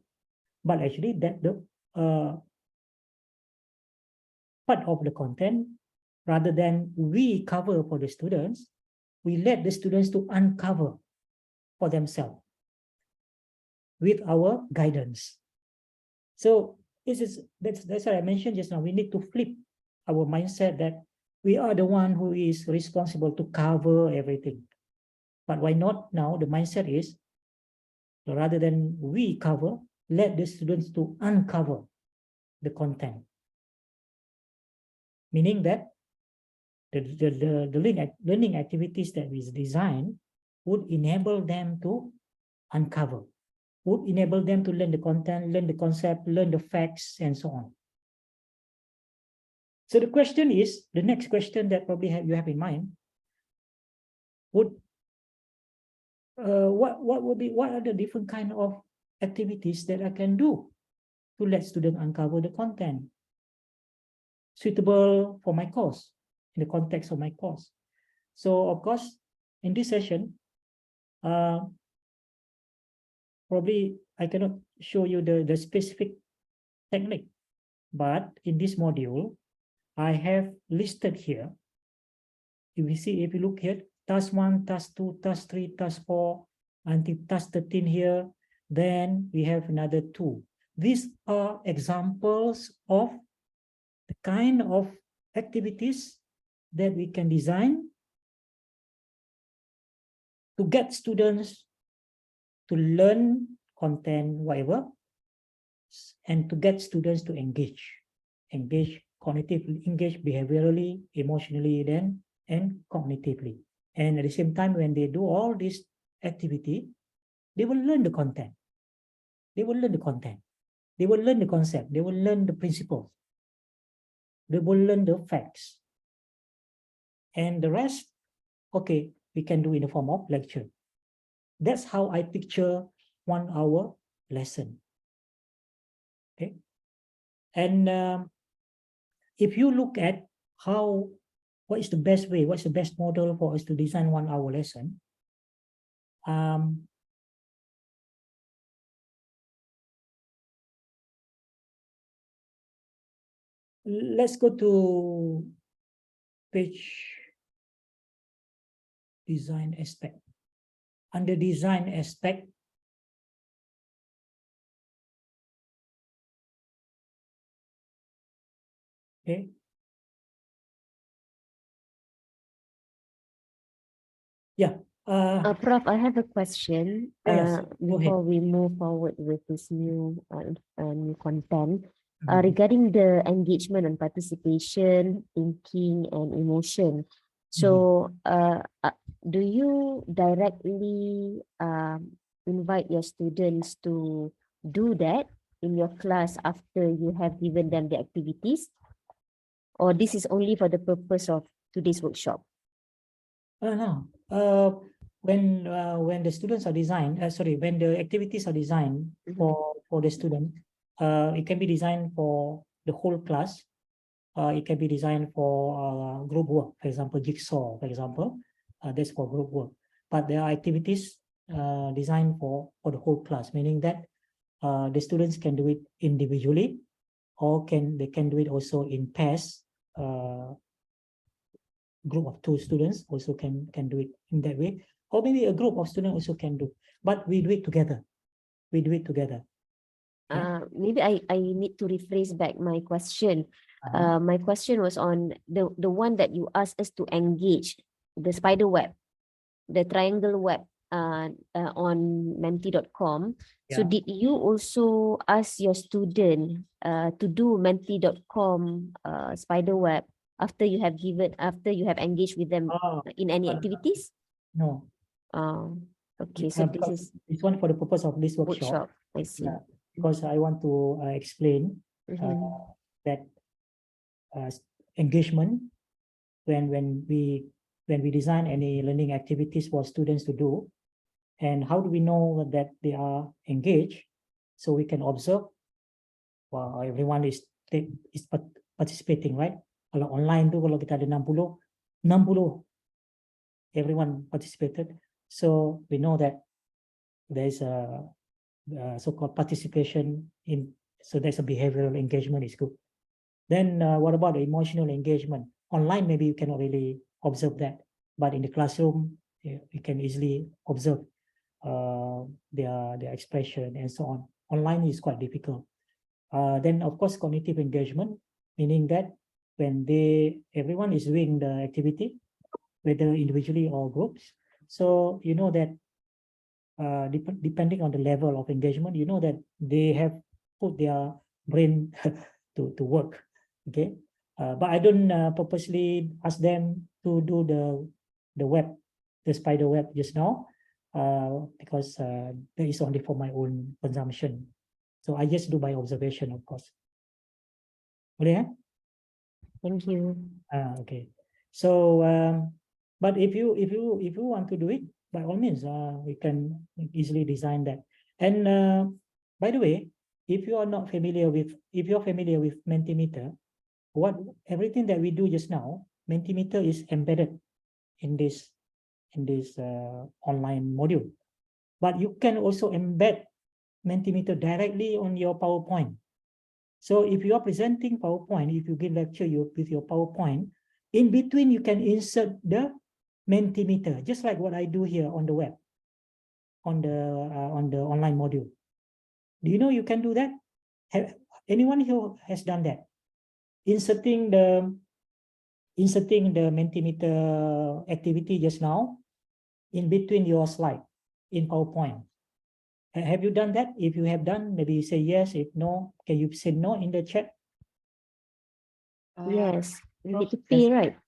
But actually that the part of the content, rather than we cover for the students, we let the students to uncover for themselves with our guidance. So that's what I mentioned just now. We need to flip our mindset that we are the one who is responsible to cover everything. But why not now? The mindset is, rather than we cover, let the students to uncover the content. Meaning that the learning activities that we design would enable them to uncover would enable them to learn the content, learn the concept, learn the facts, and so on. So the question is, the next question that probably you have in mind, what are the different kind of activities that I can do to let students uncover the content suitable for my course, in the context of my course. So of course, in this session, probably I cannot show you the specific technique, but in this module, I have listed here. If you look here, task 1, task 2, task 3, task 4, until task 13 here, then we have another 2. These are examples of the kind of activities that we can design to get students to learn content, whatever, and to get students to engage cognitively, engage behaviorally, emotionally, and cognitively. And at the same time, when they do all this activity, they will learn the content. They will learn the content. They will learn the concept. They will learn the principles. They will learn the facts. And the rest, okay, we can do in the form of lecture. That's how I picture 1 hour lesson. Okay. And if you look at what is the best way, what's the best model for us to design 1 hour lesson? Let's go to page design aspect. Under design aspect, okay. Yeah.
Prof, I have a question
Yes, go ahead.
before we move forward with this new new content. Regarding the engagement and participation, thinking and emotion. So do you directly invite your students to do that in your class after you have given them the activities? Or this is only for the purpose of today's workshop?
No. When the students are designed, when the activities are designed for the student, it can be designed for the whole class. It can be designed for group work, for example, jigsaw, for example, that's for group work. But there are activities designed for the whole class, meaning that the students can do it individually, or they can do it also in pairs. Group of 2 students also can do it in that way, or maybe a group of students also can do, but we do it together.
Maybe I need to rephrase back my question. My question was on the one that you asked us to engage, the spider web, the triangle web on menti.com. So did you also ask your student to do menti.com spider web after you have engaged with them in any activities?
No.
Okay, so this
one for the purpose of this workshop.
I see.
Because I want to explain that engagement when we design any learning activities for students to do, and how do we know that they are engaged? So we can observe. Well, everyone is participating, right? Kalau online tu, kalau kita ada 60, everyone participated. So we know that there is a so-called participation so there's a behavioral engagement is good. Then what about the emotional engagement? Online, maybe you cannot really observe that, but in the classroom, you can easily observe their expression and so on. Online is quite difficult. Then of course, cognitive engagement, meaning that when everyone is doing the activity, whether individually or groups, so you know that depending on the level of engagement, you know that they have put their brain to work. Okay, but I don't purposely ask them to do the spider web just now. because that is only for my own consumption. So I just do by observation, of course. Boleh,
Thank you.
okay. So, but if you want to do it, by all means, we can easily design that. And by the way, if you're familiar with Mentimeter, everything that we do just now, Mentimeter is embedded in this online module. But you can also embed Mentimeter directly on your PowerPoint. So if you are presenting PowerPoint, if you give lecture with your PowerPoint, in between you can insert the Mentimeter, just like what I do here on the web, on the online module. Do you know you can do that? Anyone who has done that? Inserting the Mentimeter activity just now in between your slide in PowerPoint. Have you done that? If you have done, maybe you say yes. If no, can you say no in the chat?
Yes, we need to pay, right?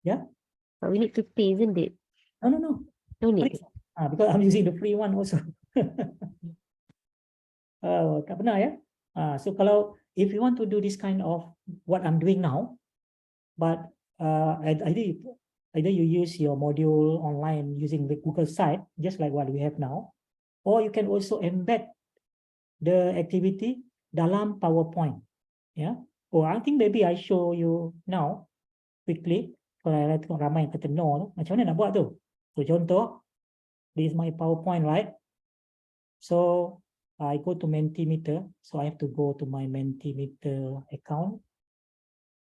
Yeah.
But we need to pay, isn't it?
No.
No need.
Because I'm using the free one also. Tak benar ya? So kalau if you want to do this kind of what I'm doing now, but either you use your module online using the Google site, just like what we have now, or you can also embed the activity dalam PowerPoint. Yeah. Oh, I think maybe I show you now quickly. Kalau tengok ramai yang kata no, macam mana nak buat tu? So contoh, this is my PowerPoint, right? So I go to Mentimeter. So I have to go to my Mentimeter account.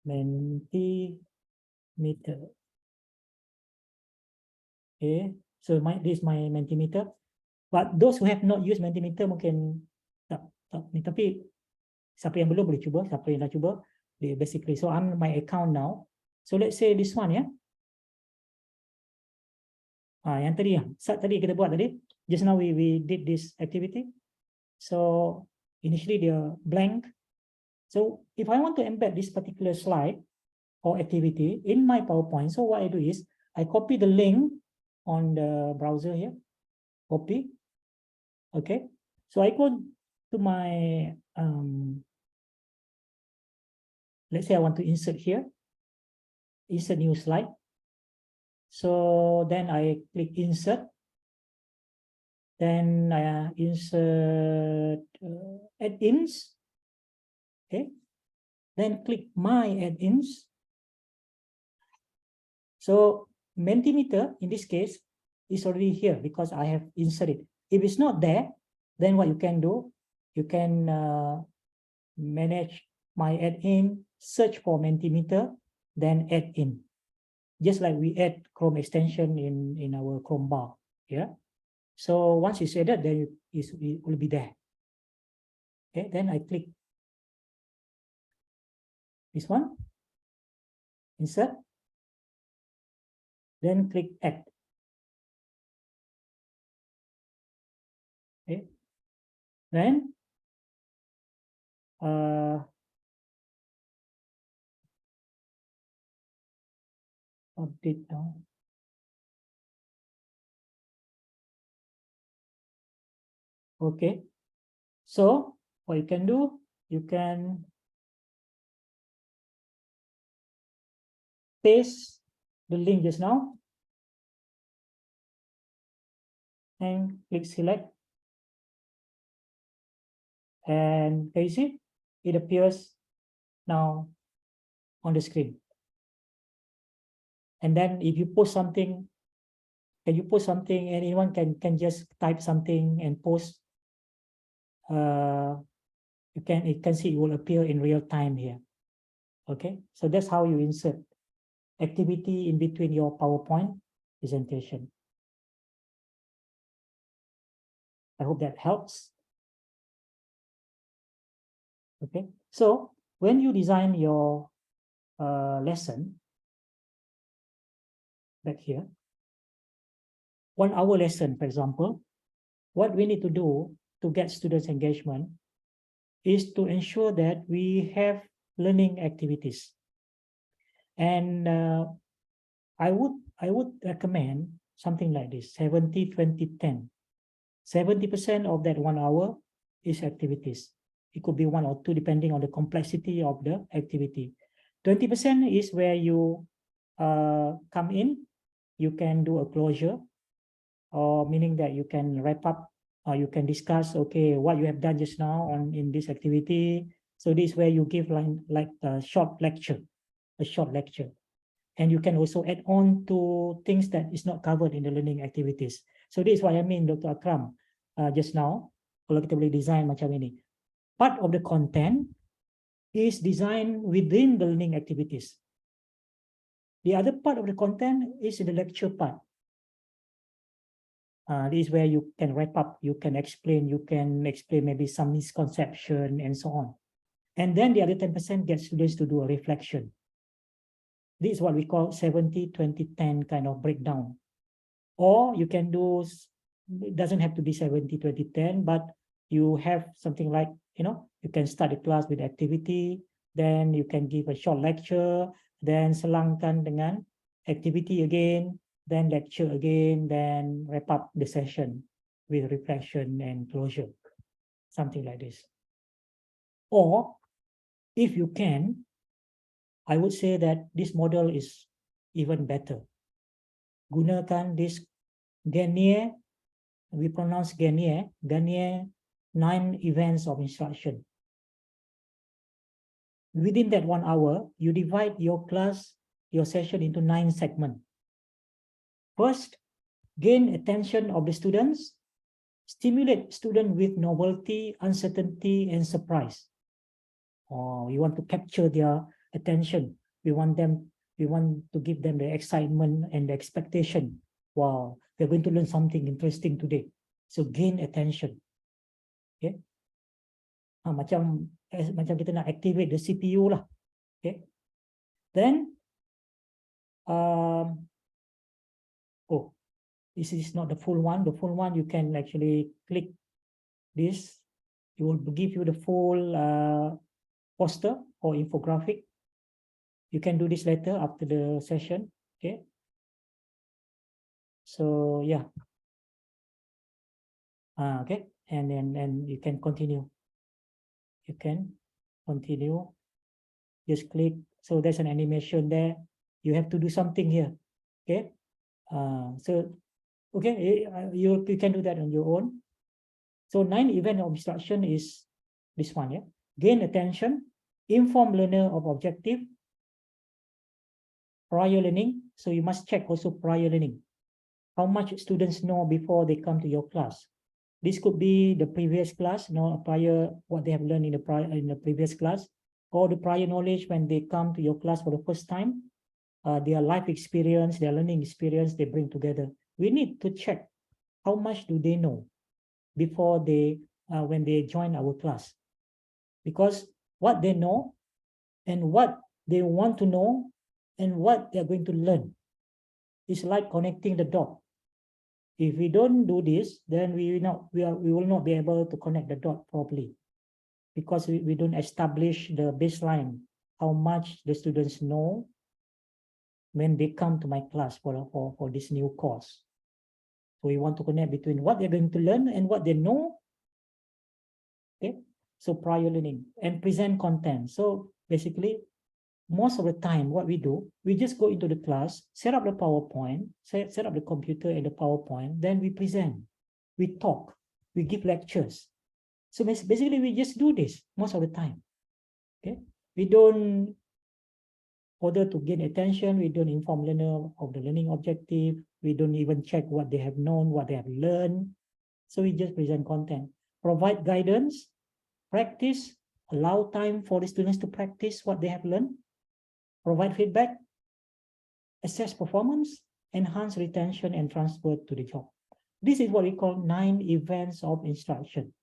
Mentimeter. Okay. So this is my Mentimeter. But those who have not used Mentimeter mungkin tak ni, tapi siapa yang belum boleh cuba, siapa yang dah cuba, basically. So I'm my account now. So let's say this one, yeah. Yang tadi kita buat tadi. Just now we did this activity. So initially they're blank. So if I want to embed this particular slide or activity in my PowerPoint, so what I do is I copy the link on the browser here. Copy. Okay. So I go to my let's say I want to insert here. Insert new slide. So then I click insert. Then I insert add-ins. Okay. Then click my add-ins. So Mentimeter in this case is already here because I have inserted. If it's not there, then what you can do, you can manage my add-in, search for Mentimeter, then add in. Just like we add Chrome extension in our Chrome bar. Yeah. So once it's added, then it will be there. Okay, then I click this one, insert, then click add. Okay, then update now. Okay, so what you can do, you can paste the link just now and click select. And can you see it appears now on the screen? And then if you post something, can you post something, and anyone can just type something and post. You can see it will appear in real time here. Okay, so that's how you insert activity in between your PowerPoint presentation. I hope that helps. Okay, so when you design your lesson back here, 1 hour lesson, for example, what we need to do to get students' engagement is to ensure that we have learning activities. And I would recommend something like this, 70, 20, 10. 70% of that 1 hour is activities. It could be 1 or 2 depending on the complexity of the activity. 20% is where you come in, you can do a closure, or meaning that you can wrap up, or you can discuss, okay, what you have done just now in this activity. So this is where you give like a short lecture, And you can also add on to things that is not covered in the learning activities. So this is what I mean, Dr. Akram, just now, kalau kita boleh design macam ini. Part of the content is designed within the learning activities. The other part of the content is the lecture part. This is where you can wrap up, you can explain maybe some misconception and so on. And then the other 10% gets students to do a reflection. This is what we call 70, 20, 10 kind of breakdown. Or you can do, it doesn't have to be 70, 20, 10, but you have something like, you can start the class with activity, then you can give a short lecture, then selangkan dengan activity again, then lecture again, then wrap up the session with reflection and closure, something like this. Or if you can, I would say that this model is even better. Gunakan this Garnier, we pronounce Garnier 9 events of instruction. Within that 1 hour, you divide your class, your session into 9 segments. First, gain attention of the students, stimulate students with novelty, uncertainty, and surprise. We want to capture their attention. We want to give them the excitement and the expectation. Wow, we're going to learn something interesting today. So gain attention. Okay. Macam kita nak activate the CPU lah. Okay. Then, this is not the full one. The full one, you can actually click this. It will give you the full poster or infographic. You can do this later after the session. Okay. So yeah. Okay. And then you can continue. You can continue. Just click. So there's an animation there. You have to do something here. Okay. So okay, you can do that on your own. So 9 event of instruction is this one. Yeah. Gain attention, inform learner of objective, prior learning. So you must check also prior learning. How much students know before they come to your class. This could be the previous class, prior what they have learned in the previous class, or the prior knowledge when they come to your class for the first time. Their life experience, their learning experience, they bring together. We need to check how much do they know before they, when they join our class. Because what they know and what they want to know and what they're going to learn is like connecting the dot. If we don't do this, then we will not be able to connect the dot properly, because we don't establish the baseline, how much the students know when they come to my class for this new course. So we want to connect between what they're going to learn and what they know. Okay, so prior learning and present content. So basically, most of the time, what we do, we just go into the class, set up the PowerPoint, set up the computer and the PowerPoint, then we present, we talk, we give lectures. So basically, we just do this most of the time. Okay, we don't order to gain attention, we don't inform learner of the learning objective, we don't even check what they have known, what they have learned. So we just present content, provide guidance, practice, allow time for the students to practice what they have learned, provide feedback, assess performance, enhance retention, and transfer to the job. This is what we call 9 events of instruction.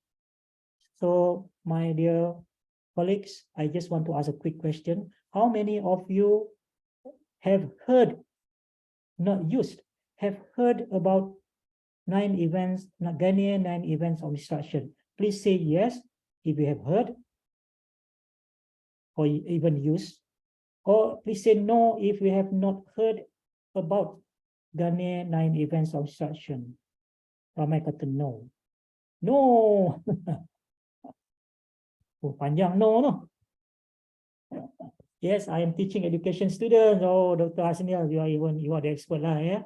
So, my dear colleagues, I just want to ask a quick question. How many of you have heard, not used, have heard about 9 events, Garnier 9 events of instruction? Please say yes if you have heard or even used. Or please say no if you have not heard about Gane 9 events of instruction. Ramai kata no. No. Oh, panjang no no. Yes, I am teaching education students. Oh, Dr. Hasnil, you are the expert lah ya.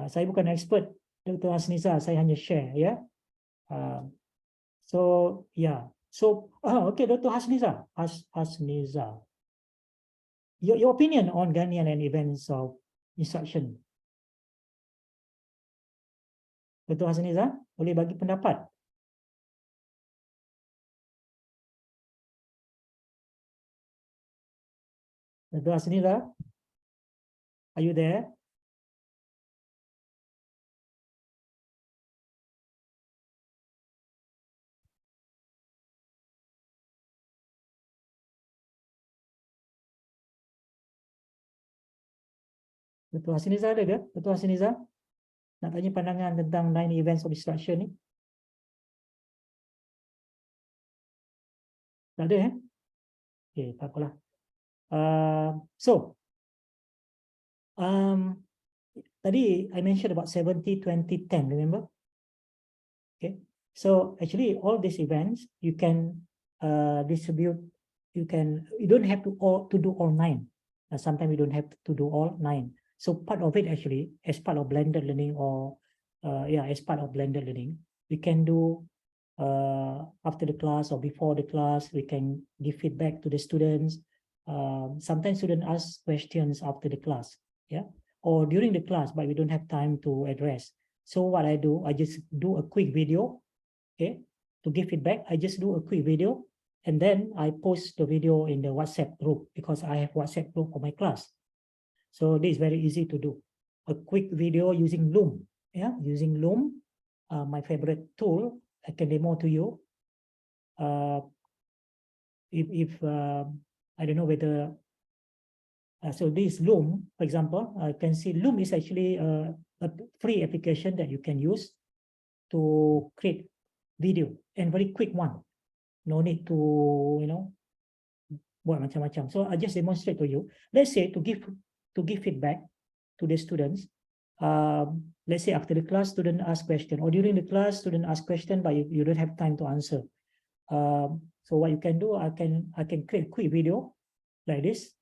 Saya bukan expert, Dr. Hasniza. Saya hanya share ya. So yeah. So okay, Dr. Hasniza. Hasniza. Your opinion on Ghanaian and events of instruction. Dr. Hasniza, boleh bagi pendapat? Dr. Hasniza, are you there? Dr. Hasniza ada ke? Dr. Hasniza nak tanya pandangan tentang 9 events of instruction ni? Tak ada Okay, tak apalah. Tadi I mentioned about 70, 20, 10, remember? Okay, so actually all these events you can distribute. You don't have to do all 9. Sometimes you don't have to do all 9. So part of it actually, as part of blended learning or as part of blended learning, we can do after the class or before the class. We can give feedback to the students. Sometimes students ask questions after the class, or during the class, but we don't have time to address. So what I do, I just do a quick video, to give feedback. I just do a quick video, and then I post the video in the WhatsApp group, because I have WhatsApp group for my class. So this is very easy to do. A quick video using Loom, using Loom, my favorite tool. I can demo to you. If I don't know whether, so this Loom, for example, I can see Loom is actually a free application that you can use to create video, and very quick one. No need to, buat macam-macam. So I just demonstrate to you. Let's say to give feedback to the students. Let's say after the class, student ask question, or during the class, student ask question, but you don't have time to answer. So what you can do, I can create a quick video like this.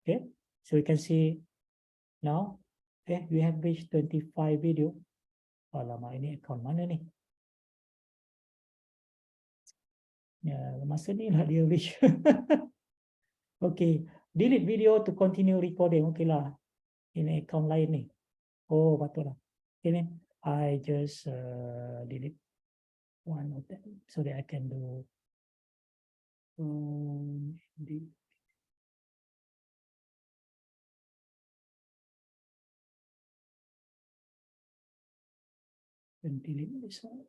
Okay, so you can see now. Okay, we have reached 25 video. Alamak, ini account mana ni? Ya, masa ni lah dia reach. Okay, delete video to continue recording. Okay lah, ini account lain ni. Oh, betul lah. Okay, I just delete one of them so that I can do delete this one.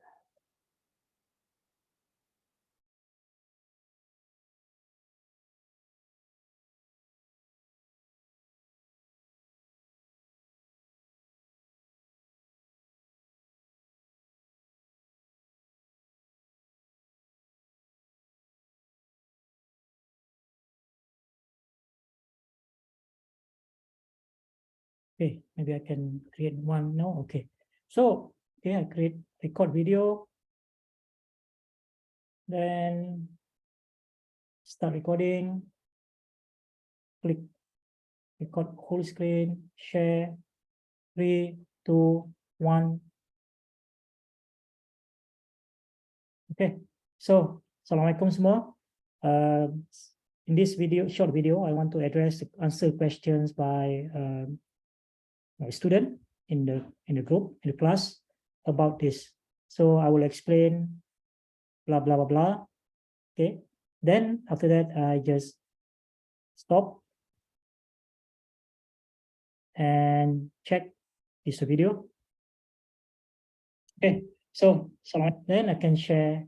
Okay, maybe I can create one now. Okay, so I record video, then start recording, click record whole screen, share, 3, 2, 1. Okay, so Assalamualaikum semua. In this video, short video, I want to answer questions by my student in the group, in the class, about this. So I will explain blah blah blah blah. Okay, then after that I just stop and check this video. Okay, so then I can share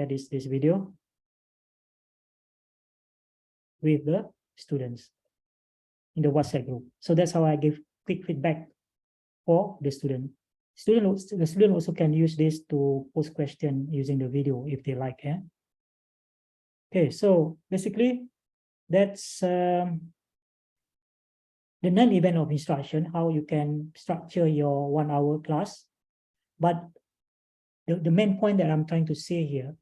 this video with the students in the WhatsApp group. So that's how I give quick feedback for the student. The student also can use this to post question using the video if they like. Okay, so basically that's the non-event of instruction, how you can structure your 1 hour class. But the main point that I'm trying to say here,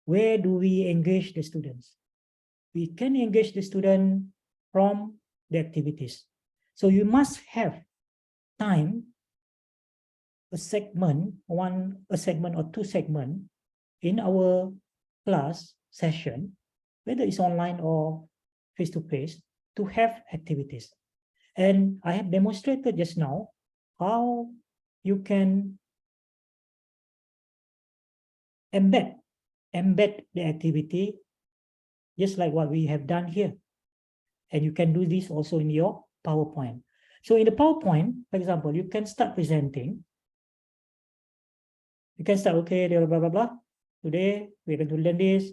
where do we engage the students? We can engage the student from the activities. So you must have time, a segment or 2 segments in our class session, whether it's online or face-to-face, to have activities. And I have demonstrated just now how you can embed the activity, just like what we have done here. And you can do this also in your PowerPoint. So in the PowerPoint, for example, you can start presenting. You can start, okay, blah, blah, blah, blah. Today, we're going to learn this.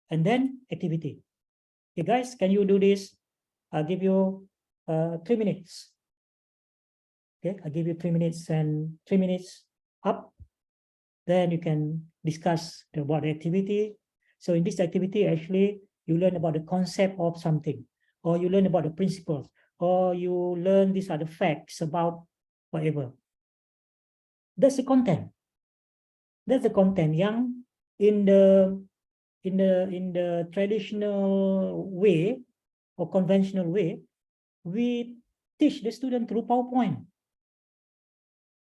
And then activity. Okay, guys, can you do this? I'll give you 3 minutes. Okay, I'll give you 3 minutes and 3 minutes up. Then you can discuss about the activity. So in this activity, actually, you learn about the concept of something, or you learn about the principles, or you learn these are the facts about whatever. That's the content. That's the content yang in the traditional way or conventional way, we teach the student through PowerPoint.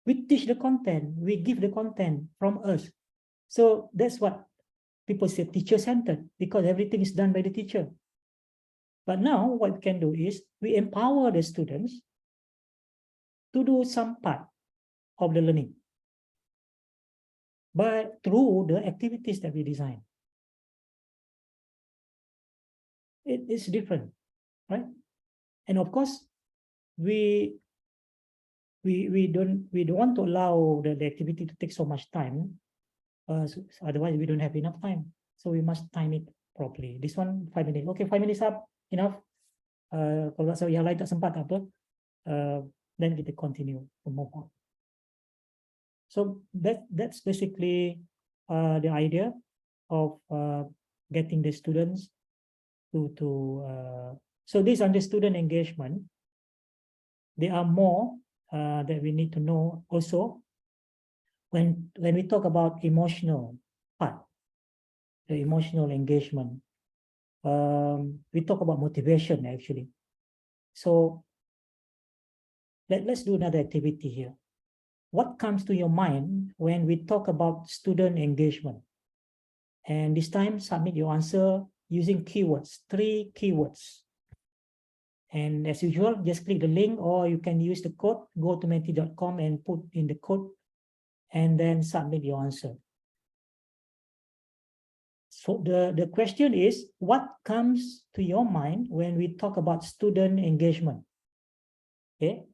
We teach the content, we give the content from us. So that's what people say teacher-centered, because everything is done by the teacher. But now what we can do is we empower the students to do some part of the learning, but through the activities that we design. It is different, right? And of course, we don't want to allow the activity to take so much time. So otherwise, we don't have enough time. So we must time it properly. This one 5 minutes. Okay, 5 minutes up, enough. Kalau yang lain tak sempat apa, then kita continue to move on. So that's basically the idea of getting the students so this under student engagement, there are more that we need to know also when we talk about emotional part, the emotional engagement. We talk about motivation actually. So let's do another activity here. What comes to your mind when we talk about student engagement? And this time submit your answer using keywords, 3 keywords. And as usual, just click the link, or you can use the code, go to menti.com and put in the code, and then submit your answer. So the question is, what comes to your mind when we talk about student engagement? Okay.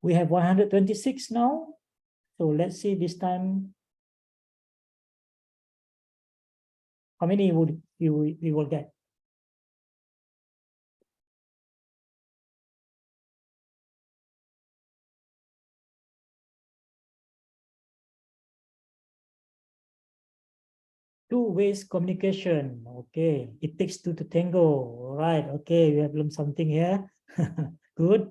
We have 126 now. So let's see this time. How many would we will get? Two-way communication. Okay, it takes 2 to tango. All right. Okay, we have learned something here. Good.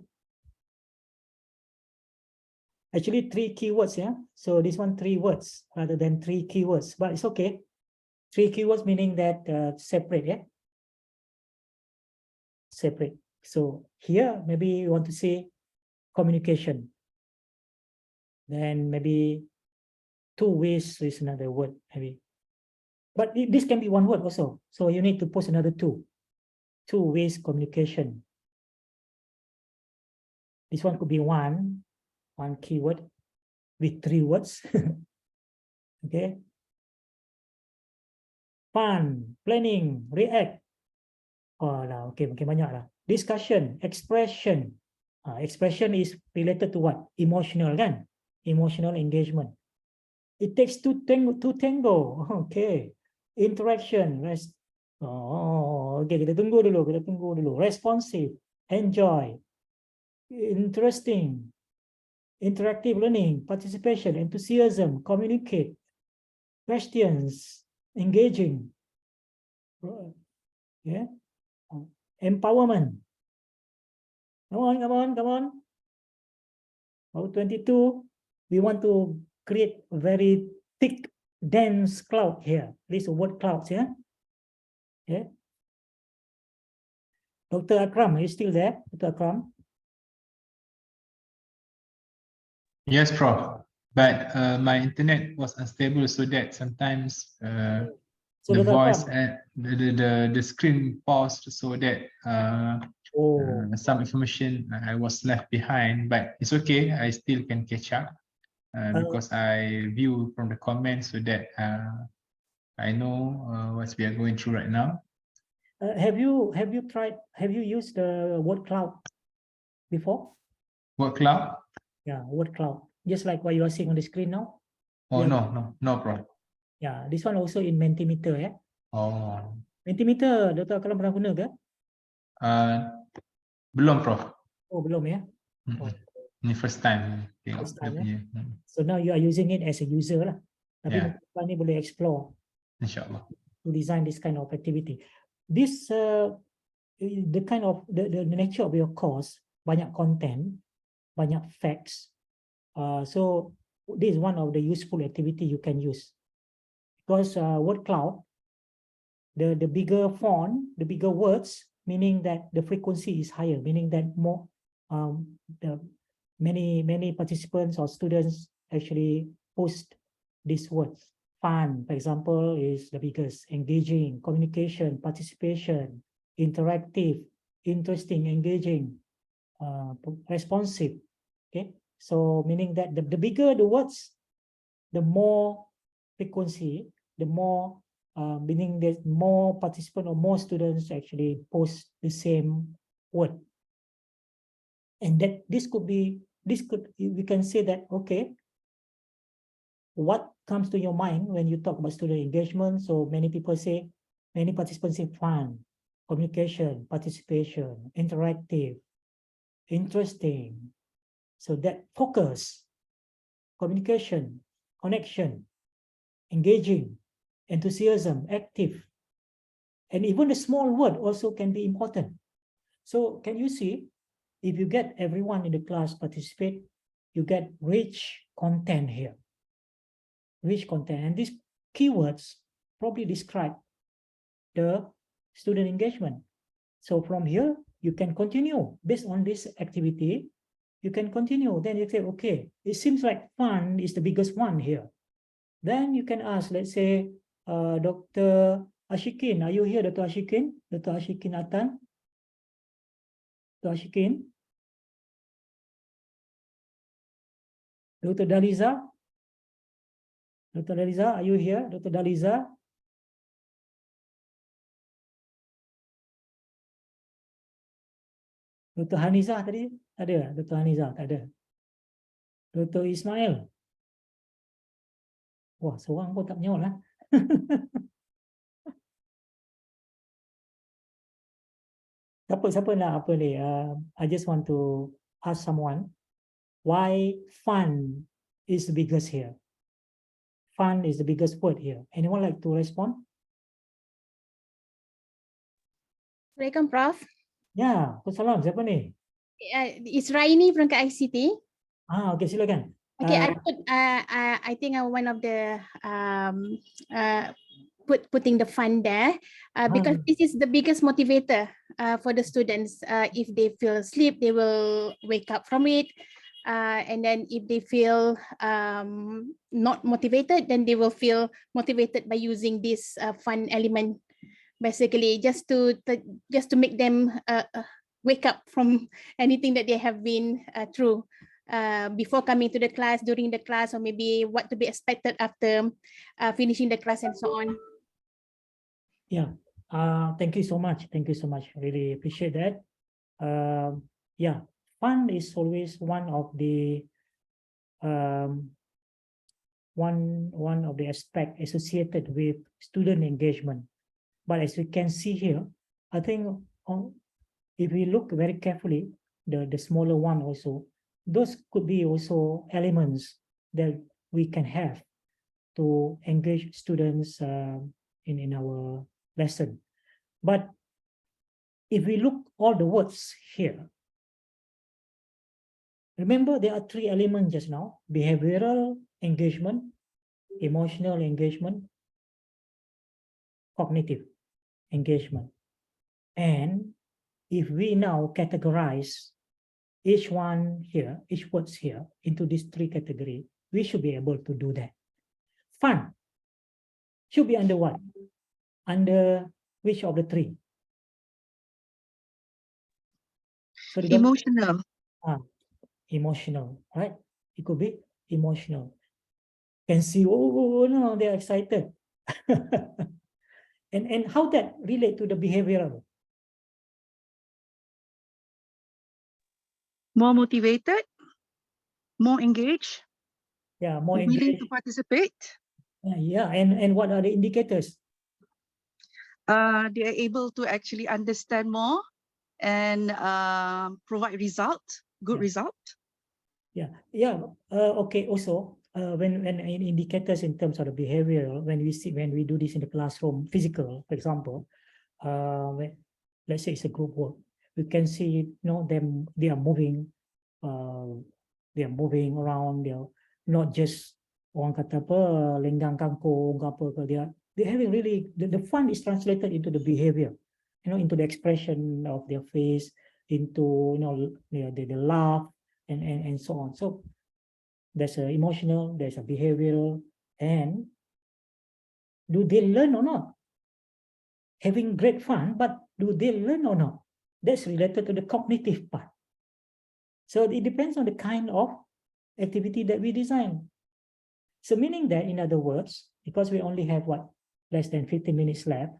Actually, 3 keywords. Yeah. So this one 3 words rather than 3 keywords, but it's okay. 3 keywords meaning that separate. Yeah. Separate. So here maybe you want to say communication. Then maybe 2 ways is another word maybe. But this can be 1 word also. So you need to post another 2. 2 ways communication. This one could be one keyword with 3 words. Okay. Fun, planning, react. Oh lah, okay, makin banyak lah. Discussion, expression. Expression is related to what? Emotional kan? Emotional engagement. It takes two tango. Okay. Interaction. Okay, kita tunggu dulu. Responsive, enjoy, interesting, interactive learning, participation, enthusiasm, communicate, questions, engaging, yeah, empowerment, Come on, come on, come on. About 22. We want to create a very thick, dense cloud here. This word clouds here. Yeah. Dr. Akram, are you still there? Dr. Akram?
Yes, Prof. But my internet was unstable, so that sometimes
So
the
Dr.
voice
Akram,
and the screen paused, so that
oh,
some information I was left behind. But it's okay. I still can catch up because I view from the comments, so that I know what we are going through right now.
have you used the word cloud before?
What cloud?
Yeah, word cloud. Just like what you are seeing on the screen now.
Oh,
Yeah.
no, Prof.
Yeah, this one also in Mentimeter, yeah.
Oh,
Mentimeter, Dr. Akram pernah guna ke?
belum, Prof.
Oh, belum ya. Oh,
Ini first time.
first time,
Dia
ya.
punya.
So now you are using it as a user lah. Tapi
Yeah.
mungkin ni boleh explore
InsyaAllah.
to design this kind of activity. This the kind of the nature of your course, banyak content, banyak facts. So this is one of the useful activity you can use. Because word cloud, the bigger font, the bigger words, meaning that the frequency is higher, meaning that more the many participants or students actually post these words. Fun, for example, is the biggest. Engaging, communication, participation, interactive, interesting, engaging, responsive. Okay, so meaning that the bigger the words, the more frequency, the more meaning there's more participants or more students actually post the same word. And that we can say that, okay, what comes to your mind when you talk about student engagement? So many participants say fun, communication, participation, interactive, interesting. So that focus, communication, connection, engaging, enthusiasm, active, and even the small word also can be important. So can you see, if you get everyone in the class participate, you get rich content here. Rich content, and these keywords probably describe the student engagement. So from here, you can continue based on this activity. You can continue. Then you say, okay, it seems like fun is the biggest one here. Then you can ask, let's say, Dr. Ashikin, are you here, Dr. Ashikin? Dr. Ashikin Atan? Dr. Ashikin? Dr. Daliza? Dr. Daliza, are you here? Dr. Daliza? Dr. Hanizah tadi? Ada? Dr. Hanizah? Tak ada. Dr. Ismail? Wah, seorang pun tak menjawab lah. Siapa nak apa ni? I just want to ask someone why fun is the biggest here. Fun is the biggest word here. Anyone like to respond?
Assalamualaikum, Prof.
Ya, Assalamualaikum. Siapa ni?
It's Raini from ICT.
Okay, silakan.
Okay, I think one of the putting the fun there because this is the biggest motivator for the students. If they feel sleep, they will wake up from it. And then if they feel not motivated, then they will feel motivated by using this fun element. Basically, just to make them wake up from anything that they have been through before coming to the class, during the class, or maybe what to be expected after finishing the class and so on.
Yeah, thank you so much. Thank you so much. Really appreciate that. Yeah, fun is always one of the one of the aspects associated with student engagement. But as we can see here, I think if we look very carefully, the smaller one also, those could be also elements that we can have to engage students in our lesson. But if we look all the words here, Remember, there are three elements just now: behavioral engagement, emotional engagement, cognitive engagement. And if we now categorize each one here, each words here into these three categories, we should be able to do that. Fun should be under what? Under which of the three? So
Emotional.
Emotional, right? It could be emotional. Can see, oh no, they're excited. and how that relate to the behavioral?
More motivated, more engaged,
Yeah, more
willing
engaged.
to participate.
Yeah, and what are the indicators?
They are able to actually understand more and provide result, good result.
Yeah. Okay. Also, when in indicators in terms of the behavioral, when we do this in the classroom, physical, for example, let's say it's a group work, we can see, them, they are moving around. They are not just orang kata apa lenggang kangkung apa ke, they're having really the fun is translated into the behavior, into the expression of their face, into the laugh and so on. So there's a emotional, there's a behavioral, and do they learn or not? Having great fun, but do they learn or not? That's related to the cognitive part. So it depends on the kind of activity that we design. So meaning that, in other words, because we only have less than 15 minutes left,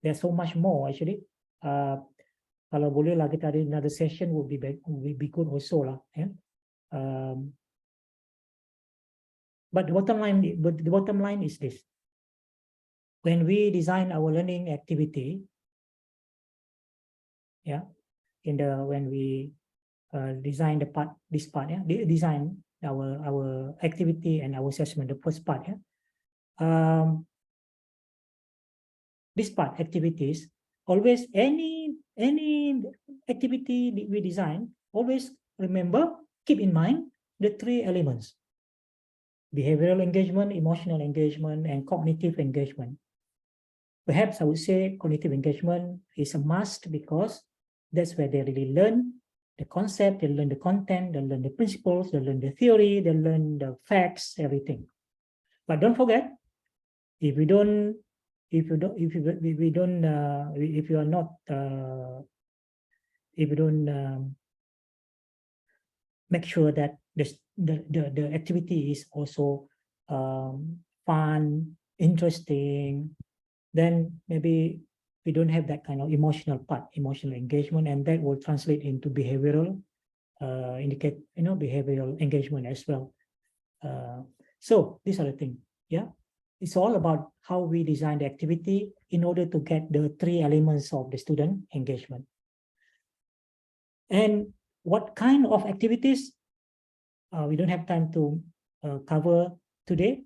there's so much more actually. Kalau boleh lah kita ada another session would be good also lah. But the bottom line is this: when we design our learning activity, when we design design our activity and our assessment, the first part, this part, activities, always any activity we design, always remember, keep in mind the three elements: behavioral engagement, emotional engagement, and cognitive engagement. Perhaps I would say cognitive engagement is a must because that's where they really learn the concept, they learn the content, they learn the principles, they learn the theory, they learn the facts, everything. But don't forget, if you are not make sure that the activity is also fun, interesting, then maybe we don't have that kind of emotional part, emotional engagement, and that will translate into behavioral, behavioral engagement as well. So these are the things. It's all about how we design the activity in order to get the three elements of the student engagement. And what kind of activities? We don't have time to cover today.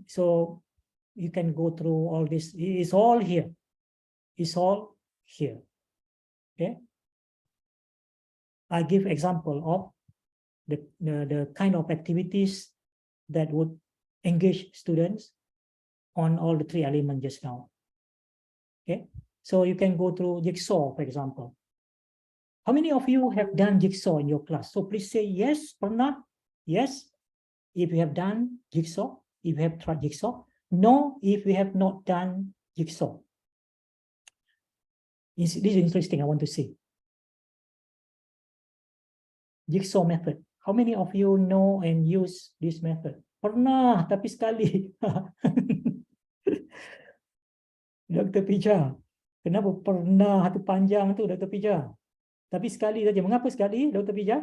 So you can go through all this. It's all here. It's all here. Okay. I give example of the kind of activities that would engage students on all the three elements just now. Okay. So you can go through jigsaw, for example. How many of you have done jigsaw in your class? So please say yes or not. Yes, if you have done jigsaw, if you have tried jigsaw. No, if you have not done jigsaw. This is interesting, I want to see. Jigsaw method. How many of you know and use this method? Pernah, tapi sekali. Dr. Pija, kenapa pernah itu panjang tu, Dr. Pija? Tapi sekali saja. Mengapa sekali, Dr. Pija?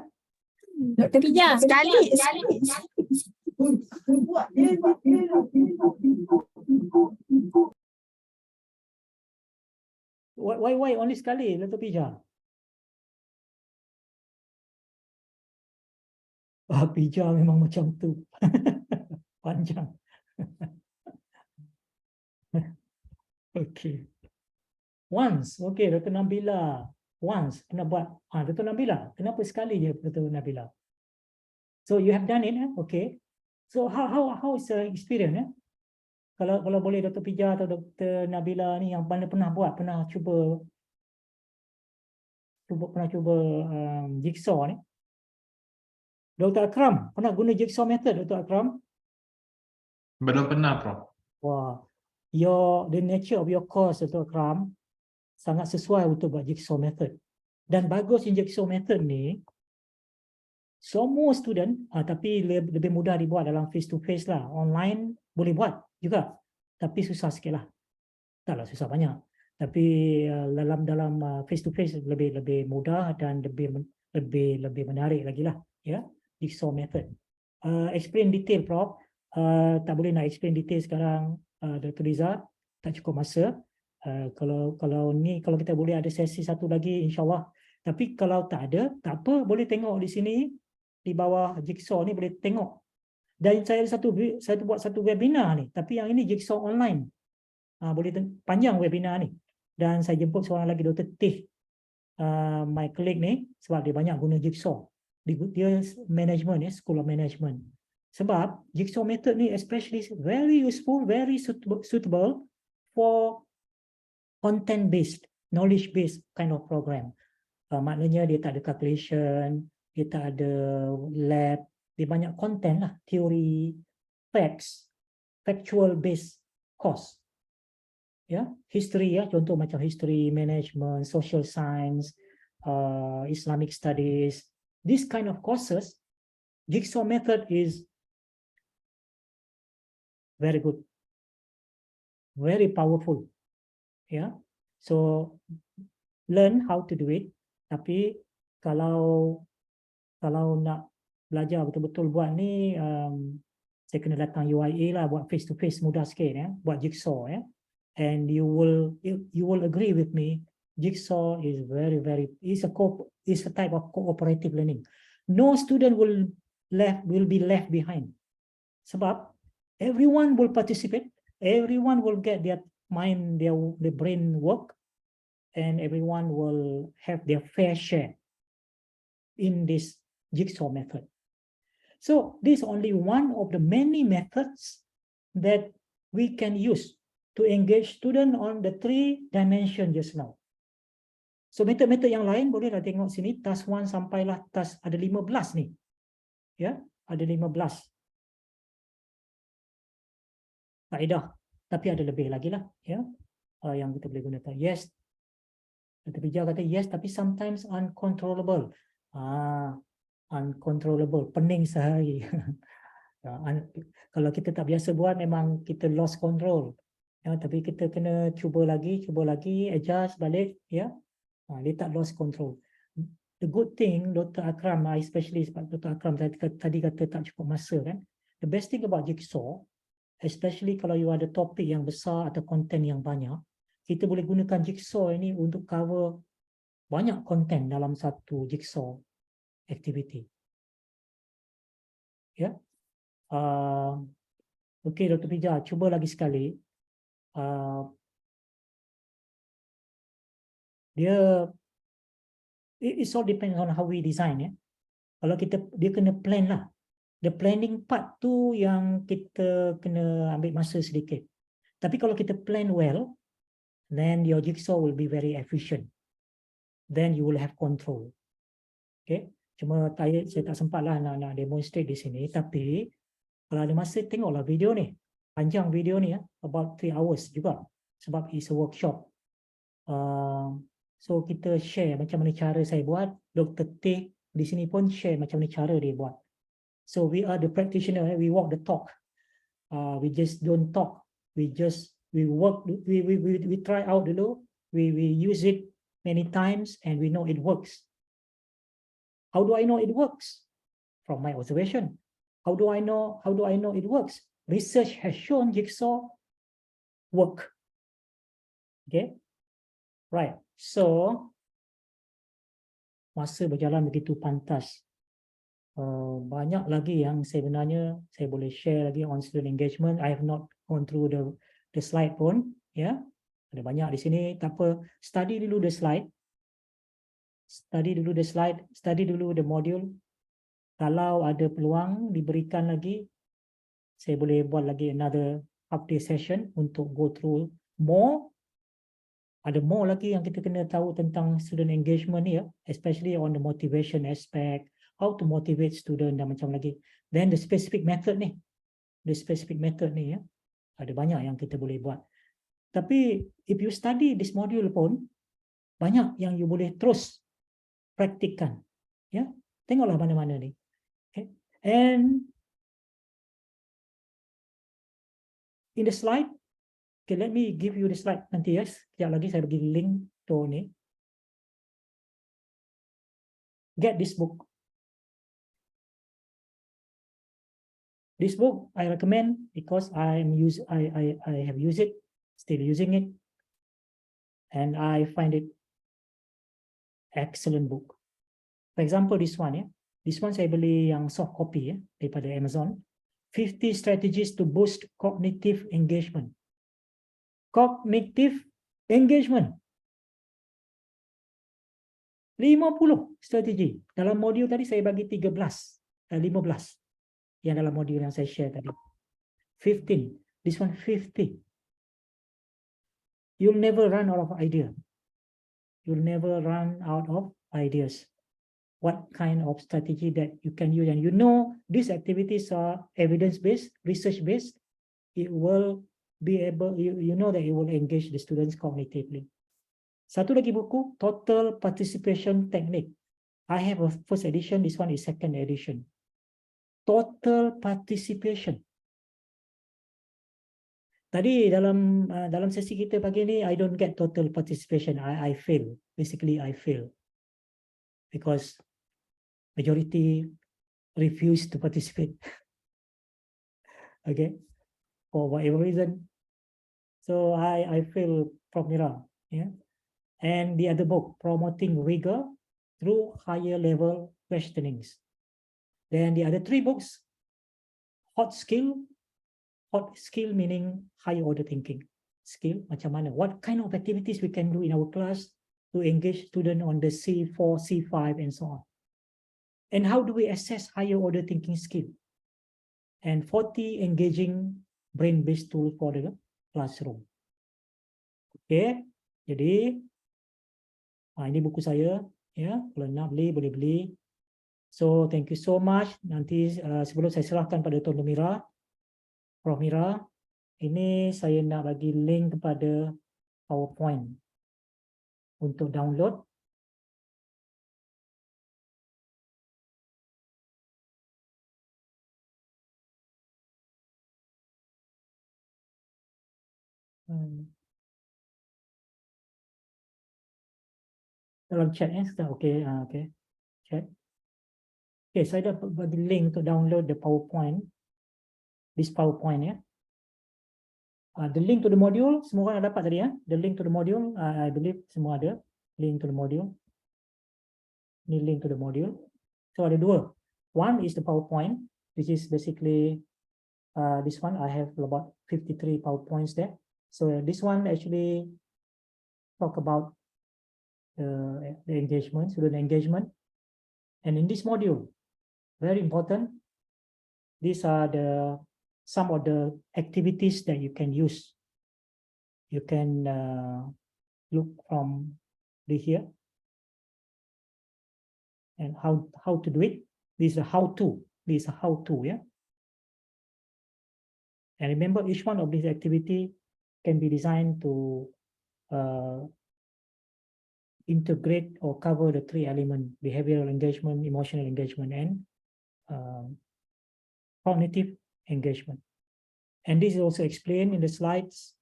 Dr. Pija, sekali.
Why only sekali, Dr. Pija? Pija memang macam tu. Panjang. Okay. Once, okay, Dr. Nabila. once, pernah buat. Dr. Nabila, kenapa sekali je Dr. Nabila? So you have done it, okay. So how is the experience? Kalau boleh Dr. Pija atau Dr. Nabila ni yang pernah buat, pernah cuba jigsaw ni. Dr. Akram, pernah guna jigsaw method, Dr. Akram?
Belum pernah, Prof.
Wah, the nature of your course, Dr. Akram, sangat sesuai untuk buat jigsaw method. Dan bagus jigsaw method ni, semua student, tapi lebih mudah dibuat dalam face to face lah. Online boleh buat juga, tapi susah sikit lah. Taklah susah banyak. Tapi dalam face to face lebih mudah dan lebih menarik lagi lah, ya. Jigsaw method. Explain detail, Prof. Tak boleh nak explain detail sekarang, Dr. Riza, tak cukup masa. Kalau kita boleh ada sesi satu lagi, insyaAllah. Tapi kalau tak ada, tak apa, boleh tengok di sini, di bawah jigsaw ni boleh tengok. Dan saya buat satu webinar ni, tapi yang ini jigsaw online. Boleh panjang webinar ni. Dan saya jemput seorang lagi, Dr. Teh, my colleague ni, sebab dia banyak guna jigsaw. Dia management, ya, School of Management. Sebab jigsaw method ni especially very useful, very suitable for content-based, knowledge-based kind of program. Maknanya dia tak ada calculation, dia tak ada lab, dia banyak content lah, teori, facts, factual-based course. Ya, history, ya, contoh macam history, management, social science, Islamic studies, this kind of courses, jigsaw method is very good, very powerful. Yeah, so learn how to do it. Tapi kalau nak belajar betul-betul buat ni, saya kena datang UIA lah, buat face to face mudah sikit, ya, buat jigsaw, ya. And you will agree with me, jigsaw is is a type of cooperative learning. No student will be left behind. Sebab everyone will participate, everyone will get their mind, their brain work, and everyone will have their fair share in this jigsaw method. So this is only one of the many methods that we can use to engage student on the 3 dimension just now. So method-method yang lain bolehlah tengok sini, task 1 sampailah task ada 15 ni. Ya, ada 15. Faedah, tapi ada lebih lagi lah, ya, yang kita boleh gunakan. Yes, Dr. Pija kata yes, tapi sometimes uncontrollable. Uncontrollable, pening sehari. Kalau kita tak biasa buat, memang kita lost control. Ya, tapi kita kena cuba lagi, adjust balik, ya. Dia tak lost control. The good thing, Dr. Akram, especially Dr. Akram tadi kata tak cukup masa, kan. The best thing about jigsaw, especially kalau you ada topik yang besar atau konten yang banyak, kita boleh gunakan jigsaw ini untuk cover banyak konten dalam satu jigsaw activity. Ya. Okey, Dr. Pija, cuba lagi sekali. It all depends on how we design, ya. Kalau dia kena plan lah. The planning part tu yang kita kena ambil masa sedikit. Tapi kalau kita plan well, then your jigsaw will be very efficient. Then you will have control. Okay. Cuma saya tak sempat lah nak demonstrate di sini. Tapi kalau ada masa, tengoklah video ni. Panjang video ni, ya. About 3 hours juga. Sebab it's a workshop. So kita share macam mana cara saya buat. Dr. T di sini pun share macam mana cara dia buat. So we are the practitioner, we walk the talk. We just don't talk. We work, we try out dulu. We use it many times and we know it works. How do I know it works? From my observation. How do I know it works? Research has shown jigsaw work. Okay, right. So masa berjalan begitu pantas. Banyak lagi yang sebenarnya saya boleh share lagi on student engagement. I have not gone through the slide pun, ya. Ada banyak di sini. Tak apa, study dulu the slide. study dulu the slide, study dulu the module. Kalau ada peluang diberikan lagi, saya boleh buat lagi another half-day session untuk go through more. Ada more lagi yang kita kena tahu tentang student engagement ni ya, especially on the motivation aspect, how to motivate student dan macam lagi. Then the specific method ni, ya, ada banyak yang kita boleh buat. Tapi if you study this module pun, banyak yang you boleh terus praktikkan. Ya, tengoklah mana-mana ni. Okay. And in the slide, okay, let me give you the slide nanti ya. Sekejap lagi saya bagi link to ni. Get this book. This book I recommend because I have used it, still using it, and I find it excellent book. For example, this one ya. This one saya beli yang soft copy ya daripada Amazon. 50 strategies to boost cognitive engagement. Cognitive engagement. 50 strategi. Dalam modul tadi saya bagi 15 yang dalam modul yang saya share tadi. 15. This one 50. You'll never run out of idea. You'll never run out of ideas. What kind of strategy that you can use, and you know these activities are evidence-based, research-based. It will be able, you know that it will engage the students cognitively. Satu lagi buku, Total Participation Technique. I have a first edition, this one is second edition. Total participation. Tadi dalam sesi kita pagi ni, I don't get total participation. I fail. Basically, I fail. Because majority refuse to participate. Okay. For whatever reason. So I fail Prof. Mira. Yeah. And the other book, Promoting Rigor Through Higher Level Questionings. Then the other 3 books, Hot skill meaning higher order thinking. Skill, macam mana? What kind of activities we can do in our class to engage student on the C4, C5, and so on. And how do we assess higher order thinking skill? And 40 engaging brain-based tool for the classroom. Okay, jadi ini buku saya, ya. Kalau nak beli boleh beli. So thank you so much. Nanti sebelum saya serahkan pada Tuan Mira, Prof Mira, ini saya nak bagi link kepada PowerPoint untuk download. Dalam chat sudah okey, okey. Chat. Okay, saya dah bagi link untuk download the PowerPoint. This PowerPoint ya. The link to the module semua orang dah dapat tadi ya. The link to the module, I believe semua ada link to the module. Ini link to the module. So ada 2. One is the PowerPoint, which is basically this one. I have about 53 PowerPoints there. So this one actually talk about the engagement, student engagement. And in this module, very important, these are some of the activities that you can use. You can look from here and how to do it. This is a how-to. This is a how-to, yeah. And remember, each one of these activity can be designed to integrate or cover the 3 elements: behavioral engagement, emotional engagement, and cognitive engagement. And this is also explained in the slides.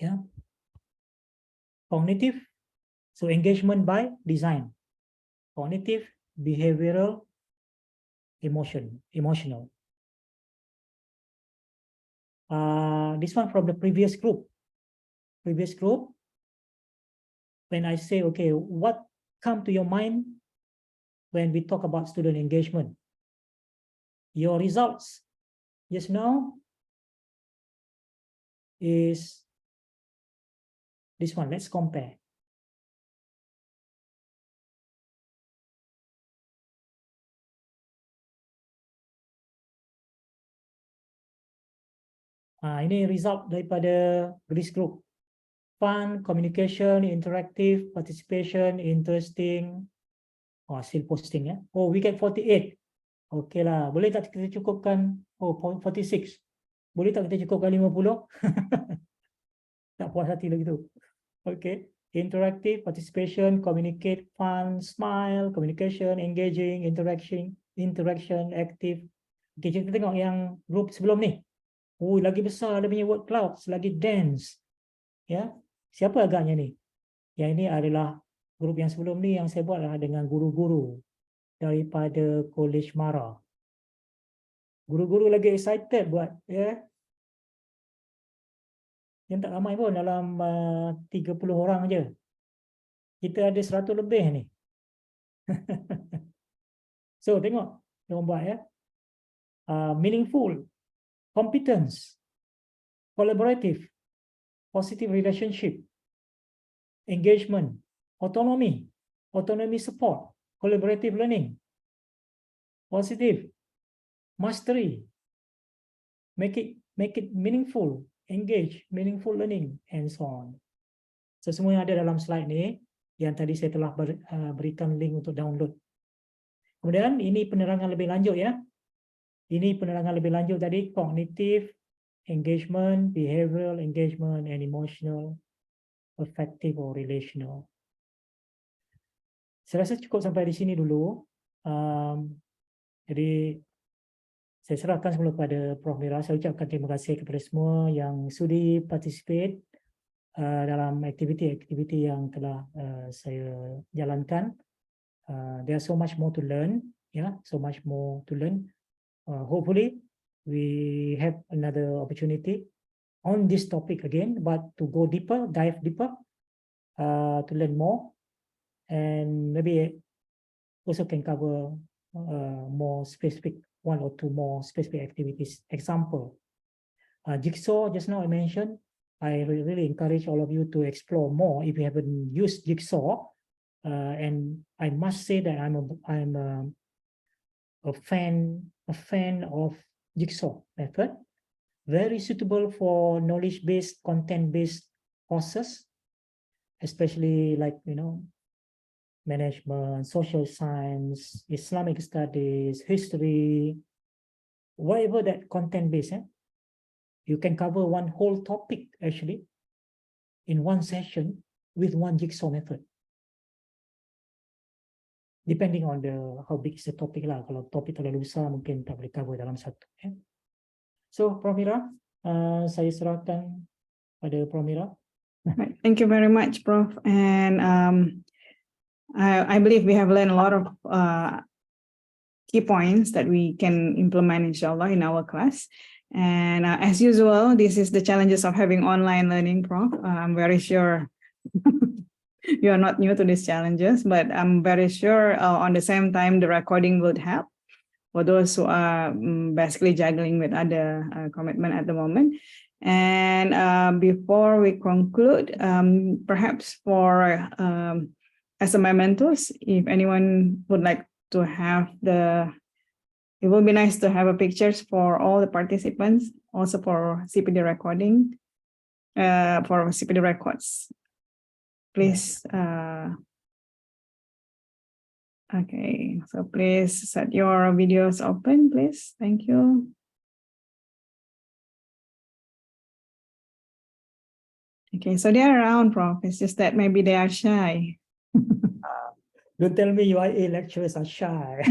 Yeah. Cognitive, so engagement by design. Cognitive, behavioral, emotional. This one from the previous group. When I say, okay, what come to your mind when we talk about student engagement? Your results just now is this one. Let's compare. Ini result daripada Greece Group. Fun, communication, interactive, participation, interesting. Still posting ya. Oh, we get 48. Okey lah. Boleh tak kita cukupkan? Oh, 46. Boleh tak kita cukupkan 50? Tak puas hati lagi tu. Okay. Interactive, participation, communicate, fun, smile, communication, engaging, interaction, active. Okay, kita tengok yang group sebelum ni. Oh, lagi besar dia punya word clouds, lagi dense. Ya. Siapa agaknya ni? Yang ini adalah grup yang sebelum ni yang saya buat adalah dengan guru-guru daripada College Mara. Guru-guru lagi excited buat, ya. Yang tak ramai pun, dalam 30 orang je. Kita ada 100 lebih ni. So, tengok. Diorang buat ya. Meaningful, competence, collaborative, positive relationship, engagement, autonomy support, collaborative learning, positive, mastery, make it meaningful, engage, meaningful learning, and so on. So, semua yang ada dalam slide ni, yang tadi saya telah berikan link untuk download. Kemudian, ini penerangan lebih lanjut ya. Ini penerangan lebih lanjut tadi, cognitive, engagement, behavioral engagement, and emotional, affective or relational. Saya rasa cukup sampai di sini dulu. Jadi, saya serahkan semula kepada Prof. Mira. Saya ucapkan terima kasih kepada semua yang sudi participate dalam aktiviti-aktiviti yang telah saya jalankan. There's so much more to learn, so much more to learn. Hopefully, we have another opportunity on this topic again, but to go deeper, dive deeper, to learn more, and maybe also can cover more specific, 1 or 2 more specific activities. Example, jigsaw, just now I mentioned, I really encourage all of you to explore more if you haven't used jigsaw. And I must say that I'm a fan of jigsaw method. Very suitable for knowledge-based, content-based courses, especially like, management, social science, Islamic studies, history, whatever that content-based. You can cover one whole topic actually in one session with one jigsaw method. Depending on how big is the topic lah. Kalau topik terlalu besar mungkin tak boleh cover dalam satu. So, Prof. Mira, saya serahkan pada Prof. Mira.
Thank you very much, Prof. And I believe we have learned a lot of key points that we can implement, inshallah, in our class. And as usual, this is the challenges of having online learning, Prof. I'm very sure you are not new to these challenges, but I'm very sure on the same time, the recording would help for those who are basically juggling with other commitment at the moment. And before we conclude, perhaps as a mementos, if anyone would like to have it would be nice to have pictures for all the participants, also for CPD recording, for CPD records. Please, okay, so please set your videos open, please. Thank you. Okay, so they are around, Prof. It's just that maybe they are shy.
Don't tell me UIA lecturers are shy.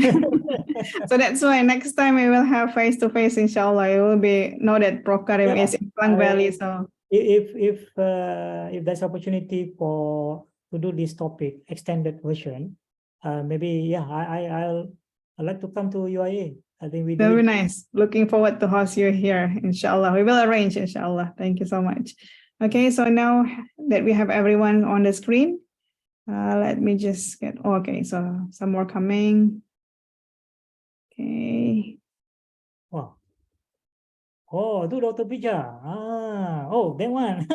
So that's why next time we will have face-to-face, inshallah. It will be know that Prof. Karim is in Klang Valley, so.
If there's opportunity to do this topic extended version, maybe I'd like to come to UIA. I think we
very nice. Looking forward to host you here, inshallah. We will arrange, inshallah. Thank you so much. Okay, so now that we have everyone on the screen, let me just get okay. So some more coming. Okay.
Wow. Oh, itu Dr. Bija. Oh, that one.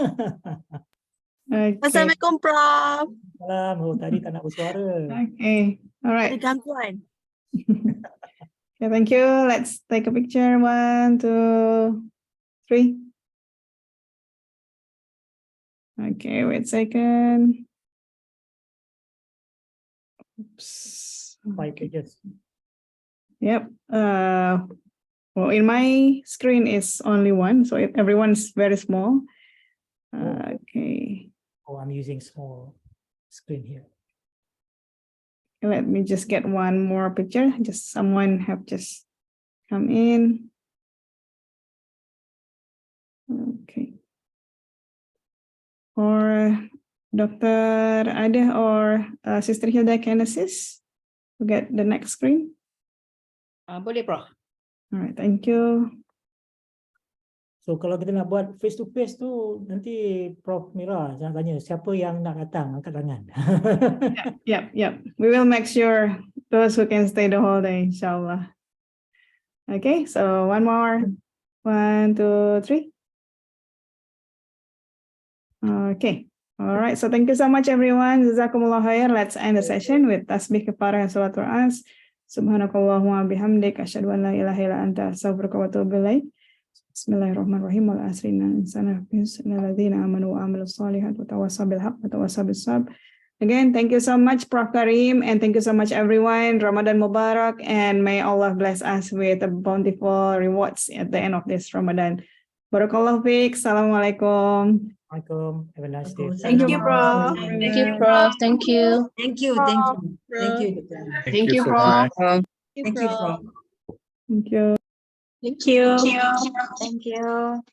Okay.
Assalamualaikum, Prof.
Salam. Oh, tadi tak nak bersuara.
Okay. All right.
Ada gangguan.
Okay, thank you. Let's take a picture. 1, 2, 3. Okay, wait a second. Oops.
5 pages.
Yep. Well, in my screen is only one, so everyone's very small. Okay.
Oh, I'm using small screen here.
Let me just get one more picture. Just someone have just come in. Okay. Or Dr. Ade or Sister Hilda can assist to get the next screen.
Boleh, Prof.
All right, thank you.
So kalau kita nak buat face to face tu, nanti Prof Mira jangan tanya siapa yang nak datang, angkat tangan.
Yep. We will make sure those who can stay the whole day, inshallah. Okay, so one more. 1, 2, 3. Okay. All right. So thank you so much, everyone. Jazakumullah khair. Let's end the session with tasbih kepada and salat Quran. Subhanakallahumma bihamdik asyhadu an la ilaha illa anta astaghfiruka wa atubu ilaik. Bismillahirrahmanirrahim. Wal asri innal insana lafi khusr illa alladziina amanu wa amilus solihat wa tawassaw bil haqq wa tawassaw bis sabr. Again, thank you so much, Prof Karim, and thank you so much, everyone. Ramadan Mubarak, and may Allah bless us with a bountiful rewards at the end of this Ramadan. Barakallahu fiik. Assalamualaikum.
Assalamualaikum. Have a nice day.
Thank you, Prof.
Thank
you, Prof. Thank you.
Thank you. Thank you, Dr.
Thank you,
so
Prof.
much.
Thank you, Prof.
Thank you.
Thank you.
Thank you.